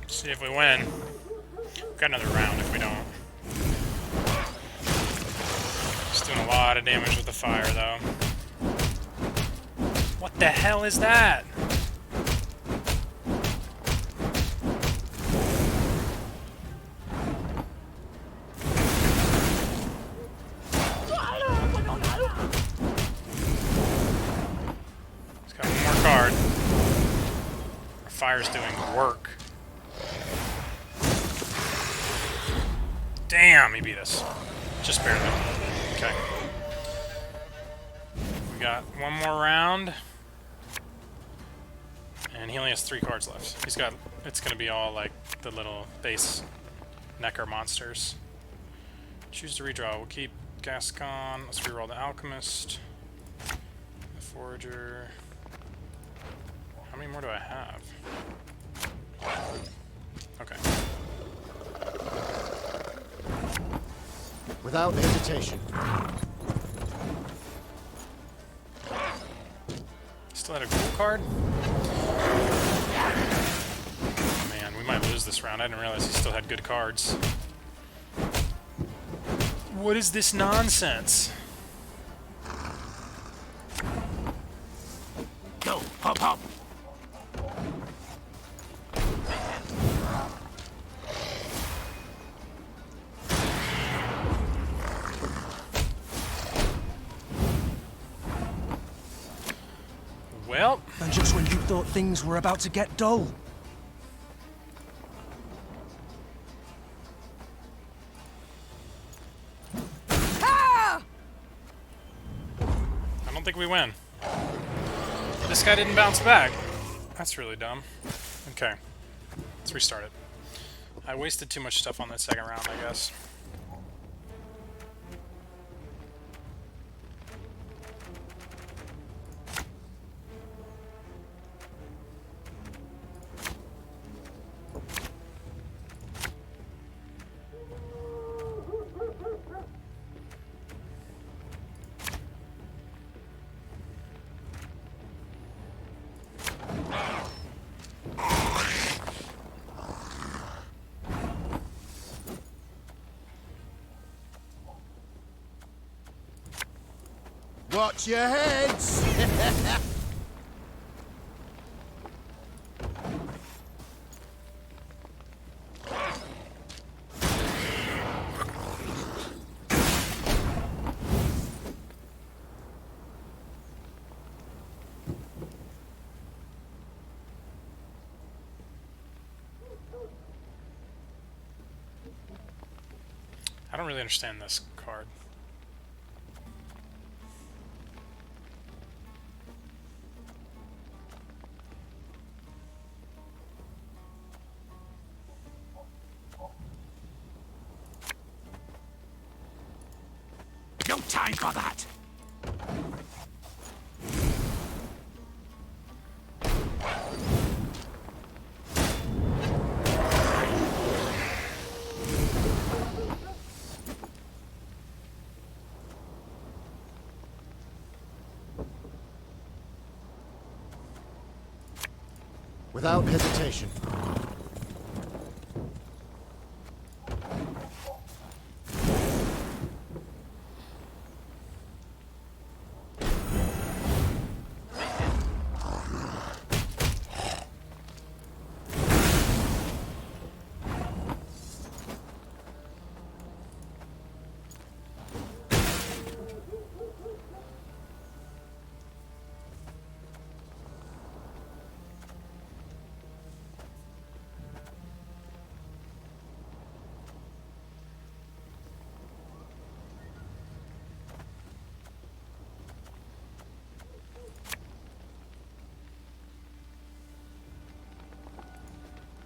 A: See if we win. We've got another round if we don't. Just doing a lot of damage with the fire, though. What the hell is that? He's got one more card. Our fire's doing work. Damn, he beat us. Just barely. Okay. We got one more round. And he only has 3 cards left. He's got... It's gonna be all, like, the little base Necker monsters. Choose to redraw. We'll keep Gascon. Let's reroll the Alchemist. The Forager. How many more do I have? Okay.
T: Without hesitation.
A: Still had a cool card? Man, we might lose this round. I didn't realize he still had good cards. What is this nonsense?
R: Go, hop, hop.
A: Well,
F: And just when you thought things were about to get dull.
A: I don't think we win. This guy didn't bounce back. That's really dumb. Okay. Let's restart it. I wasted too much stuff on that second round, I guess.
T: Watch your heads!
A: I don't really understand this card.
R: No time for that.
T: Without hesitation.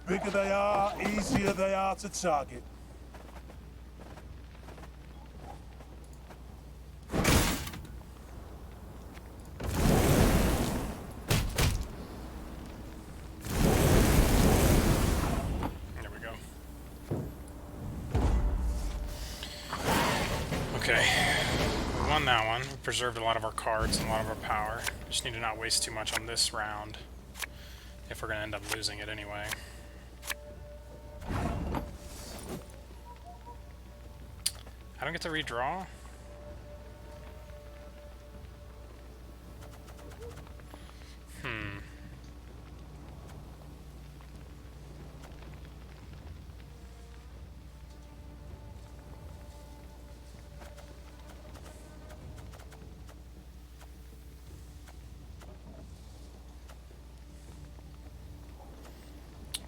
O: Bigger they are, easier they are to target.
A: There we go. Okay. We won that one. We preserved a lot of our cards and a lot of our power. Just need to not waste too much on this round if we're going to end up losing it anyway. I don't get to redraw?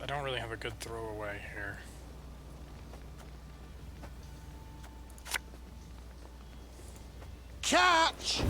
A: I don't really have a good throwaway here.
T: Catch!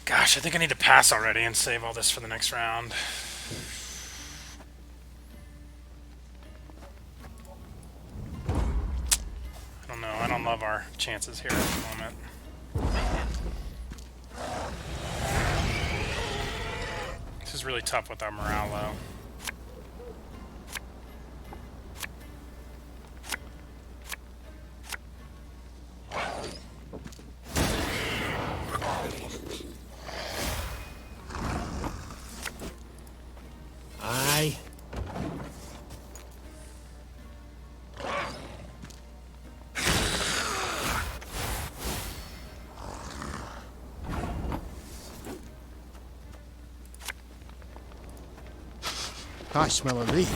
A: Gosh, I think I need to pass already and save all this for the next round. I don't know. I don't love our chances here at the moment. This is really tough with our morale low.
I: Aye.
T: I smell a leak.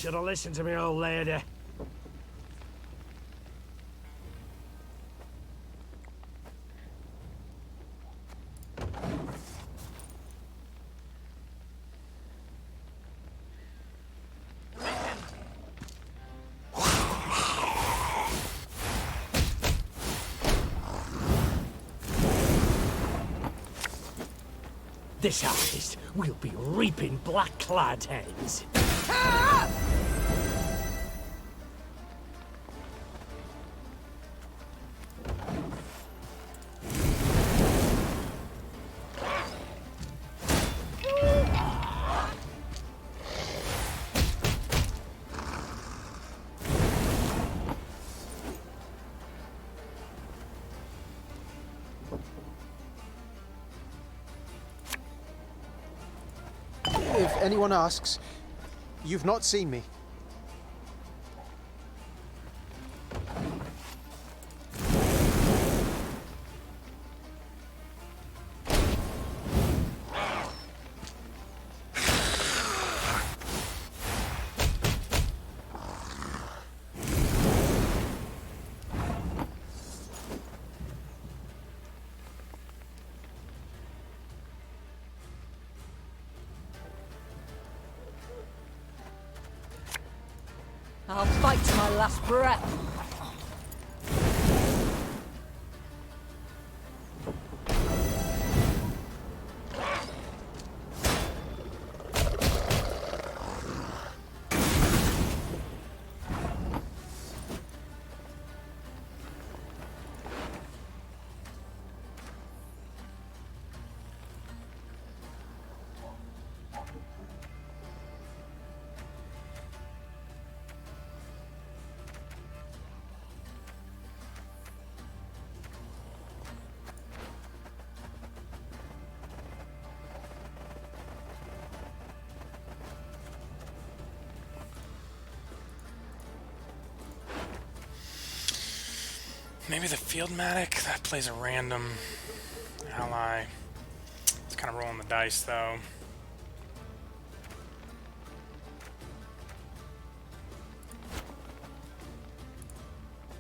I: Should have listened to me old lady. This harvest, we'll be reaping black-clad heads.
T: If anyone asks, you've not seen me.
K: I'll fight to my last breath.
A: Maybe the field medic? That plays a random ally. It's kind of rolling the dice, though.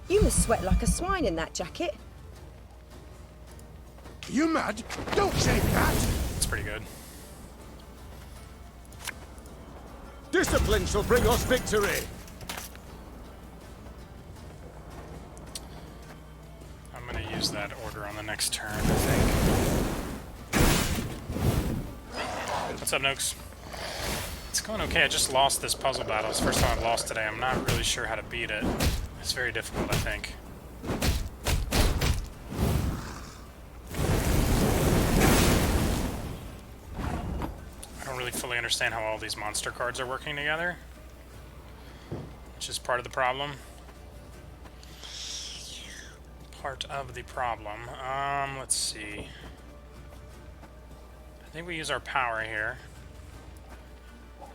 J: You must sweat like a swine in that jacket.
T: You mad? Don't say that!
A: It's pretty good.
G: Discipline shall bring us victory!
A: I'm going to use that order on the next turn, I think. What's up, Noakes? It's going okay. I just lost this puzzle battle. It's the first time I've lost today. I'm not really sure how to beat it. It's very difficult, I think. I don't really fully understand how all these monster cards are working together, which is part of the problem. Part of the problem. Let's see. I think we use our power here.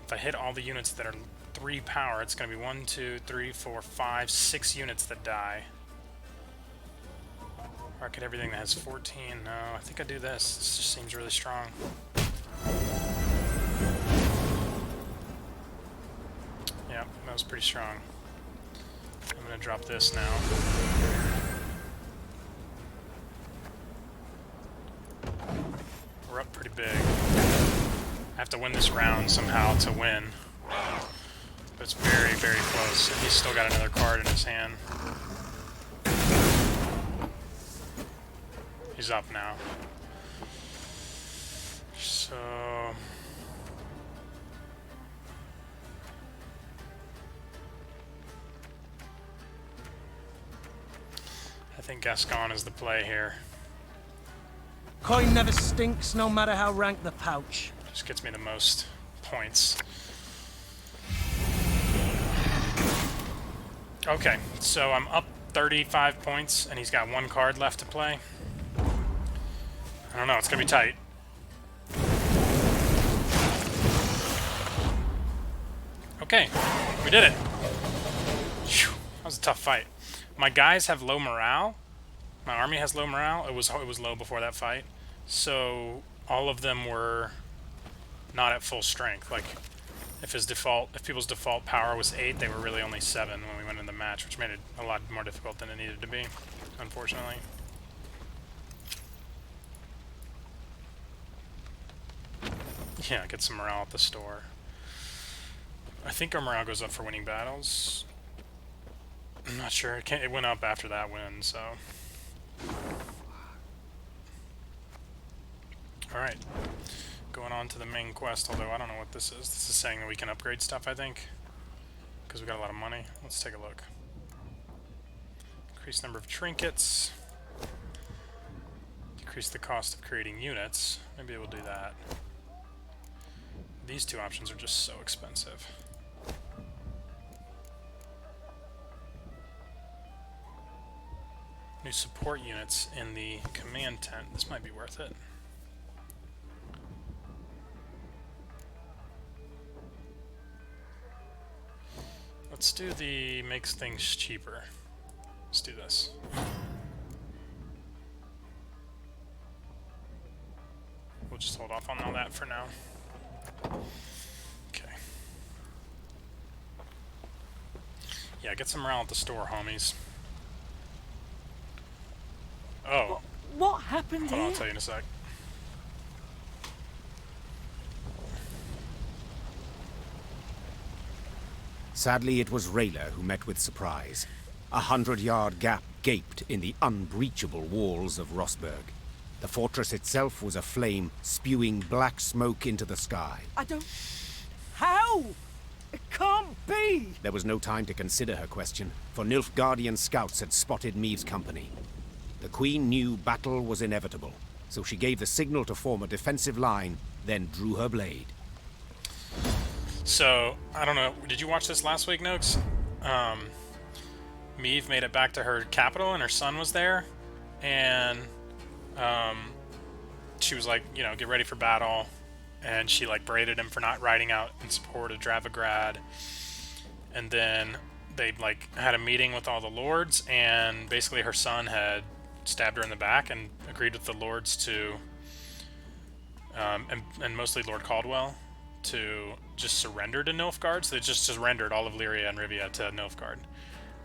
A: If I hit all the units that are 3 power, it's going to be 1, 2, 3, 4, 5, 6 units that die. Rocket everything that has 14. No, I think I do this. This just seems really strong. Yep, that was pretty strong. I'm gonna drop this now. We're up pretty big. I have to win this round somehow to win. But it's very, very close. And he's still got another card in his hand. He's up now. So... I think Gascon is the play here.
F: Coin never stinks, no matter how rank the pouch.
A: Just gets me the most points. Okay, so I'm up 35 points, and he's got one card left to play. I don't know, it's gonna be tight. Okay, we did it. Whew, that was a tough fight. My guys have low morale. My army has low morale. It was low before that fight. So all of them were not at full strength. Like if people's default power was 8, they were really only 7 when we went in the match, which made it a lot more difficult than it needed to be, unfortunately. Yeah, get some morale at the store. I think our morale goes up for winning battles. I'm not sure. It went up after that win, so... Alright. Going on to the main quest, although I don't know what this is. This is saying that we can upgrade stuff, I think. Because we got a lot of money. Let's take a look. Increase number of trinkets. Decrease the cost of creating units. Maybe we'll do that. These two options are just so expensive. New support units in the command tent. This might be worth it. Let's do the makes things cheaper. Let's do this. We'll just hold off on all that for now. Okay. Yeah, get some morale at the store, homies. Oh.
K: What happened
A: Hold on,
K: here?
A: I'll tell you in a sec.
B: Sadly, it was Rayla who met with surprise. 100-yard gap gaped in the unbreachable walls of Rosberg. The fortress itself was aflame, spewing black smoke into the sky.
K: I don't... How? It can't be!
B: There was no time to consider her question, for Nilfgaardian scouts had spotted Meave's company. The Queen knew battle was inevitable, so she gave the signal to form a defensive line, then drew her blade.
A: So, I don't know, did you watch this last week, Noakes? Meave made it back to her capital and her son was there, and she was like, you know, get ready for battle, and she like berated him for not riding out in support of Dravigrad, and then they like had a meeting with all the lords, and basically her son had stabbed her in the back and agreed with the lords to, and mostly Lord Caldwell, to just surrender to Nilfgaard. So they just surrendered all of Lyria and Rivia to Nilfgaard.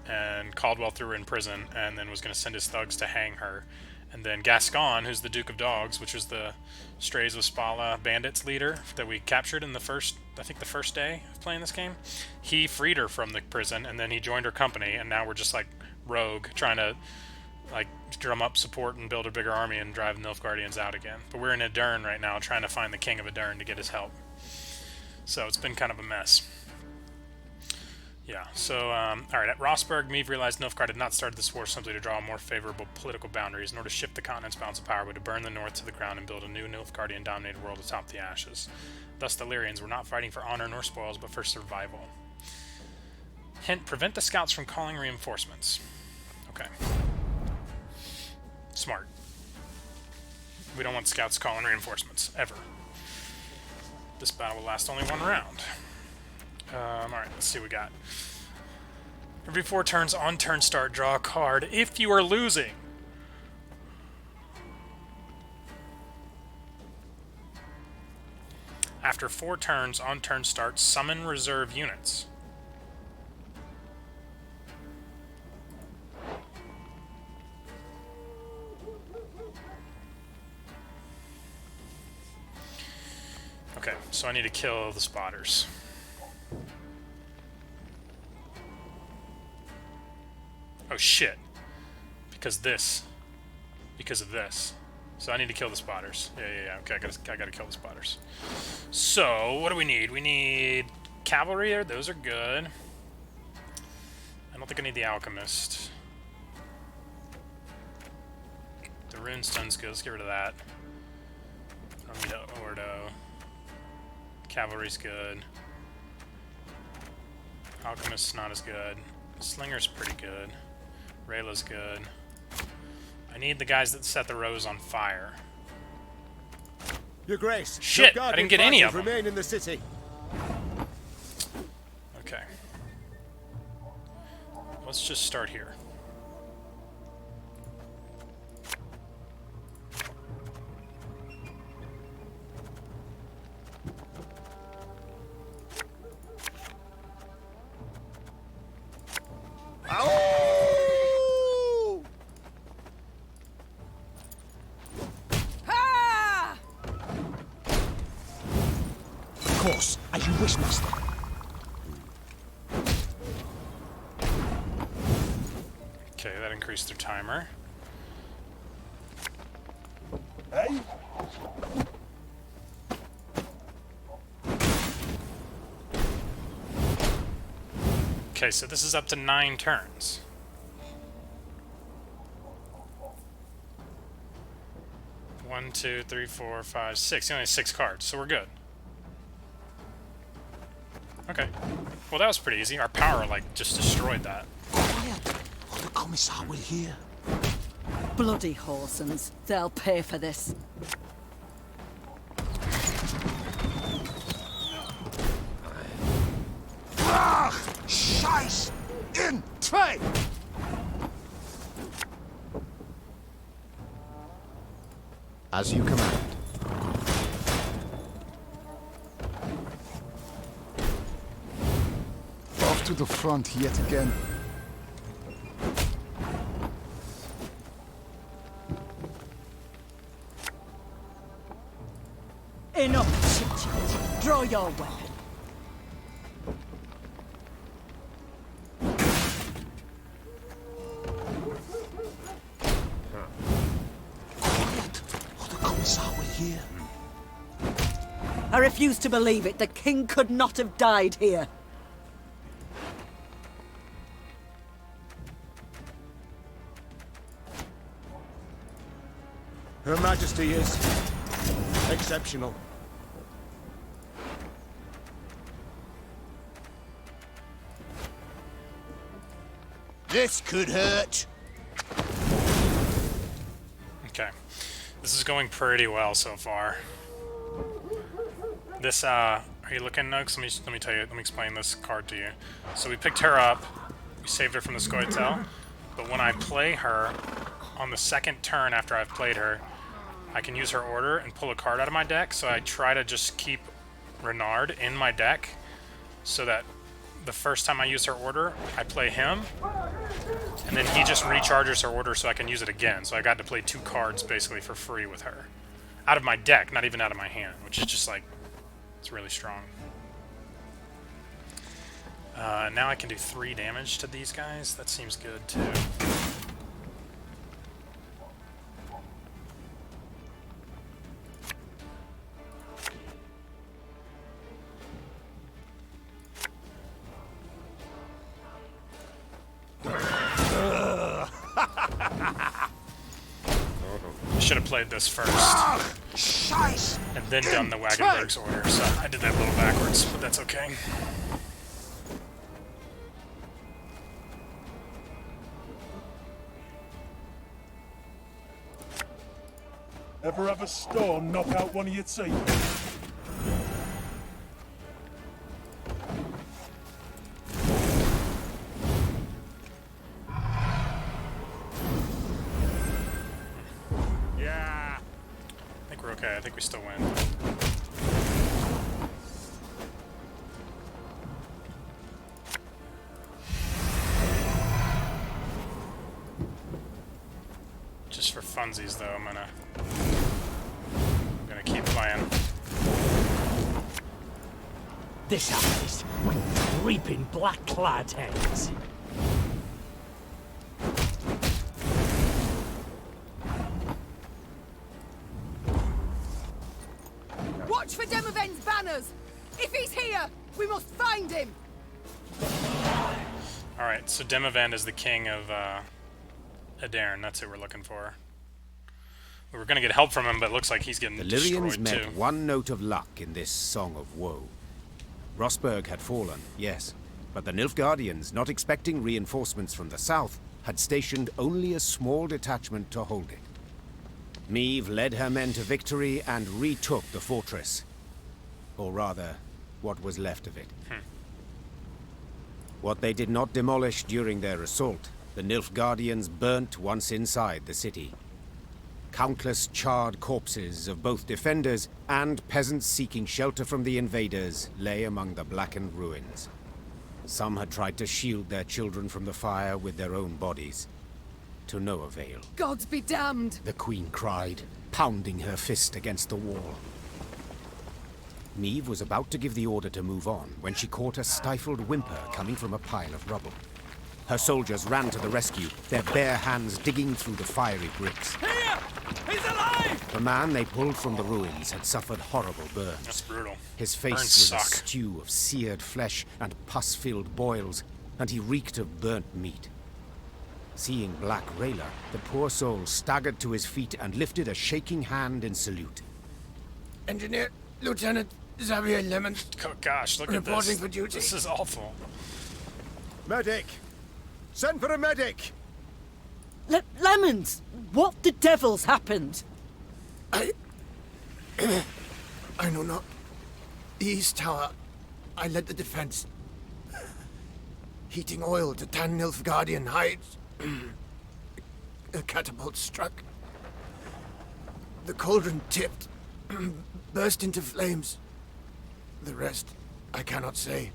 A: And Caldwell threw her in prison and then was going to send his thugs to hang her. And then Gascon, who's the Duke of Dogs, which was the Strays of Spala bandits leader that we captured in the first, I think the first day of playing this game, he freed her from the prison and then he joined her company, and now we're just like rogue trying to like drum up support and build a bigger army and drive the Nilfgaardians out again. But we're in Aedirn right now trying to find the King of Aedirn to get his help. So it's been kind of a mess. Yeah, so, alright, at Rosberg, Meave realized Nilfgaard had not started this war simply to draw more favorable political boundaries in order to shift the continent's balance of power, but to burn the north to the ground and build a new Nilfgaardian-dominated world atop the ashes. Thus, the Lyrians were not fighting for honor nor spoils, but for survival. Hint, prevent the scouts from calling reinforcements. Okay. Smart. We don't want scouts calling reinforcements, ever. This battle will last only one round. Alright, let's see what we got. Every 4 turns on turn start, draw a card if you are losing. After 4 turns, on turn start, summon reserve units. Okay, so I need to kill the spotters. Oh shit. Because of this. So I need to kill the spotters. Yeah. Okay, I gotta kill the spotters. So, what do we need? We need cavalry there. Those are good. I don't think I need the alchemist. The rune stun's good. Let's get rid of that. I don't need an ordo. Cavalry's good. Alchemist's not as good. Slinger's pretty good. Rayla's good. I need the guys that set the rose on fire.
G: Your Grace.
A: Shit! I didn't get any of them.
G: Remain in the city.
A: Okay. Let's just start here.
R: Of course, as you wish, master.
A: Okay, that increased their timer.
O: Hey?
A: Okay, so this is up to 9 turns. One, 2, 3, 4, 5, 6. He only has 6 cards, so we're good. Okay. Well, that was pretty easy. Our power, like, just destroyed that.
R: Quiet, or the commissar will hear.
K: Bloody Horsens. They'll pay for this.
R: Ach, Scheiß! In Trade!
B: As you command.
Q: Off to the front yet again.
K: Enough chit-chat. Draw your weapon.
R: Quiet, or the commissar will hear.
K: I refuse to believe it. The king could not have died here.
G: Her Majesty is exceptional.
R: This could hurt.
A: Okay. This is going pretty well so far. This, are you looking, Nugs? Let me tell you, let me explain this card to you. So we picked her up, we saved her from the Scoia'tael, but when I play her, on the second turn after I've played her, I can use her order and pull a card out of my deck, so I try to just keep Renard in my deck, so that the first time I use her order, I play him, and then he just recharges her order so I can use it again. So I got to play 2 cards basically for free with her. Out of my deck, not even out of my hand, which is just like, it's really strong. Now I can do 3 damage to these guys. That seems good too. Should have played this first, and then done the Wagenberg's order, so I did that a little backwards, but that's okay.
O: Ever have a storm knock out one of your teeth?
A: I think we're okay. I think we still win. Just for funsies, though, I'm gonna keep playing.
I: This happens when reaping black-clad heads.
D: Watch for Demavend's banners! If he's here, we must find him!
A: Alright, so Demavend is the king of Aedirn. That's who we're looking for. We were gonna get help from him, but it looks like he's getting
B: The
A: destroyed
B: Lyrians met
A: too.
B: one note of luck in this song of woe. Rosberg had fallen, yes, but the Nilfgaardians, not expecting reinforcements from the south, had stationed only a small detachment to hold it. Meve led her men to victory and retook the fortress. Or rather, what was left of it. What they did not demolish during their assault, the Nilfgaardians burnt once inside the city. Countless charred corpses of both defenders and peasants seeking shelter from the invaders lay among the blackened ruins. Some had tried to shield their children from the fire with their own bodies. To no avail.
D: Gods be damned!
B: The queen cried, pounding her fist against the wall. Meve was about to give the order to move on when she caught a stifled whimper coming from a pile of rubble. Her soldiers ran to the rescue, their bare hands digging through the fiery bricks.
I: Here! He's alive!
B: The man they pulled from the ruins had suffered horrible burns.
A: That's brutal.
B: His face
A: Burns
B: was
A: suck.
B: a stew of seared flesh and pus-filled boils, and he reeked of burnt meat. Seeing Black Rayla, the poor soul staggered to his feet and lifted a shaking hand in salute.
N: Engineer, Lieutenant Xavier Lemon.
A: Oh gosh, look at
N: Reporting
A: this.
N: for duty.
A: This is awful.
G: Medic! Send for a medic!
K: Lemons! What the devil's happened?
N: I know not. The East Tower. I led the defense. Heating oil to tan Nilfgaardian hides. A catapult struck. The cauldron tipped, burst into flames. The rest, I cannot say.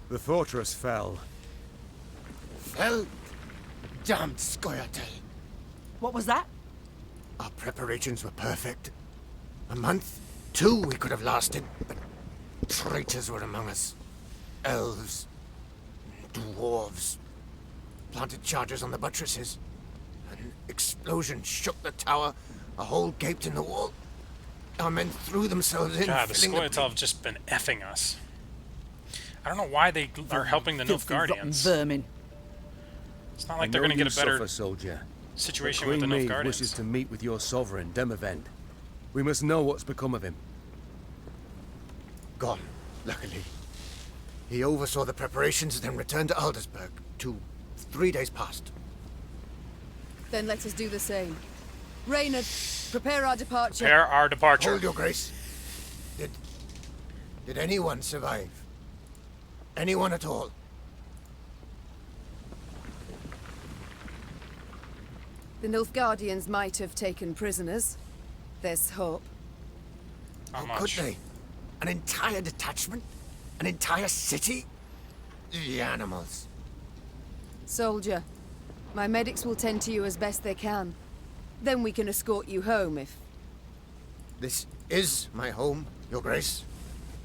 G: The fortress fell.
N: Fell? Damned Scoia'tael.
K: What was that?
N: Our preparations were perfect. A month, 2 we could have lasted, but traitors were among us. Elves, dwarves, planted charges on the buttresses. An explosion shook the tower, a hole gaped in the wall. Our men threw themselves in,
A: God, the
N: filling
A: Scoia'tael have just been effing us. I don't know why they are helping the Nilfgaardians.
K: Vermin.
A: It's not like they're going to get a better
G: soldier.
A: situation
G: Queen
A: with the
G: Meve
A: Nilfgaardians.
G: wishes to meet with your sovereign, Demavend. We must know what's become of him.
N: Gone, luckily. He oversaw the preparations, then returned to Aldersburg. 3 days past.
D: Then let us do the same. Reynard, prepare our departure.
A: Prepare our departure.
N: Hold your grace. Did anyone survive? Anyone at all?
D: The Nilfgaardians might have taken prisoners. There's hope.
A: How
N: How could they? An entire detachment? An entire city? The animals.
D: Soldier, my medics will tend to you as best they can. Then we can escort you home if...
N: This is my home, your grace.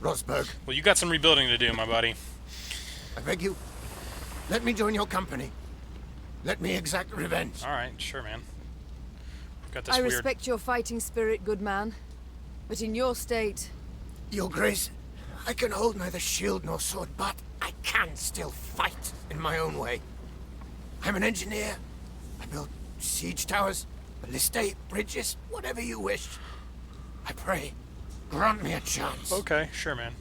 N: Rosberg.
A: Well, you got some rebuilding to do, my buddy.
N: I beg you, let me join your company. Let me exact revenge.
A: Alright, sure, man. Got this
D: I
A: weird...
D: respect your fighting spirit, good man. But in your state...
N: Your grace, I can hold neither shield nor sword, but I can still fight in my own way. I'm an engineer. I build siege towers, ballistae, bridges, whatever you wish. I pray, grant me a chance.
A: Okay, sure, man.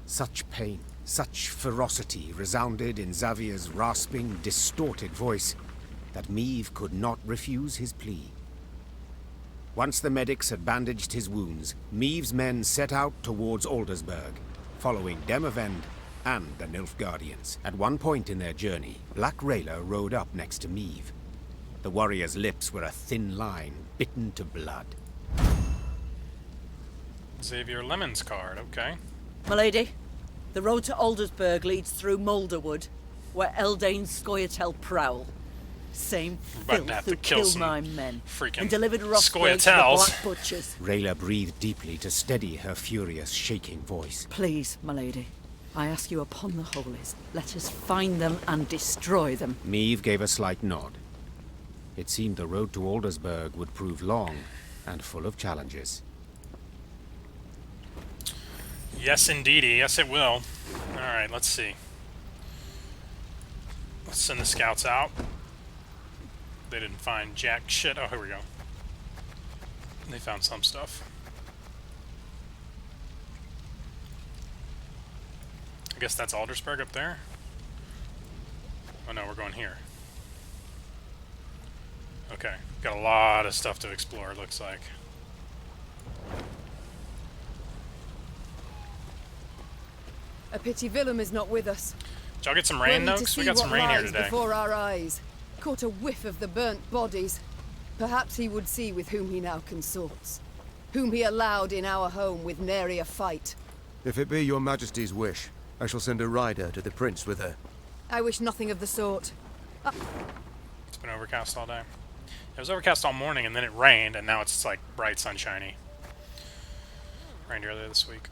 B: Such pain, such ferocity resounded in Xavier's rasping, distorted voice that Meve could not refuse his plea. Once the medics had bandaged his wounds, Meve's men set out towards Aldersburg, following Demavend and the Nilfgaardians. At one point in their journey, Black Rayla rode up next to Meve. The warrior's lips were a thin line, bitten to blood.
A: Xavier Lemon's card, okay.
K: My lady, the road to Aldersburg leads through Moulderwood. where Eldane's Scoia'tael prowl. Same
A: We're about to
K: filth
A: have to
K: who
A: kill
K: killed
A: some
K: my men
A: freaking
K: and delivered Rothberg to the
A: Scoia'taels.
K: Black Butchers.
B: Rayla breathed deeply to steady her furious, shaking voice.
K: Please, my lady, I ask you upon the holies, let us find them and destroy them.
B: Meve gave a slight nod. It seemed the road to Aldersburg would prove long and full of challenges.
A: Yes, indeedy. Yes, it will. Alright, let's see. Let's send the scouts out. They didn't find jack shit. Oh, here we go. They found some stuff. I guess that's Aldersburg up there. Oh no, we're going here. Okay, got a lot of stuff to explore, it looks like.
D: A pity Willem is not with us.
A: Did y'all get some rain notes? We got some rain here today.
D: Before our eyes. Caught a whiff of the burnt bodies. Perhaps he would see with whom he now consorts. Whom he allowed in our home with nary a fight.
G: If it be your majesty's wish, I shall send a rider to the prince with her.
D: I wish nothing of the sort.
A: It's been overcast all day. It was overcast all morning and then it rained and now it's like bright sunshiny. Rained earlier this week.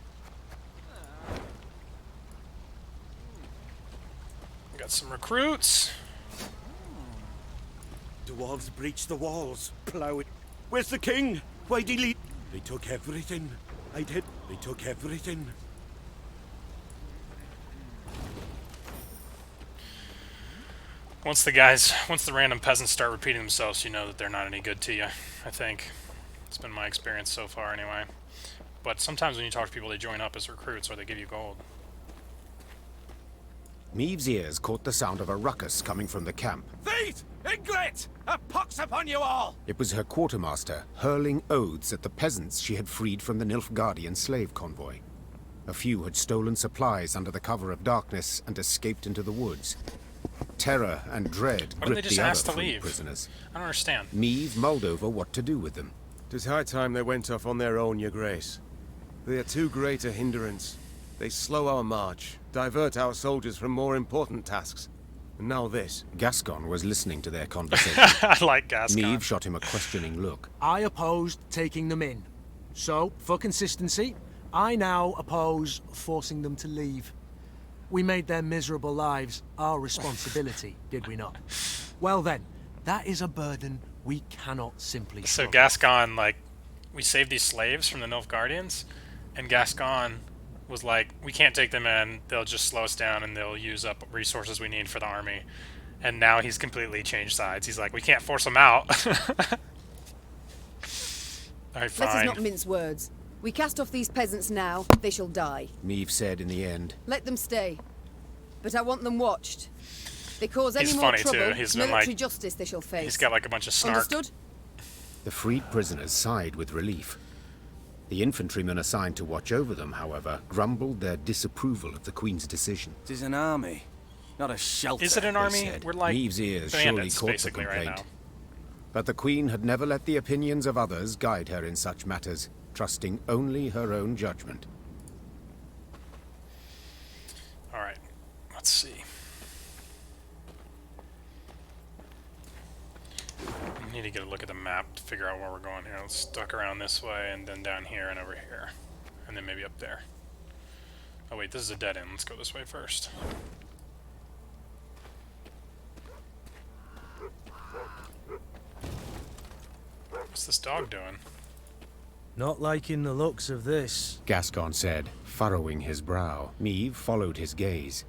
A: We got some recruits.
O: Dwarves breached the walls, ploughed. Where's the king? Why'd he leave? They took everything. I did. They took everything.
A: Once the random peasants start repeating themselves, you know that they're not any good to you, I think. It's been my experience so far, anyway. But sometimes when you talk to people, they join up as recruits or they give you gold.
B: Meve's ears caught the sound of a ruckus coming from the camp.
O: Thieves! Ingrate! A pox upon you all!
B: It was her quartermaster, hurling oaths at the peasants she had freed from the Nilfgaardian slave convoy. A few had stolen supplies under the cover of darkness and escaped into the woods. Terror and dread gripped the other three prisoners.
A: I don't understand.
B: Meve mulled over what to do with them.
G: 'Tis high time they went off on their own, your grace. They are too great a hindrance. They slow our march, divert our soldiers from more important tasks. And now this.
B: Gascon was listening to their conversation.
A: I like Gascon.
B: Meve shot him a questioning look.
F: I opposed taking them in. So, for consistency, I now oppose forcing them to leave. We made their miserable lives our responsibility, did we not? Well then, that is a burden we cannot simply
A: So
F: shrug.
A: Gascon, like, we saved these slaves from the Nilfgaardians, and Gascon was like, we can't take them in, they'll just slow us down and they'll use up resources we need for the army. And now he's completely changed sides. He's like, we can't force them out. Alright, fine.
D: Let us not mince words. We cast off these peasants now, they shall die.
B: Meve said in the end.
D: Let them stay. But I want them watched. They cause any
A: He's
D: more
A: funny,
D: trouble,
A: too. He's been,
D: military
A: like,
D: justice they shall face.
A: He's got like a bunch of snark.
D: Understood?
B: The freed prisoners sighed with relief. The infantrymen assigned to watch over them, however, grumbled their disapproval of the Queen's decision.
H: It is an army, not a shelter.
A: Is it an
B: They
A: army?
B: said.
A: We're like
B: Meve's ears surely
A: bandits,
B: caught the
A: basically, right
B: complaint.
A: now.
B: But the Queen had never let the opinions of others guide her in such matters, trusting only her own judgment.
A: Alright, let's see. We need to get a look at the map to figure out where we're going here. Let's duck around this way and then down here and over here. And then maybe up there. Oh wait, this is a dead end. Let's go this way first. What's this dog doing?
F: Not liking the looks of this.
B: Gascon said, furrowing his brow. Meve followed his gaze.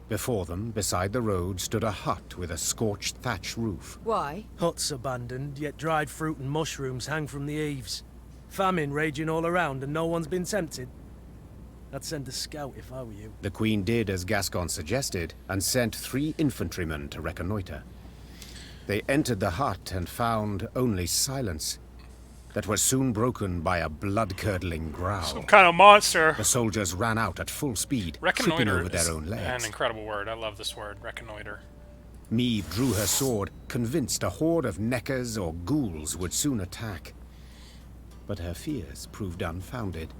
B: Before them, beside the road, stood a hut with a scorched thatch roof.
D: Why?
F: Huts abandoned, yet dried fruit and mushrooms hang from the eaves. Famine raging all around and no one's been tempted. I'd send a scout if I were you.
B: The Queen did as Gascon suggested, and sent 3 infantrymen to reconnoiter. They entered the hut and found only silence, that was soon broken by a blood-curdling growl.
A: Some kind of monster!
B: The soldiers ran out at full speed, tripping
A: Reconnoiter
B: over
A: is
B: their own legs.
A: an incredible word. I love this word, reconnoiter.
B: Meve drew her sword, convinced a horde of neckers or ghouls would soon attack. But her fears proved unfounded.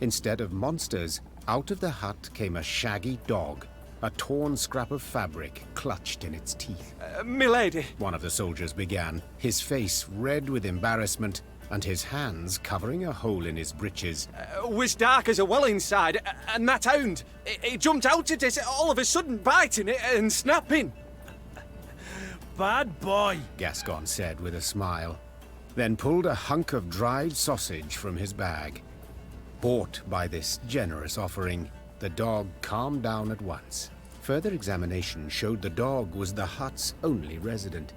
B: Instead of monsters, out of the hut came a shaggy dog, a torn scrap of fabric clutched in its teeth.
H: Milady!
B: One of the soldiers began, his face red with embarrassment and his hands covering a hole in his breeches.
H: Was dark as a well inside, and that hound, it jumped out at it all of a sudden, biting it and snapping.
F: Bad boy,
B: Gascon said with a smile, then pulled a hunk of dried sausage from his bag. Bought by this generous offering, the dog calmed down at once. Further examination showed the dog was the hut's only resident.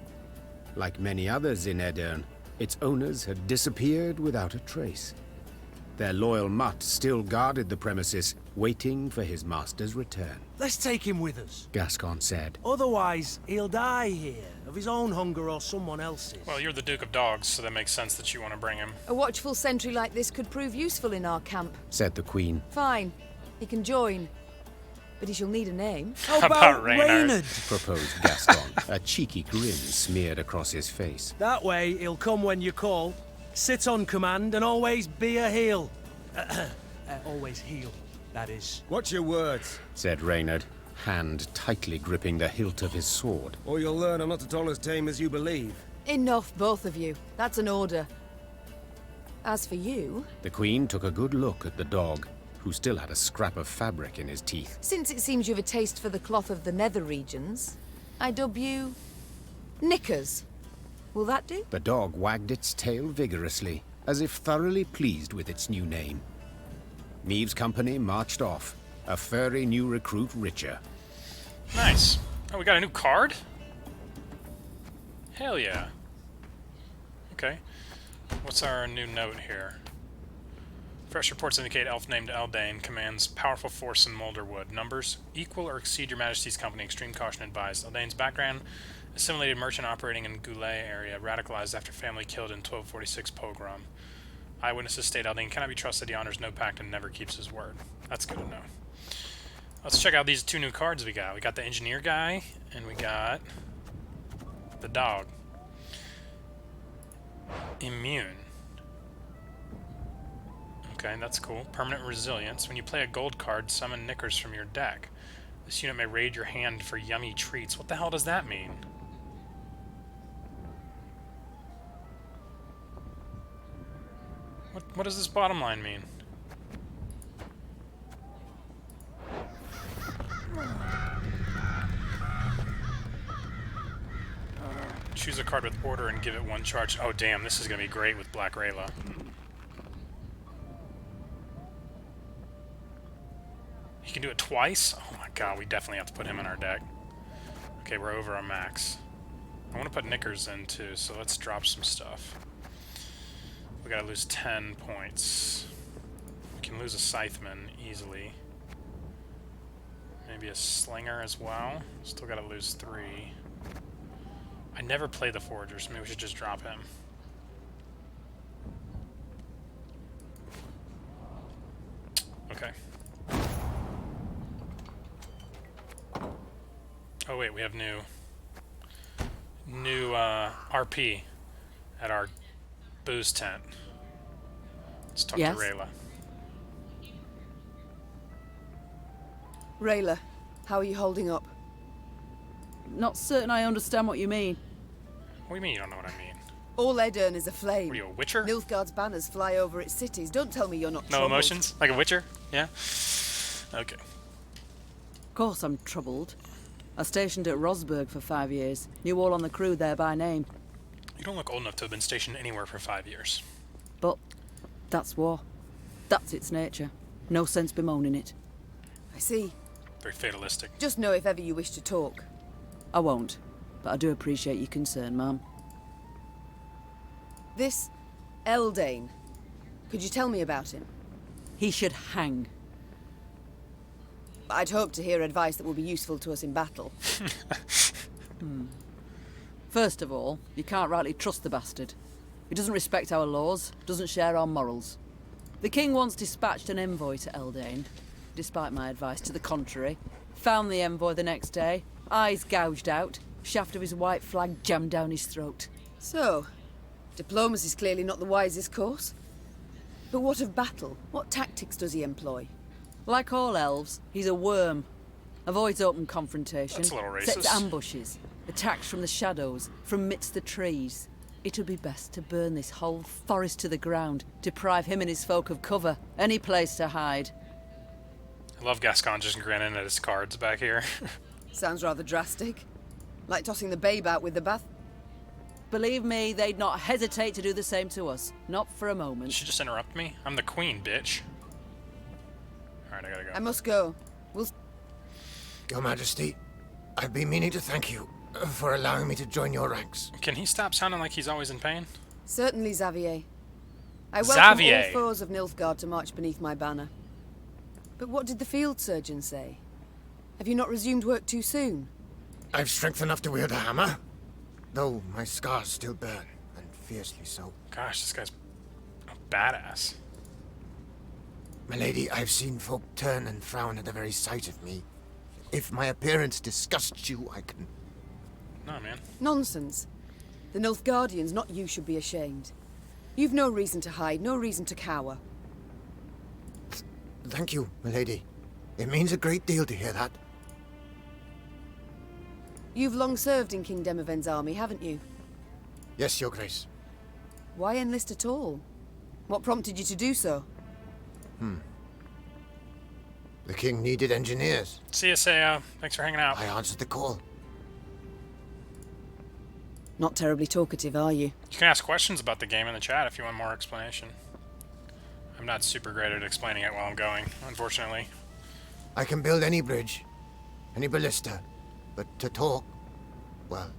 B: Like many others in Aedirn, its owners had disappeared without a trace. Their loyal mutt still guarded the premises, waiting for his master's return.
F: Let's take him with us,
B: Gascon said.
F: Otherwise, he'll die here, of his own hunger or someone else's.
A: Well, you're the Duke of Dogs, so that makes sense that you want to bring him.
D: A watchful sentry like this could prove useful in our camp.
B: Said the Queen.
D: Fine. He can join. But he shall need a name.
F: How about Reynard?
B: Proposed Gascon, a cheeky grin smeared across his face.
F: That way, he'll come when you call, sit on command, and always be a heel. Always heel, that is.
G: Watch your words,
B: said Reynard, hand tightly gripping the hilt of his sword.
G: or you'll learn I'm not at all as tame as you believe.
D: Enough, both of you. That's an order. As for you...
B: The Queen took a good look at the dog, who still had a scrap of fabric in his teeth.
D: Since it seems you've a taste for the cloth of the nether regions, I dub you... Knickers. Will that do?
B: The dog wagged its tail vigorously, as if thoroughly pleased with its new name. Neve's company marched off, a furry new recruit richer.
A: Nice. Oh, we got a new card? Hell yeah. Okay. What's our new note here? Fresh reports indicate elf named Eldain commands powerful force in Moulderwood. Numbers equal or exceed your majesty's company. Extreme caution advised. Eldain's background: assimilated merchant operating in Goulet area, radicalized after family killed in 1246 pogrom. Eyewitnesses state Eldain cannot be trusted. He honors no pact and never keeps his word. That's good to know. Let's check out these two new cards we got. We got the engineer guy, and we got the dog. Immune. Okay, that's cool. Permanent resilience. When you play a gold card, summon Knickers from your deck. This unit may raid your hand for yummy treats. What the hell does that mean? What does this bottom line mean? Choose a card with order and give it one charge. Oh damn, this is gonna be great with Black Rayla. He can do it twice? Oh my god, we definitely have to put him in our deck. Okay, we're over our max. I want to put Knickers in too, so let's drop some stuff. We gotta lose 10 points. We can lose a Scytheman easily. Maybe a Slinger as well. Still gotta lose 3. I never play the Foragers, maybe we should just drop him. Okay. Oh wait, we have new RP at our booze tent. Let's talk to Rayla.
D: Rayla, how are you holding up?
K: Not certain I understand what you mean.
A: What do you mean you don't know what I mean?
D: All Aedirn is aflame.
A: What are you, a witcher?
D: Nilfgaard's banners fly over its cities. Don't tell me you're not
A: No
D: troubled.
A: emotions? Like a witcher? Yeah? Okay.
K: Of course I'm troubled. I stationed at Rosberg for 5 years. Knew all on the crew there by name.
A: You don't look old enough to have been stationed anywhere for 5 years.
K: But that's war. That's its nature. No sense bemoaning it.
D: I see.
A: Very fatalistic.
D: Just know if ever you wish to talk.
K: I won't, but I do appreciate your concern, ma'am.
D: This Eldain, could you tell me about him?
K: He should hang.
D: I'd hope to hear advice that will be useful to us in battle.
K: First of all, you can't rightly trust the bastard. He doesn't respect our laws, doesn't share our morals. The king once dispatched an envoy to Eldain, despite my advice to the contrary. Found the envoy the next day, eyes gouged out, shaft of his white flag jammed down his throat.
D: So, diplomacy's clearly not the wisest course. But what of battle? What tactics does he employ?
K: Like all elves, he's a worm. Avoids open confrontation.
A: That's a little racist.
K: Sets ambushes. Attacks from the shadows, from midst the trees. It'll be best to burn this whole forest to the ground. Deprive him and his folk of cover. Any place to hide.
A: I love Gascon just grinning at his cards back here.
D: Sounds rather drastic. Like tossing the babe out with the bath.
K: Believe me, they'd not hesitate to do the same to us. Not for a moment.
A: Did she just interrupt me? I'm the queen, bitch. Alright, I gotta go.
D: I must go.
B: Your Majesty, I've been meaning to thank you for allowing me to join your ranks.
A: Can he stop sounding like he's always in pain?
D: Certainly, Xavier. I welcome
A: Xavier.
D: all foes of Nilfgaard to march beneath my banner. But what did the field surgeon say? Have you not resumed work too soon?
B: I've strength enough to wield a hammer, though my scars still burn, and fiercely so.
A: Gosh, this guy's a badass.
B: My lady, I've seen folk turn and frown at the very sight of me. If my appearance disgusts you, I can...
A: No, man.
D: Nonsense. The Nilfgaardians, not you, should be ashamed. You've no reason to hide, no reason to cower.
B: Thank you, my lady. It means a great deal to hear that.
D: You've long served in King Demavend's army, haven't you?
B: Yes, your grace.
D: Why enlist at all? What prompted you to do so?
B: The king needed engineers.
A: See ya, Saya. Thanks for hanging out.
B: I answered the call.
D: Not terribly talkative, are you?
A: You can ask questions about the game in the chat if you want more explanation. I'm not super great at explaining it while I'm going, unfortunately.
B: I can build any bridge, any ballista, but to talk, well,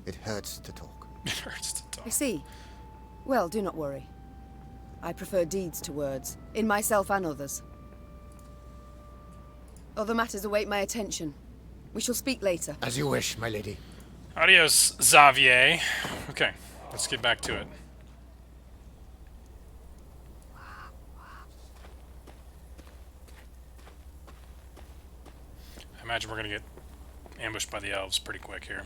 B: it hurts to talk.
A: It hurts to talk.
D: I see. Well, do not worry. I prefer deeds to words, in myself and others. Other matters await my attention. We shall speak later.
B: As you wish, my lady.
A: Adios, Xavier. Okay, let's get back to it. I imagine we're gonna get ambushed by the elves pretty quick here.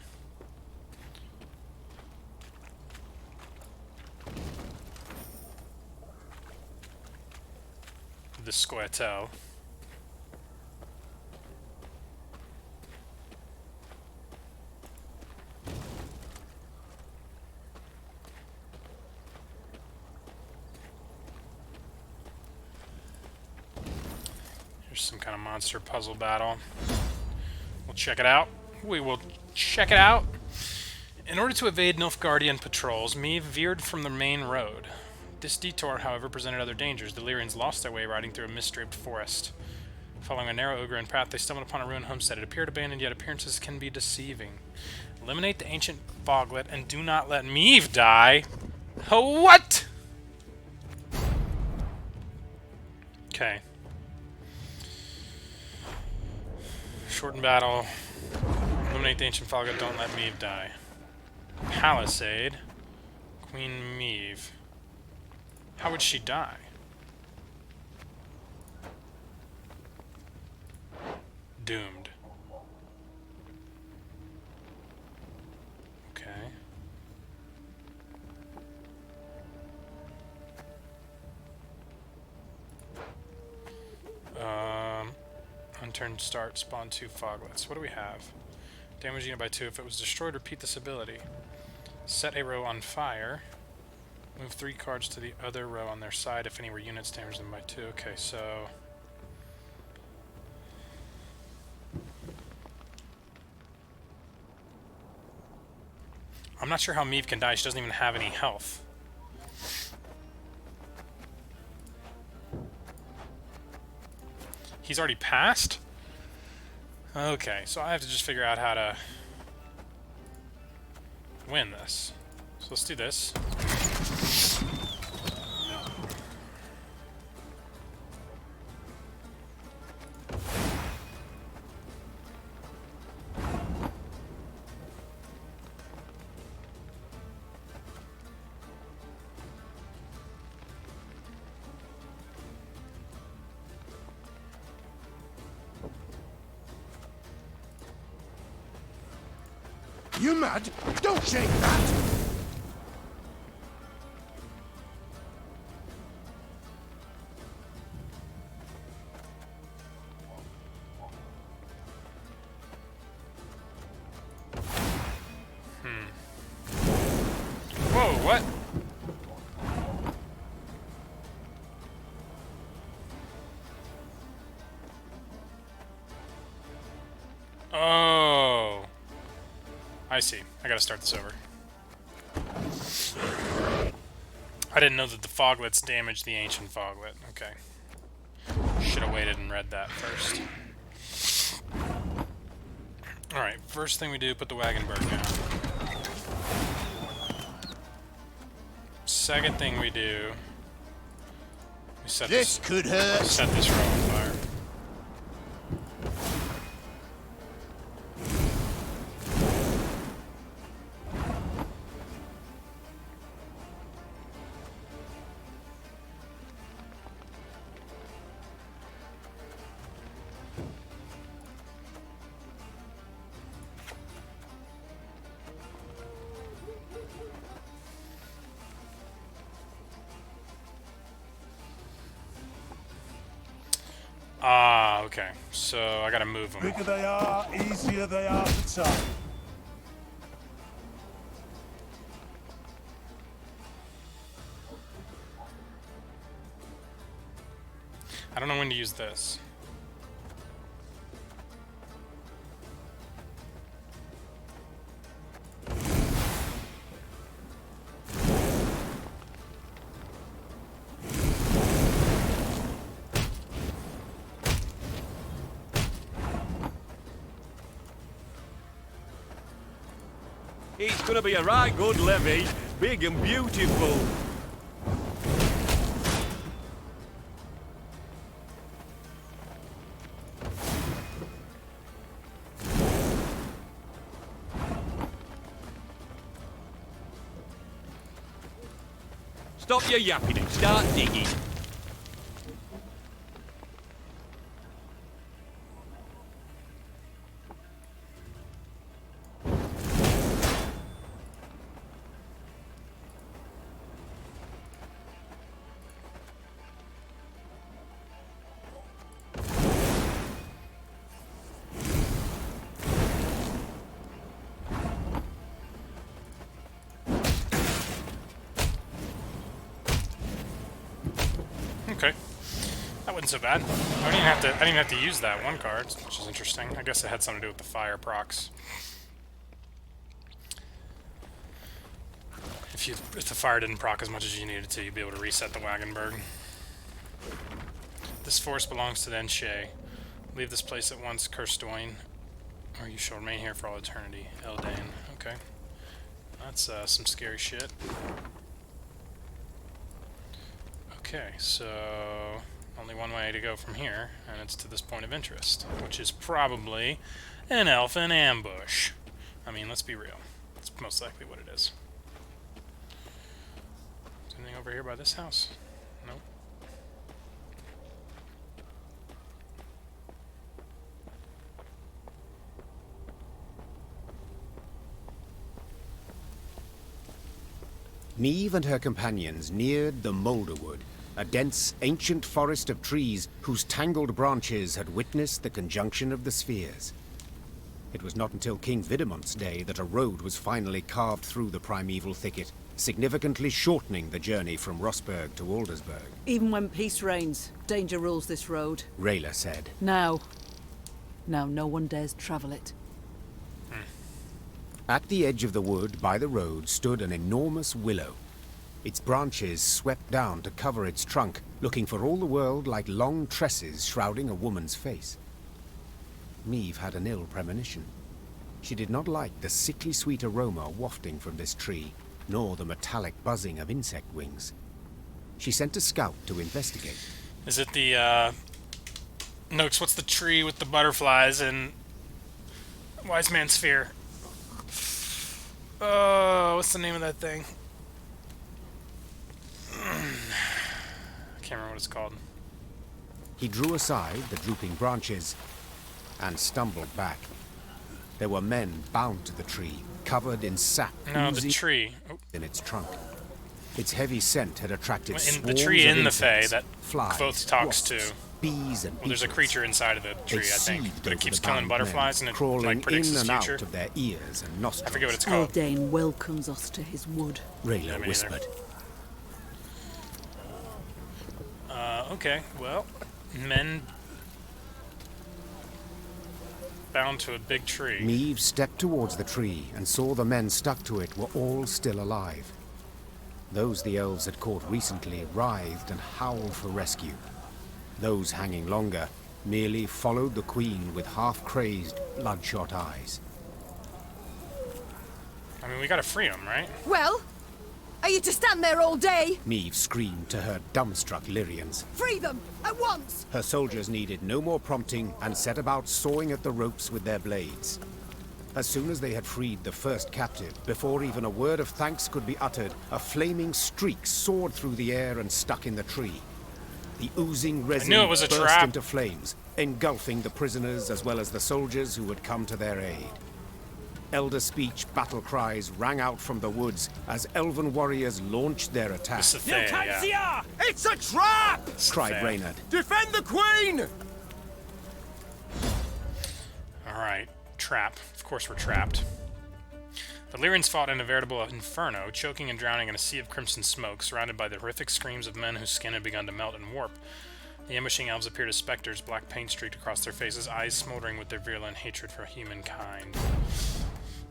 A: The Squirtle. Here's some kind of monster puzzle battle. We'll check it out. We will check it out. In order to evade Nilfgaardian patrols, Meve veered from the main road. This detour, however, presented other dangers. The Lyrians lost their way riding through a mist-draped forest. Following a narrow ogre path, they stumbled upon a ruined homestead. It appeared abandoned, yet appearances can be deceiving. Eliminate the ancient foglet and do not let Meve die. What? Okay. Shorten battle. Eliminate the ancient foglet. Don't let Meve die. Palisade. Queen Meve. How would she die? Doomed. Okay. Unturned start, spawn 2 foglets. What do we have? Damage unit by 2. If it was destroyed, repeat this ability. Set a row on fire. Move 3 cards to the other row on their side if any were units damage them by 2. Okay, so... I'm not sure how Meve can die. She doesn't even have any health. He's already passed? Okay, so I have to just figure out how to win this. So let's do this.
E: You mad? Don't shake that!
A: Oh. I see. I gotta start this over. I didn't know that the foglets damaged the ancient foglet. Okay. Should have waited and read that first. Alright, first thing we do, put the Wagenburg down. Second thing we do, we set
E: This could hurt.
A: Set this row on fire. Ah, okay. So I gotta move them.
U: Bigger they are, easier they are to tie.
A: I don't know when to use this.
O: It's gonna be a right good levy, big and beautiful. Stop your yapping and start digging.
A: Okay. That wasn't so bad. I didn't even have to use that one card, which is interesting. I guess it had something to do with the fire procs. If the fire didn't proc as much as you needed to, you'd be able to reset the Wagenburg. This force belongs to the Enshe. Leave this place at once, Kirstoin, or you shall remain here for all eternity. Eldane. Okay. That's some scary shit. Okay, so only one way to go from here, and it's to this point of interest, which is probably an elfin ambush. I mean, let's be real. It's most likely what it is. Is anything over here by this house? Nope.
B: Niamh and her companions neared the Moulderwood, a dense, ancient forest of trees whose tangled branches had witnessed the conjunction of the spheres. It was not until King Vidamont's day that a road was finally carved through the primeval thicket, significantly shortening the journey from Rossburg to Aldersburg.
K: Even when peace reigns, danger rules this road.
B: Rayla said.
K: Now no one dares travel it.
B: At the edge of the wood, by the road, stood an enormous willow. Its branches swept down to cover its trunk, looking for all the world like long tresses shrouding a woman's face. Niamh had an ill premonition. She did not like the sickly sweet aroma wafting from this tree, nor the metallic buzzing of insect wings. She sent a scout to investigate.
A: Is it the, Noakes, what's the tree with the butterflies and Wise Man's Sphere? Oh, what's the name of that thing? I can't remember what it's called.
B: He drew aside the drooping branches and stumbled back. There were men bound to the tree, covered in sap
A: No, the tree.
B: in its trunk. Its heavy scent had attracted swarms
A: The tree
B: of
A: in the Fae
B: insects,
A: that
B: flies,
A: Quoth talks
B: wasps,
A: to.
B: bees and
A: Well, there's a
B: beetles.
A: creature inside of the tree, I think,
B: seethed
A: but it
B: over
A: keeps
B: the
A: killing
B: bound
A: butterflies
B: men,
A: and it
B: crawling
A: like predicts
B: in
A: its
B: and
A: future.
B: out of their ears and nostrils.
A: I forget what it's called.
K: Eldane welcomes us to his wood.
B: Rayla whispered.
A: Okay, well, men bound to a big tree.
B: Meve stepped towards the tree and saw the men stuck to it were all still alive. Those the elves had caught recently writhed and howled for rescue. Those hanging longer merely followed the queen with half-crazed, bloodshot eyes.
A: I mean, we gotta free him, right?
D: Well, are you to stand there all day?
B: Meve screamed to her dumbstruck Lyrians.
D: Free them, at once!
B: Her soldiers needed no more prompting and set about sawing at the ropes with their blades. As soon as they had freed the first captive, before even a word of thanks could be uttered, a flaming streak soared through the air and stuck in the tree. The oozing resin
A: knew it was a
B: burst
A: trap.
B: into flames, engulfing the prisoners as well as the soldiers who had come to their aid. Elder speech battle cries rang out from the woods as elven warriors launched their attack.
A: This is the thing, yeah.
H: It's a trap!
B: Cried
A: fair.
B: Reynard.
H: Defend the queen!
A: Alright, trap. Of course we're trapped. The Lyrians fought in a veritable inferno, choking and drowning in a sea of crimson smoke, surrounded by the horrific screams of men whose skin had begun to melt and warp. The ambushing elves appeared as specters, black paint streaked across their faces, eyes smoldering with their virulent hatred for humankind.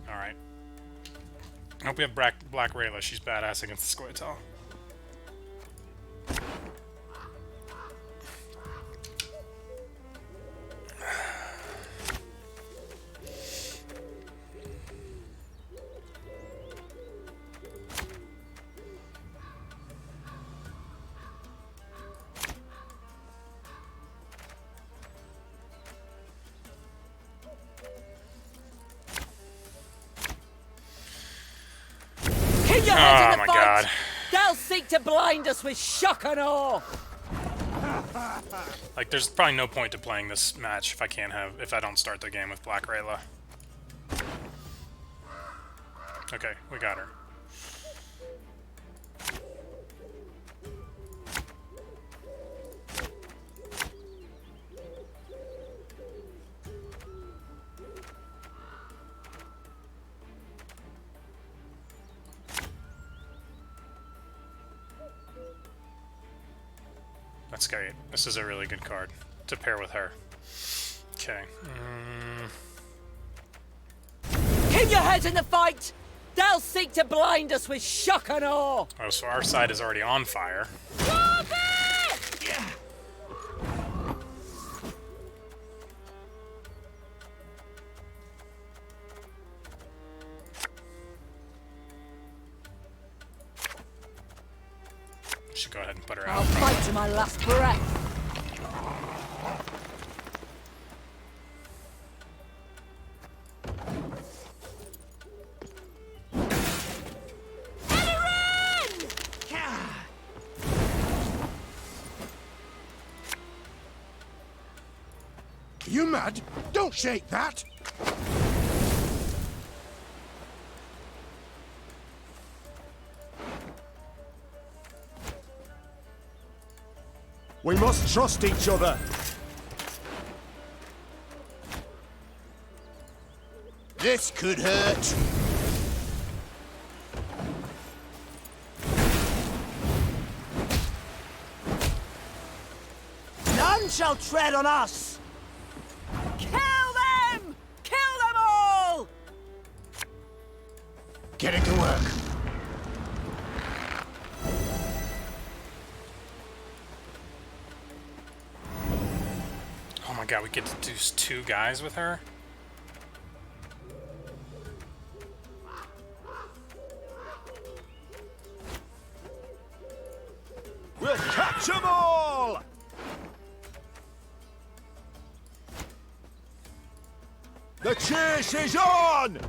A: Alright. I hope we have Black Rayla. She's badass against the Squirtle.
K: Keep your heads
A: Oh
K: in
A: my
K: the fight!
A: god.
K: They'll seek to blind us with shock and awe!
A: Like, there's probably no point to playing this match if I don't start the game with Black Rayla. Okay, we got her. That's great. This is a really good card to pair with her. Okay.
K: Keep your heads in the fight! They'll seek to blind us with shock and awe!
A: Oh, so our side is already on fire. Should go ahead and put her
K: I'll
A: out.
K: fight to my last breath!
U: You mad? Don't shake that!
O: We must trust each other.
U: This could hurt.
H: None shall tread on us!
K: Kill them! Kill them all!
U: Getting to work.
A: Oh my god, we get to do 2 guys with her?
O: We'll catch them all! The chase is on!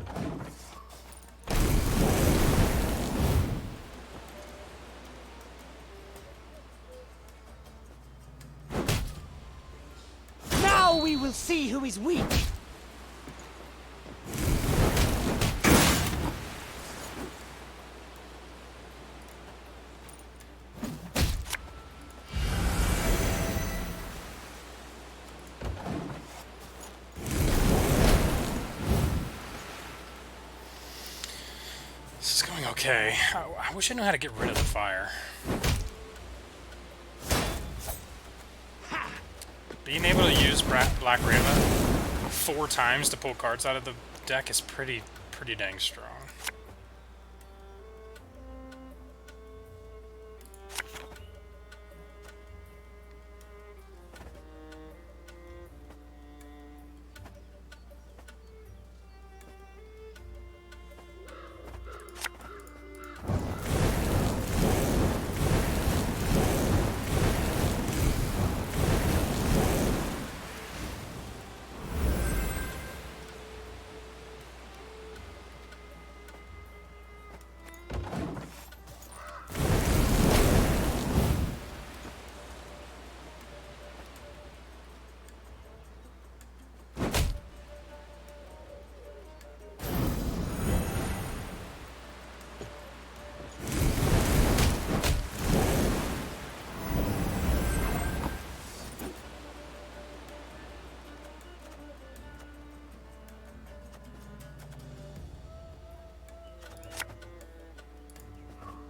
H: Now we will see who is weak!
A: This is going okay. I wish I knew how to get rid of the fire. Being able to use Black Rayla 4 times to pull cards out of the deck is pretty dang strong.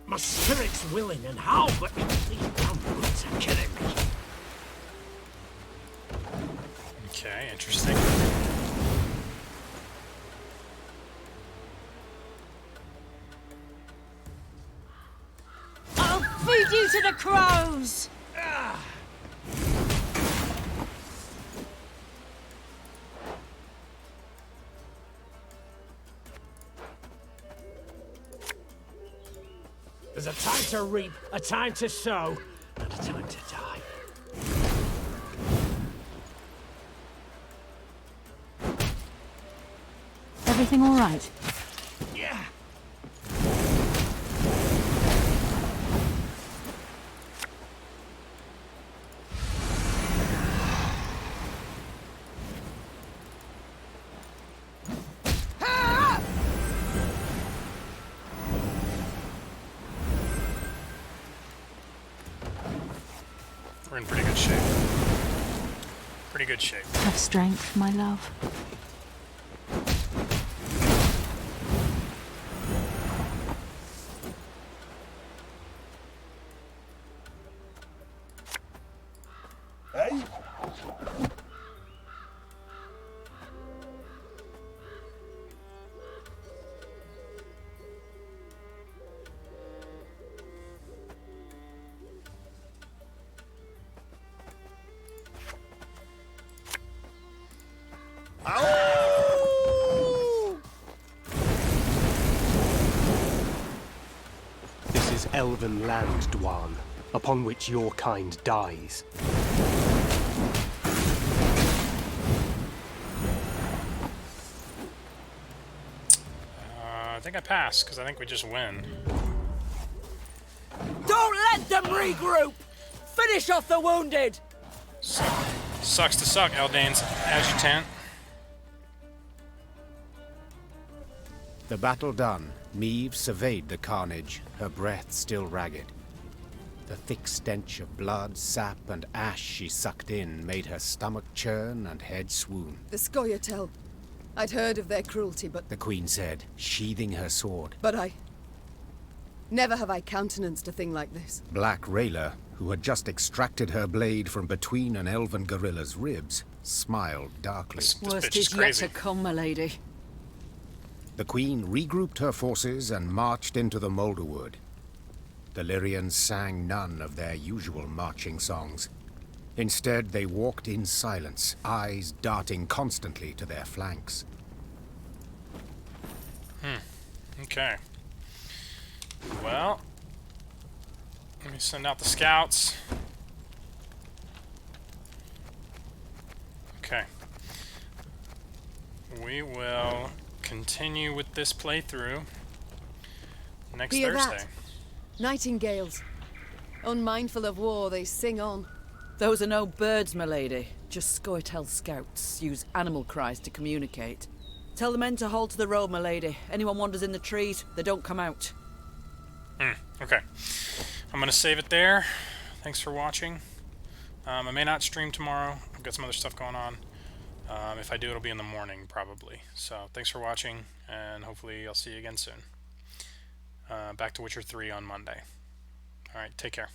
P: My spirit's willing and how, but these damn boots are killing me.
A: Okay, interesting.
M: I'll feed you to the crows!
P: There's a time to reap, a time to sow, and a time to die.
C: Everything all right?
P: Yeah.
A: We're in pretty good shape. Pretty good shape.
C: Have strength, my love.
O: Hey?
V: This is elven land, Dwan, upon which your kind dies.
A: I think I pass, because I think we just win.
K: Don't let them regroup! Finish off the wounded!
A: Sucks to suck, Eldane's adjutant.
B: The battle done, Meve surveyed the carnage, her breath still ragged. The thick stench of blood, sap, and ash she sucked in made her stomach churn and head swoon.
D: The Scoia'tael. I'd heard of their cruelty, but...
B: The Queen said, sheathing her sword.
D: But I... Never have I countenanced a thing like this.
B: Black Rayla, who had just extracted her blade from between an elven gorilla's ribs, smiled darkly.
K: Worst is yet to come, my lady.
B: The Queen regrouped her forces and marched into the Moulderwood. The Lyrians sang none of their usual marching songs. Instead, they walked in silence, eyes darting constantly to their flanks.
A: Okay. Well, let me send out the scouts. Okay. We will continue with this playthrough next
D: Hear
A: Thursday.
D: that? Nightingales. Unmindful of war, they sing on.
K: Those are no birds, my lady. Just Scoia'tael scouts use animal cries to communicate. Tell the men to hold to the road, my lady. Anyone wanders in the trees, they don't come out.
A: Okay. I'm going to save it there. Thanks for watching. I may not stream tomorrow. I've got some other stuff going on. If I do, it'll be in the morning, probably. So, thanks for watching, and hopefully I'll see you again soon. Back to Witcher 3 on Monday. Alright, take care.